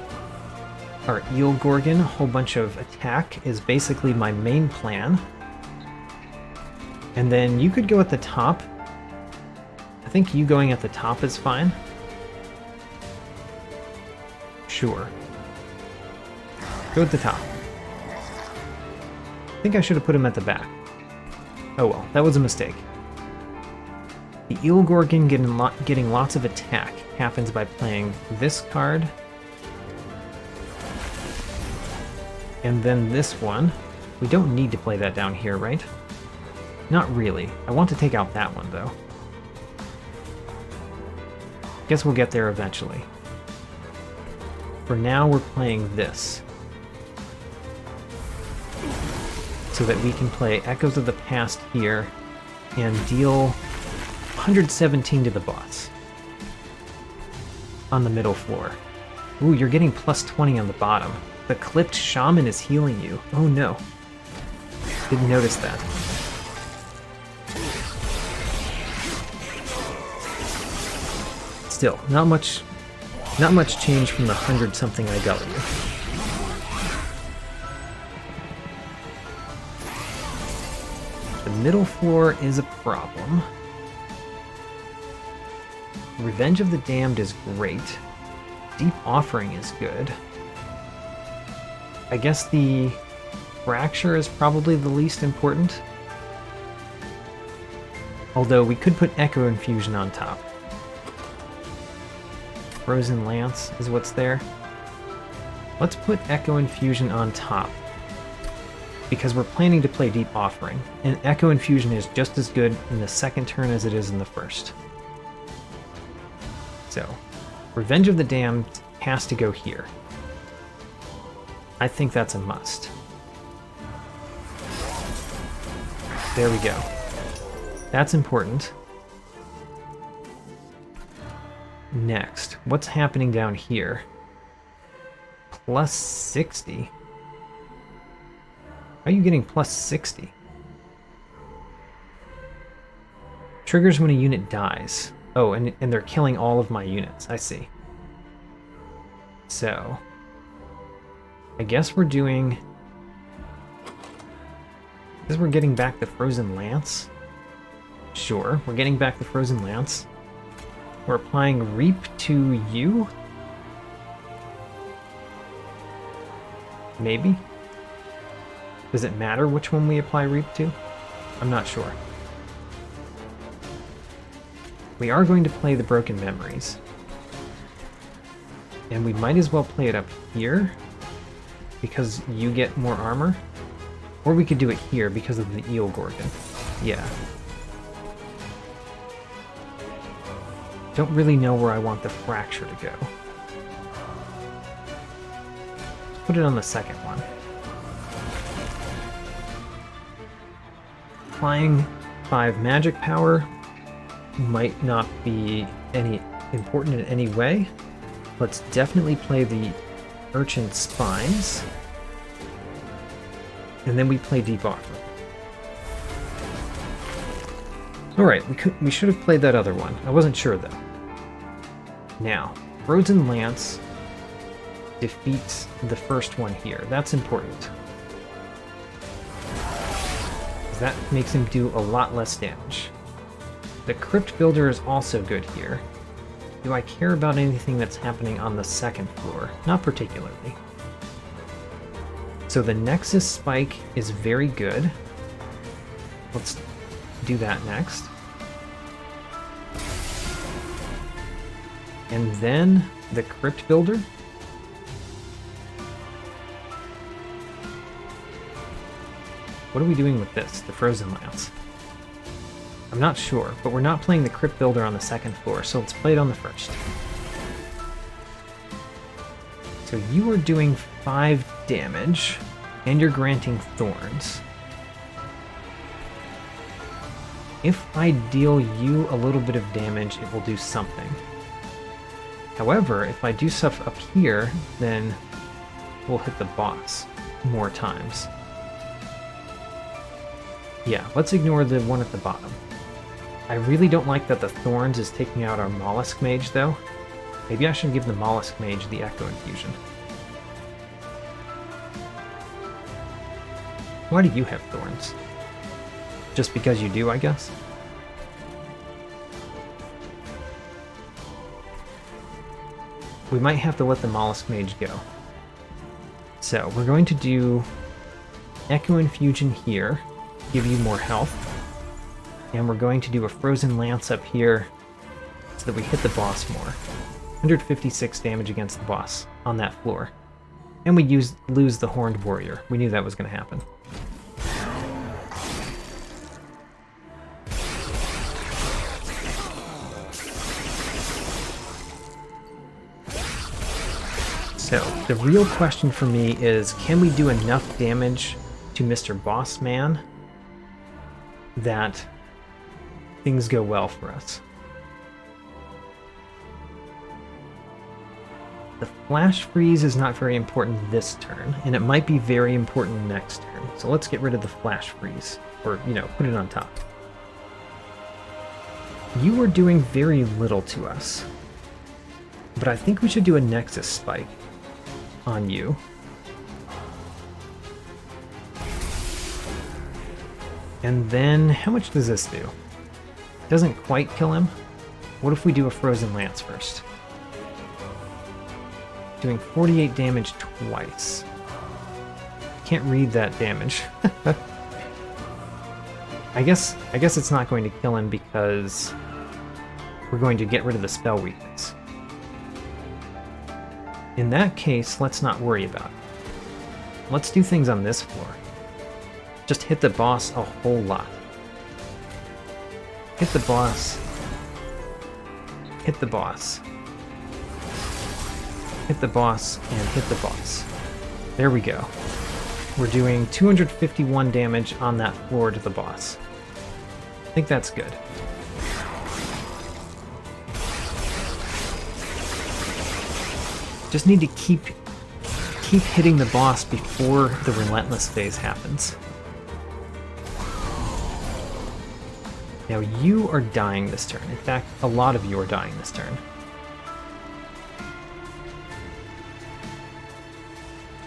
Eel Gorgon a whole bunch of attack is basically my main plan. And then you could go at the top. I think you going at the top is fine. Sure. Go at the top. I think I should have put him at the back. Oh well, that was a mistake. The Eel Gorgon getting lots of attack happens by playing this card. And then this one. We don't need to play that down here, right? Not really. I want to take out that one, though. Guess we'll get there eventually. For now, we're playing this. So that we can play Echoes of the Past here and deal 117 to the boss. On the middle floor. Ooh, you're getting plus 20 on the bottom. The Clipped Shaman is healing you. Oh no. Didn't notice that. Still, not much change from the 100-something I dealt you. The middle floor is a problem. Revenge of the Damned is great. Deep Offering is good. I guess the Fracture is probably the least important. Although we could put Echo Infusion on top. Frozen Lance is what's there. Let's put Echo Infusion on top. Because we're planning to play Deep Offering, and Echo Infusion is just as good in the second turn as it is in the first. So, Revenge of the Damned has to go here. I think that's a must. There we go. That's important. Next, what's happening down here? Plus 60? How are you getting plus 60? Triggers when a unit dies. Oh, and they're killing all of my units. I see. So, I guess we're doing... Because we're getting back the Frozen Lance. Sure, we're getting back the Frozen Lance. We're applying Reap to you? Maybe? Does it matter which one we apply Reap to? I'm not sure. We are going to play the Broken Memories. And we might as well play it up here, because you get more armor. Or we could do it here because of the Eel Gorgon. Yeah. Don't really know where I want the Fracture to go. Let's put it on the second one. Applying 5 magic power might not be any important in any way. Let's definitely play the Urchin Spines. And then we play Deep Offering. Alright, we should have played that other one. I wasn't sure though. Now, Frozen Lance defeats the first one here. That's important. That makes him do a lot less damage. The Crypt Builder is also good here. Do I care about anything that's happening on the second floor? Not particularly. So the Nexus Spike is very good. Let's do that next. And then the Crypt Builder. What are we doing with this, the Frozen Lance? I'm not sure, but we're not playing the Crypt Builder on the second floor, so let's play it on the first. So you are doing 5 damage, and you're granting Thorns. If I deal you a little bit of damage, it will do something. However, if I do stuff up here, then we'll hit the boss more times. Yeah, let's ignore the one at the bottom. I really don't like that the Thorns is taking out our Mollusk Mage, though. Maybe I should give the Mollusk Mage the Echo Infusion. Why do you have Thorns? Just because you do, I guess? We might have to let the Mollusk Mage go. So, we're going to do Echo Infusion here, give you more health. And we're going to do a Frozen Lance up here so that we hit the boss more. 156 damage against the boss on that floor. And we lose the Horned Warrior. We knew that was going to happen. So, the real question for me is, can we do enough damage to Mr. Boss Man that things go well for us? The flash freeze is not very important this turn, and it might be very important next turn. So let's get rid of the flash freeze, or, you know, put it on top. You are doing very little to us, but I think we should do a Nexus Spike on you. And then, how much does this do? Doesn't quite kill him. What if we do a Frozen Lance first? Doing 48 damage twice. Can't read that damage. I guess it's not going to kill him because we're going to get rid of the spell weakness. In that case, let's not worry about it. Let's do things on this floor. Just hit the boss a whole lot. Hit the boss. Hit the boss. Hit the boss, and hit the boss. There we go. We're doing 251 damage on that floor to the boss. I think that's good. Just need to keep hitting the boss before the relentless phase happens. Now you are dying this turn. In fact, a lot of you are dying this turn.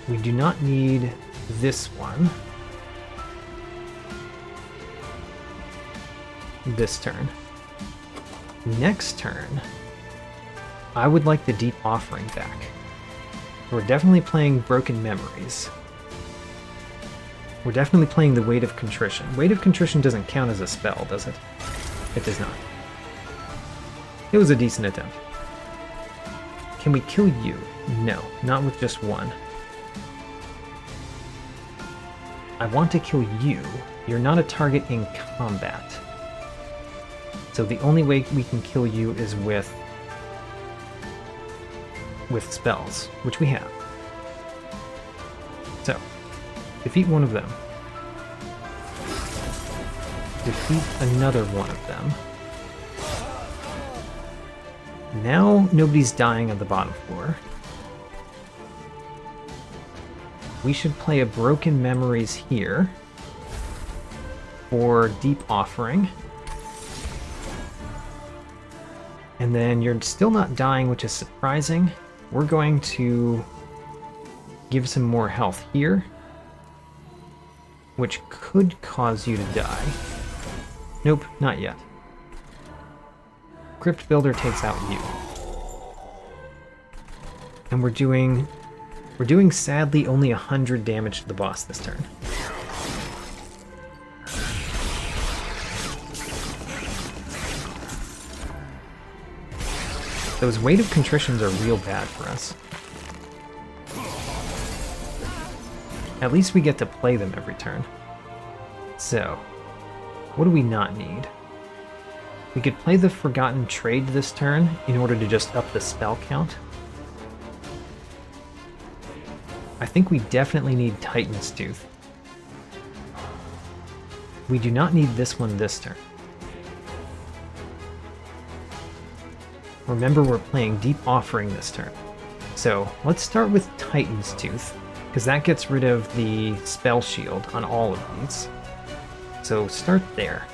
We do not need this one this turn. Next turn, I would like the Deep Offering back. We're definitely playing Broken Memories. We're definitely playing the Weight of Contrition. Weight of Contrition doesn't count as a spell, does it? It does not. It was a decent attempt. Can we kill you? No, not with just one. I want to kill you. You're not a target in combat. So the only way we can kill you is with spells, which we have. So, defeat one of them. Defeat another one of them. Now nobody's dying on the bottom floor. We should play a Broken Memories here for Deep Offering. And then you're still not dying, which is surprising. We're going to give some more health here, which could cause you to die. Nope, not yet. Crypt Builder takes out you. And we're doing sadly only 100 damage to the boss this turn. Those Weight of Contritions are real bad for us. At least we get to play them every turn. So, what do we not need? We could play the Forgotten Trade this turn in order to just up the spell count. I think we definitely need Titan's Tooth. We do not need this one this turn. Remember, we're playing Deep Offering this turn. So let's start with Titan's Tooth, because that gets rid of the spell shield on all of these. So start there.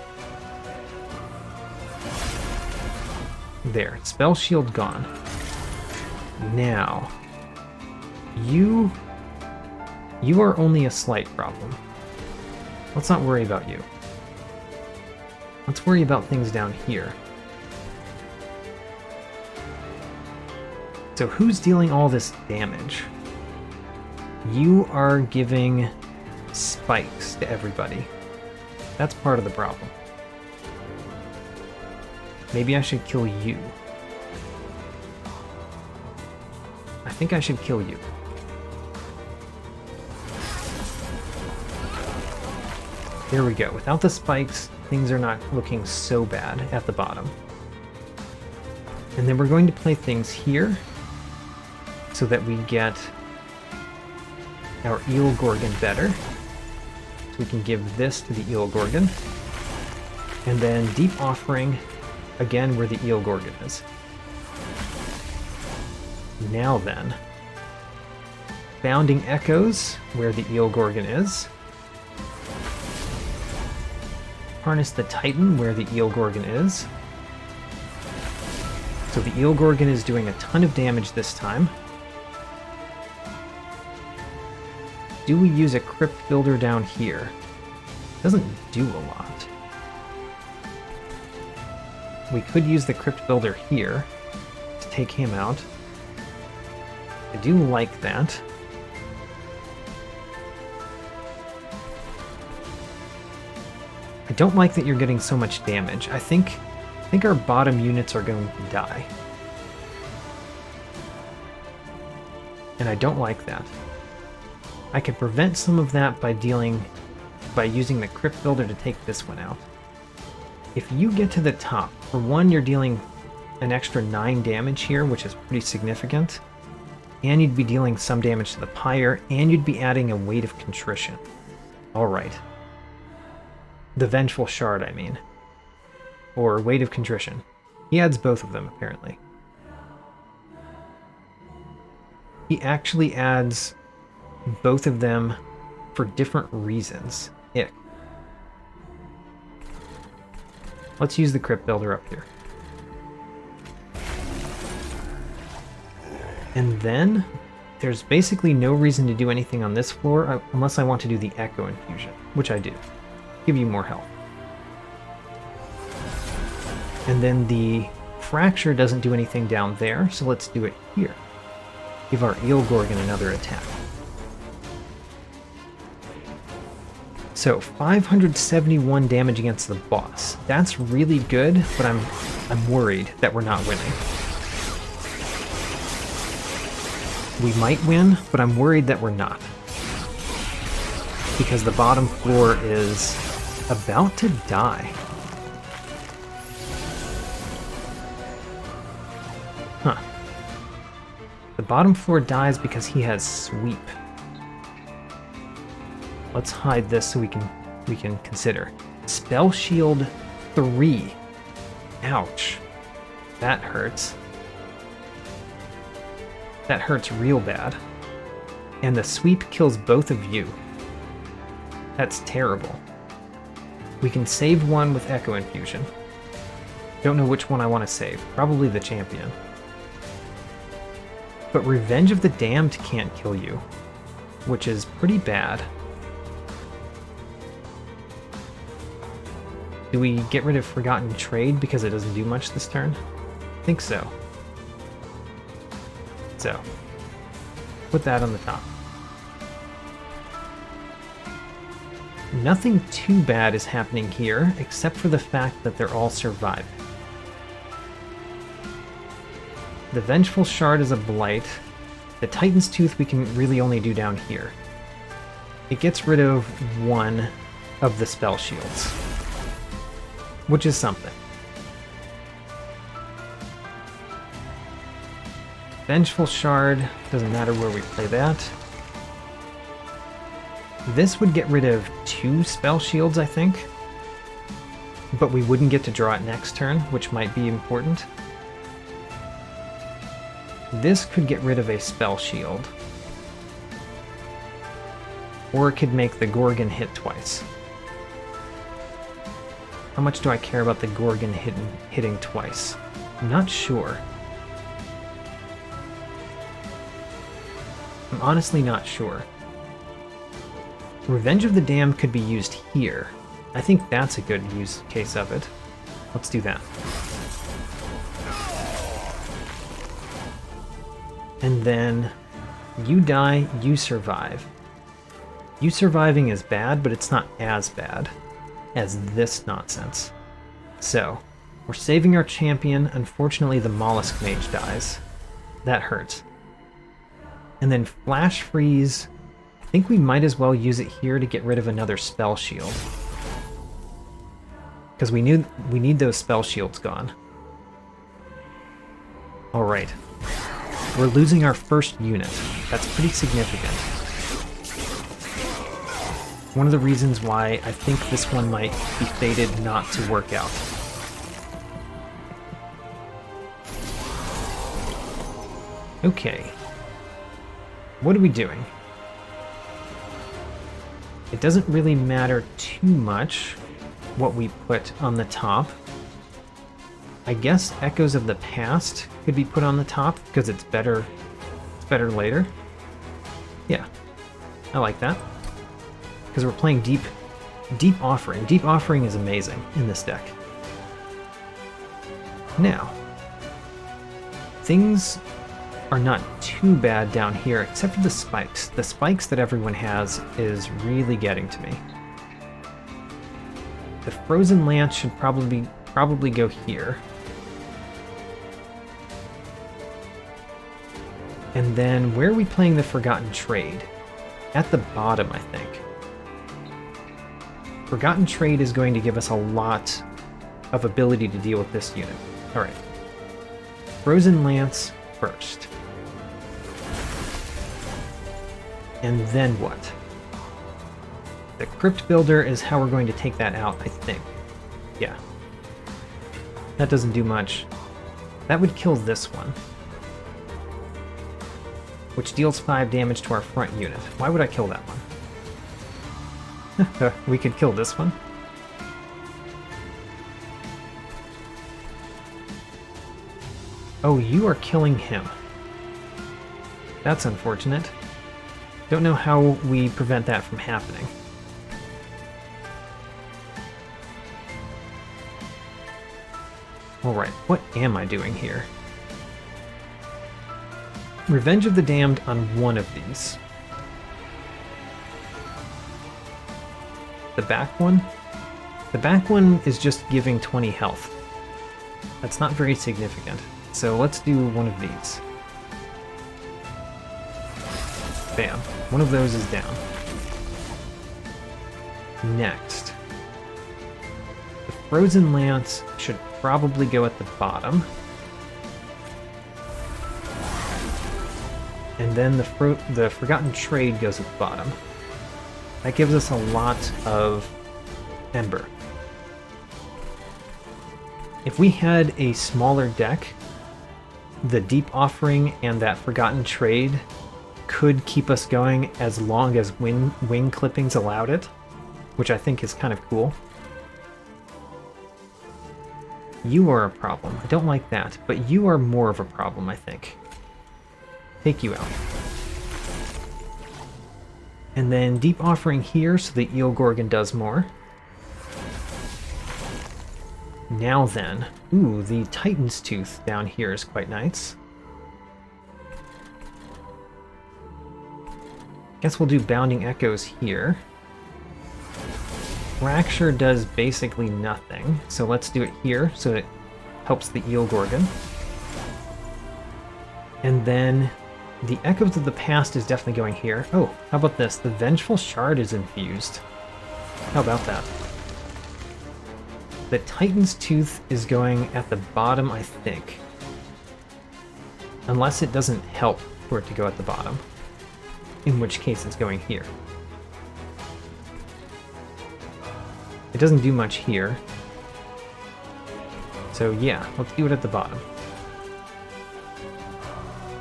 There, spell shield gone. Now, you are only a slight problem. Let's not worry about you. Let's worry about things down here. So who's dealing all this damage? You are giving spikes to everybody. That's part of the problem. Maybe I should kill you. I think I should kill you. There we go. Without the spikes, things are not looking so bad at the bottom. And then we're going to play things here so that we get our Eel Gorgon better. So we can give this to the Eel Gorgon. And then Deep Offering, again, where the Eel Gorgon is. Now then, Bounding Echoes, where the Eel Gorgon is. Harness the Titan, where the Eel Gorgon is. So the Eel Gorgon is doing a ton of damage this time. Do we use a Crypt Builder down here? Doesn't do a lot. We could use the Crypt Builder here to take him out. I do like that. I don't like that you're getting so much damage. I think our bottom units are going to die. And I don't like that. I could prevent some of that by using the Crypt Builder to take this one out. If you get to the top, for one, you're dealing an extra 9 damage here, which is pretty significant. And you'd be dealing some damage to the Pyre, and you'd be adding a Weight of Contrition. Alright. The Vengeful Shard, I mean. Or Weight of Contrition. He adds both of them, apparently. He actually adds both of them for different reasons. Ick. Let's use the Crypt Builder up here. And then, there's basically no reason to do anything on this floor unless I want to do the Echo Infusion, which I do. Give you more health. And then the Fracture doesn't do anything down there, so let's do it here. Give our Eel Gorgon another attack. So 571 damage against the boss. That's really good, but I'm worried that we're not winning. We might win, but I'm worried that we're not. Because the bottom floor is about to die. Huh. The bottom floor dies because he has Sweep. Let's hide this so we can consider. Spell Shield 3. Ouch. That hurts. That hurts real bad. And the Sweep kills both of you. That's terrible. We can save one with Echo Infusion. Don't know which one I want to save. Probably the Champion. But Revenge of the Damned can't kill you, which is pretty bad. Do we get rid of Forgotten Trade because it doesn't do much this turn? I think so. So, put that on the top. Nothing too bad is happening here, except for the fact that they're all surviving. The Vengeful Shard is a blight. The Titan's Tooth we can really only do down here. It gets rid of one of the spell shields, which is something. Vengeful Shard, doesn't matter where we play that. This would get rid of 2 spell shields, I think. But we wouldn't get to draw it next turn, which might be important. This could get rid of a spell shield. Or it could make the Gorgon hit twice. How much do I care about the Gorgon hitting twice? I'm not sure. I'm honestly not sure. Revenge of the Damned could be used here. I think that's a good use case of it. Let's do that. And then you die, you survive. You surviving is bad, but it's not as bad as this nonsense. So, we're saving our champion. Unfortunately, the Mollusk Mage dies. That hurts. And then Flash Freeze, I think we might as well use it here to get rid of another spell shield. Because we need those spell shields gone. Alright. We're losing our first unit. That's pretty significant. One of the reasons why I think this one might be fated not to work out. Okay. What are we doing? It doesn't really matter too much what we put on the top. I guess Echoes of the Past could be put on the top because it's better later. Yeah, I like that. Because we're playing Deep Offering. Deep Offering is amazing in this deck. Now, things are not too bad down here, except for the spikes. The spikes that everyone has is really getting to me. The Frozen Lance should probably go here. And then, where are we playing the Forgotten Trade? At the bottom, I think. Forgotten Trade is going to give us a lot of ability to deal with this unit. Alright. Frozen Lance first. And then what? The Crypt Builder is how we're going to take that out, I think. Yeah. That doesn't do much. That would kill this one, which deals 5 damage to our front unit. Why would I kill that one? We could kill this one. Oh, you are killing him. That's unfortunate. Don't know how we prevent that from happening. Alright, what am I doing here? Revenge of the Damned on one of these. The back one? The back one is just giving 20 health. That's not very significant. So let's do one of these. Bam. One of those is down. Next. The Frozen Lance should probably go at the bottom. And then the Forgotten Trade goes at the bottom. That gives us a lot of Ember. If we had a smaller deck, the Deep Offering and that Forgotten Trade could keep us going as long as wing clippings allowed it, which I think is kind of cool. You are a problem. I don't like that, but you are more of a problem, I think. Take you out. And then Deep Offering here so the Eel Gorgon does more. Now then, ooh, the Titan's Tooth down here is quite nice. Guess we'll do Bounding Echoes here. Fracture does basically nothing, so let's do it here so it helps the Eel Gorgon. And then the Echoes of the Past is definitely going here. Oh, how about this? The Vengeful Shard is infused. How about that? The Titan's Tooth is going at the bottom, I think. Unless it doesn't help for it to go at the bottom. In which case it's going here. It doesn't do much here. So yeah, let's do it at the bottom.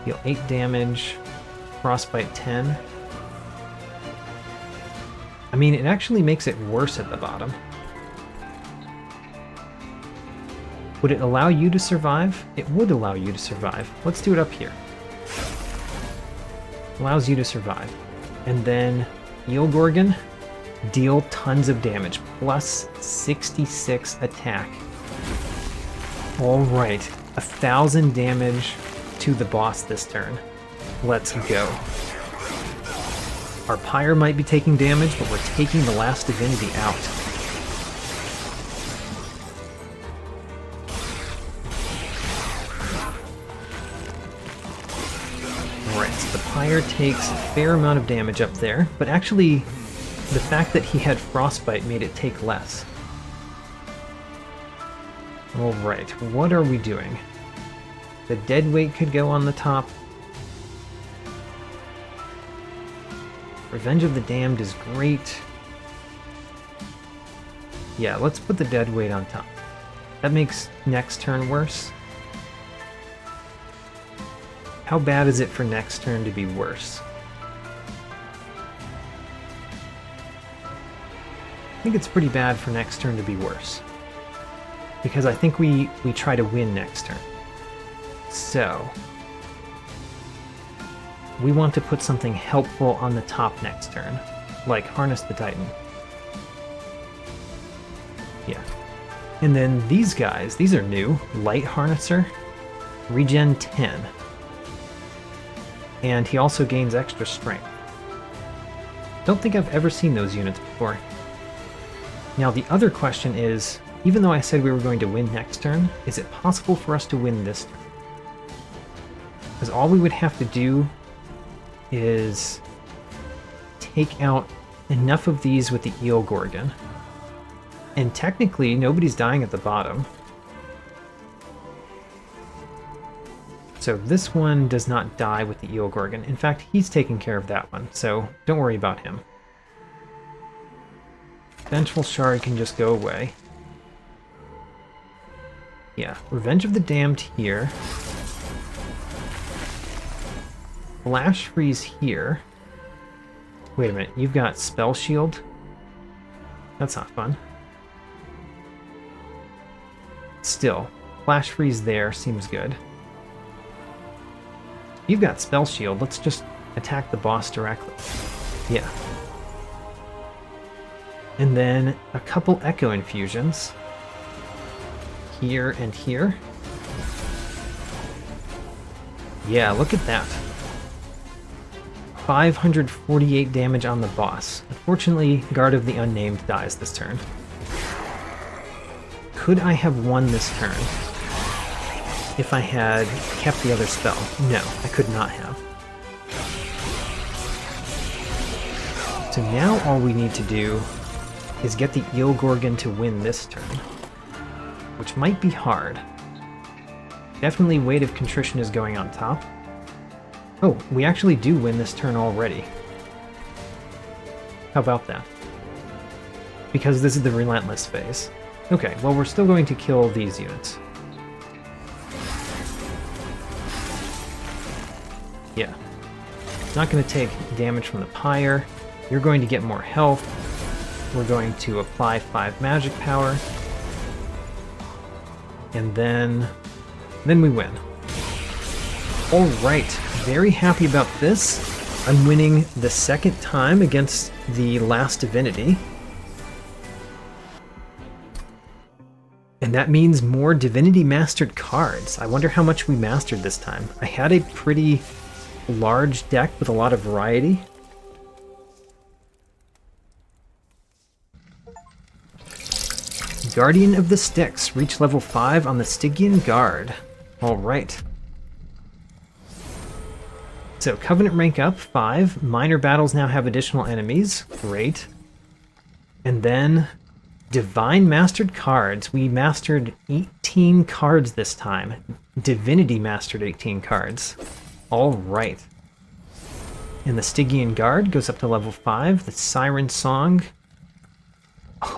Deal 8 damage, Frostbite 10. I mean, it actually makes it worse at the bottom. Would it allow you to survive? It would allow you to survive. Let's do it up here. Allows you to survive. And then Eel Gorgon, deal tons of damage, plus 66 attack. Alright, 1,000 damage to the boss this turn. Let's go. Our Pyre might be taking damage, but we're taking the Last Divinity out. Alright, so the Pyre takes a fair amount of damage up there, but actually the fact that he had Frostbite made it take less. Alright, what are we doing? The Deadweight could go on the top. Revenge of the Damned is great. Yeah, let's put the dead weight on top. That makes next turn worse. How bad is it for next turn to be worse? I think it's pretty bad for next turn to be worse. Because I think we try to win next turn. So we want to put something helpful on the top next turn, like Harness the Titan. Yeah. And then these guys, these are new. Light Harnesser, regen 10. And he also gains extra strength. Don't think I've ever seen those units before. Now the other question is, even though I said we were going to win next turn, is it possible for us to win this turn? Because all we would have to do is take out enough of these with the Eel Gorgon. And technically, nobody's dying at the bottom. So this one does not die with the Eel Gorgon. In fact, he's taking care of that one, so don't worry about him. Vengeful Shard can just go away. Yeah, Revenge of the Damned here. Flash Freeze here. Wait a minute, you've got Spell Shield? That's not fun. Still, Flash Freeze there seems good. You've got Spell Shield, let's just attack the boss directly. Yeah. And then a couple Echo Infusions. Here and here. Yeah, look at that. 548 damage on the boss. Unfortunately, Guard of the Unnamed dies this turn. Could I have won this turn if I had kept the other spell? No, I could not have. So now all we need to do is get the Eel Gorgon to win this turn, which might be hard. Definitely Weight of Contrition is going on top. Oh, we actually do win this turn already. How about that? Because this is the Relentless phase. Okay, well we're still going to kill these units. Yeah. Not going to take damage from the Pyre. You're going to get more health. We're going to apply 5 magic power. And then we win. Alright, very happy about this. I'm winning the second time against the Last Divinity. And that means more Divinity Mastered cards. I wonder how much we mastered this time. I had a pretty large deck with a lot of variety. Guardian of the Styx. Reach level 5 on the Stygian Guard. Alright. So, Covenant rank up, 5. Minor battles now have additional enemies. Great. And then, Divine Mastered cards. We mastered 18 cards this time. Divinity mastered 18 cards. Alright. And the Stygian Guard goes up to level 5. The Siren Song.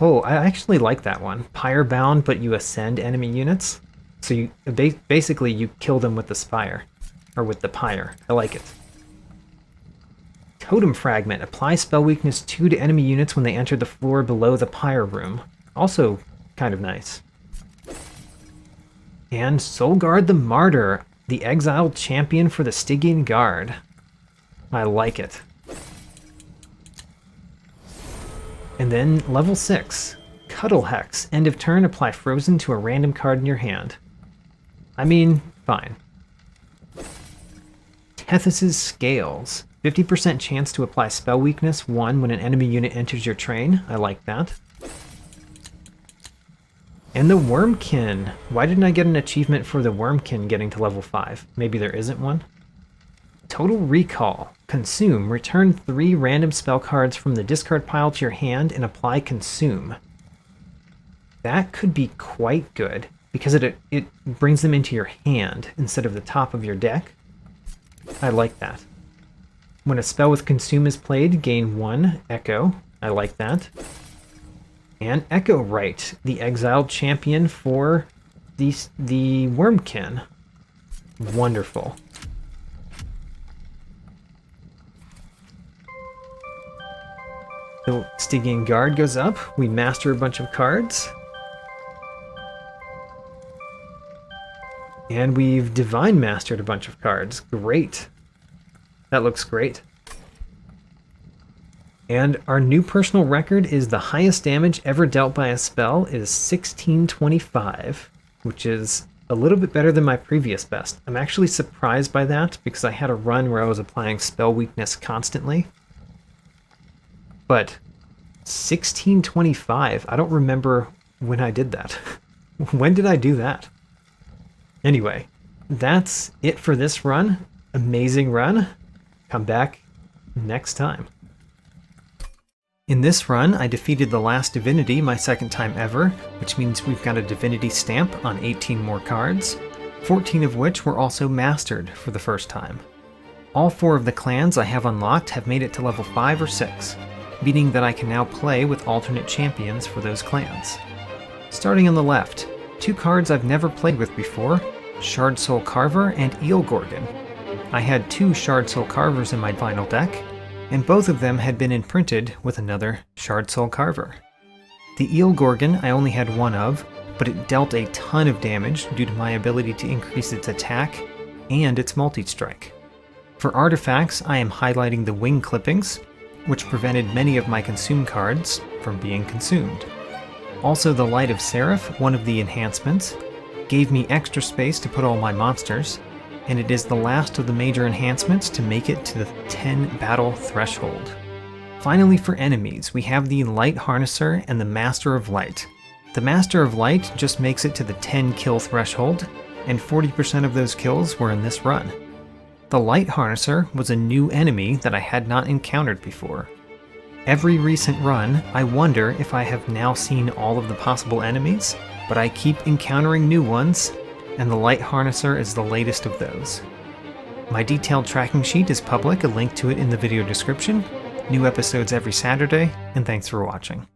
Oh, I actually like that one. Pyre bound, but you ascend enemy units. So you basically you kill them with the Spire. Or with the Pyre. I like it. Totem Fragment. Apply spell weakness 2 to enemy units when they enter the floor below the Pyre room. Also kind of nice. And Soulguard the Martyr. The exiled champion for the Stygian Guard. I like it. And then level 6. Cuddle Hex. End of turn, apply Frozen to a random card in your hand. I mean, fine. Tethys' Scales. 50% chance to apply spell weakness 1 when an enemy unit enters your train. I like that. And the Wurmkin. Why didn't I get an achievement for the Wurmkin getting to level 5? Maybe there isn't one? Total Recall. Consume. Return 3 random spell cards from the discard pile to your hand and apply Consume. That could be quite good, because it brings them into your hand instead of the top of your deck. I like that. When a spell with Consume is played, gain 1 Echo. I like that. And Echo Right, the exiled champion for the Wurmkin. Wonderful. The Stygian Guard goes up. We master a bunch of cards. And we've Divine Mastered a bunch of cards. Great. That looks great. And our new personal record is the highest damage ever dealt by a spell is 1625, which is a little bit better than my previous best. I'm actually surprised by that because I had a run where I was applying spell weakness constantly. But 1625, I don't remember when I did that. When did I do that? Anyway, that's it for this run. Amazing run. Come back next time. In this run, I defeated the Last Divinity my second time ever, which means we've got a Divinity stamp on 18 more cards, 14 of which were also mastered for the first time. All 4 of the clans I have unlocked have made it to level 5 or 6, meaning that I can now play with alternate champions for those clans. Starting on the left, 2 cards I've never played with before, Shard Soul Carver and Eel Gorgon. I had 2 Shard Soul Carvers in my final deck, and both of them had been imprinted with another Shard Soul Carver. The Eel Gorgon I only had 1 of, but it dealt a ton of damage due to my ability to increase its attack and its multi-strike. For artifacts, I am highlighting the wing clippings, which prevented many of my consume cards from being consumed. Also, the Light of Seraph, one of the enhancements, gave me extra space to put all my monsters, and it is the last of the major enhancements to make it to the 10 battle threshold. Finally, for enemies, we have the Light Harnesser and the Master of Light. The Master of Light just makes it to the 10 kill threshold, and 40% of those kills were in this run. The Light Harnesser was a new enemy that I had not encountered before. Every recent run, I wonder if I have now seen all of the possible enemies, but I keep encountering new ones, and the Light Harnesser is the latest of those. My detailed tracking sheet is public, a link to it in the video description. New episodes every Saturday, and thanks for watching.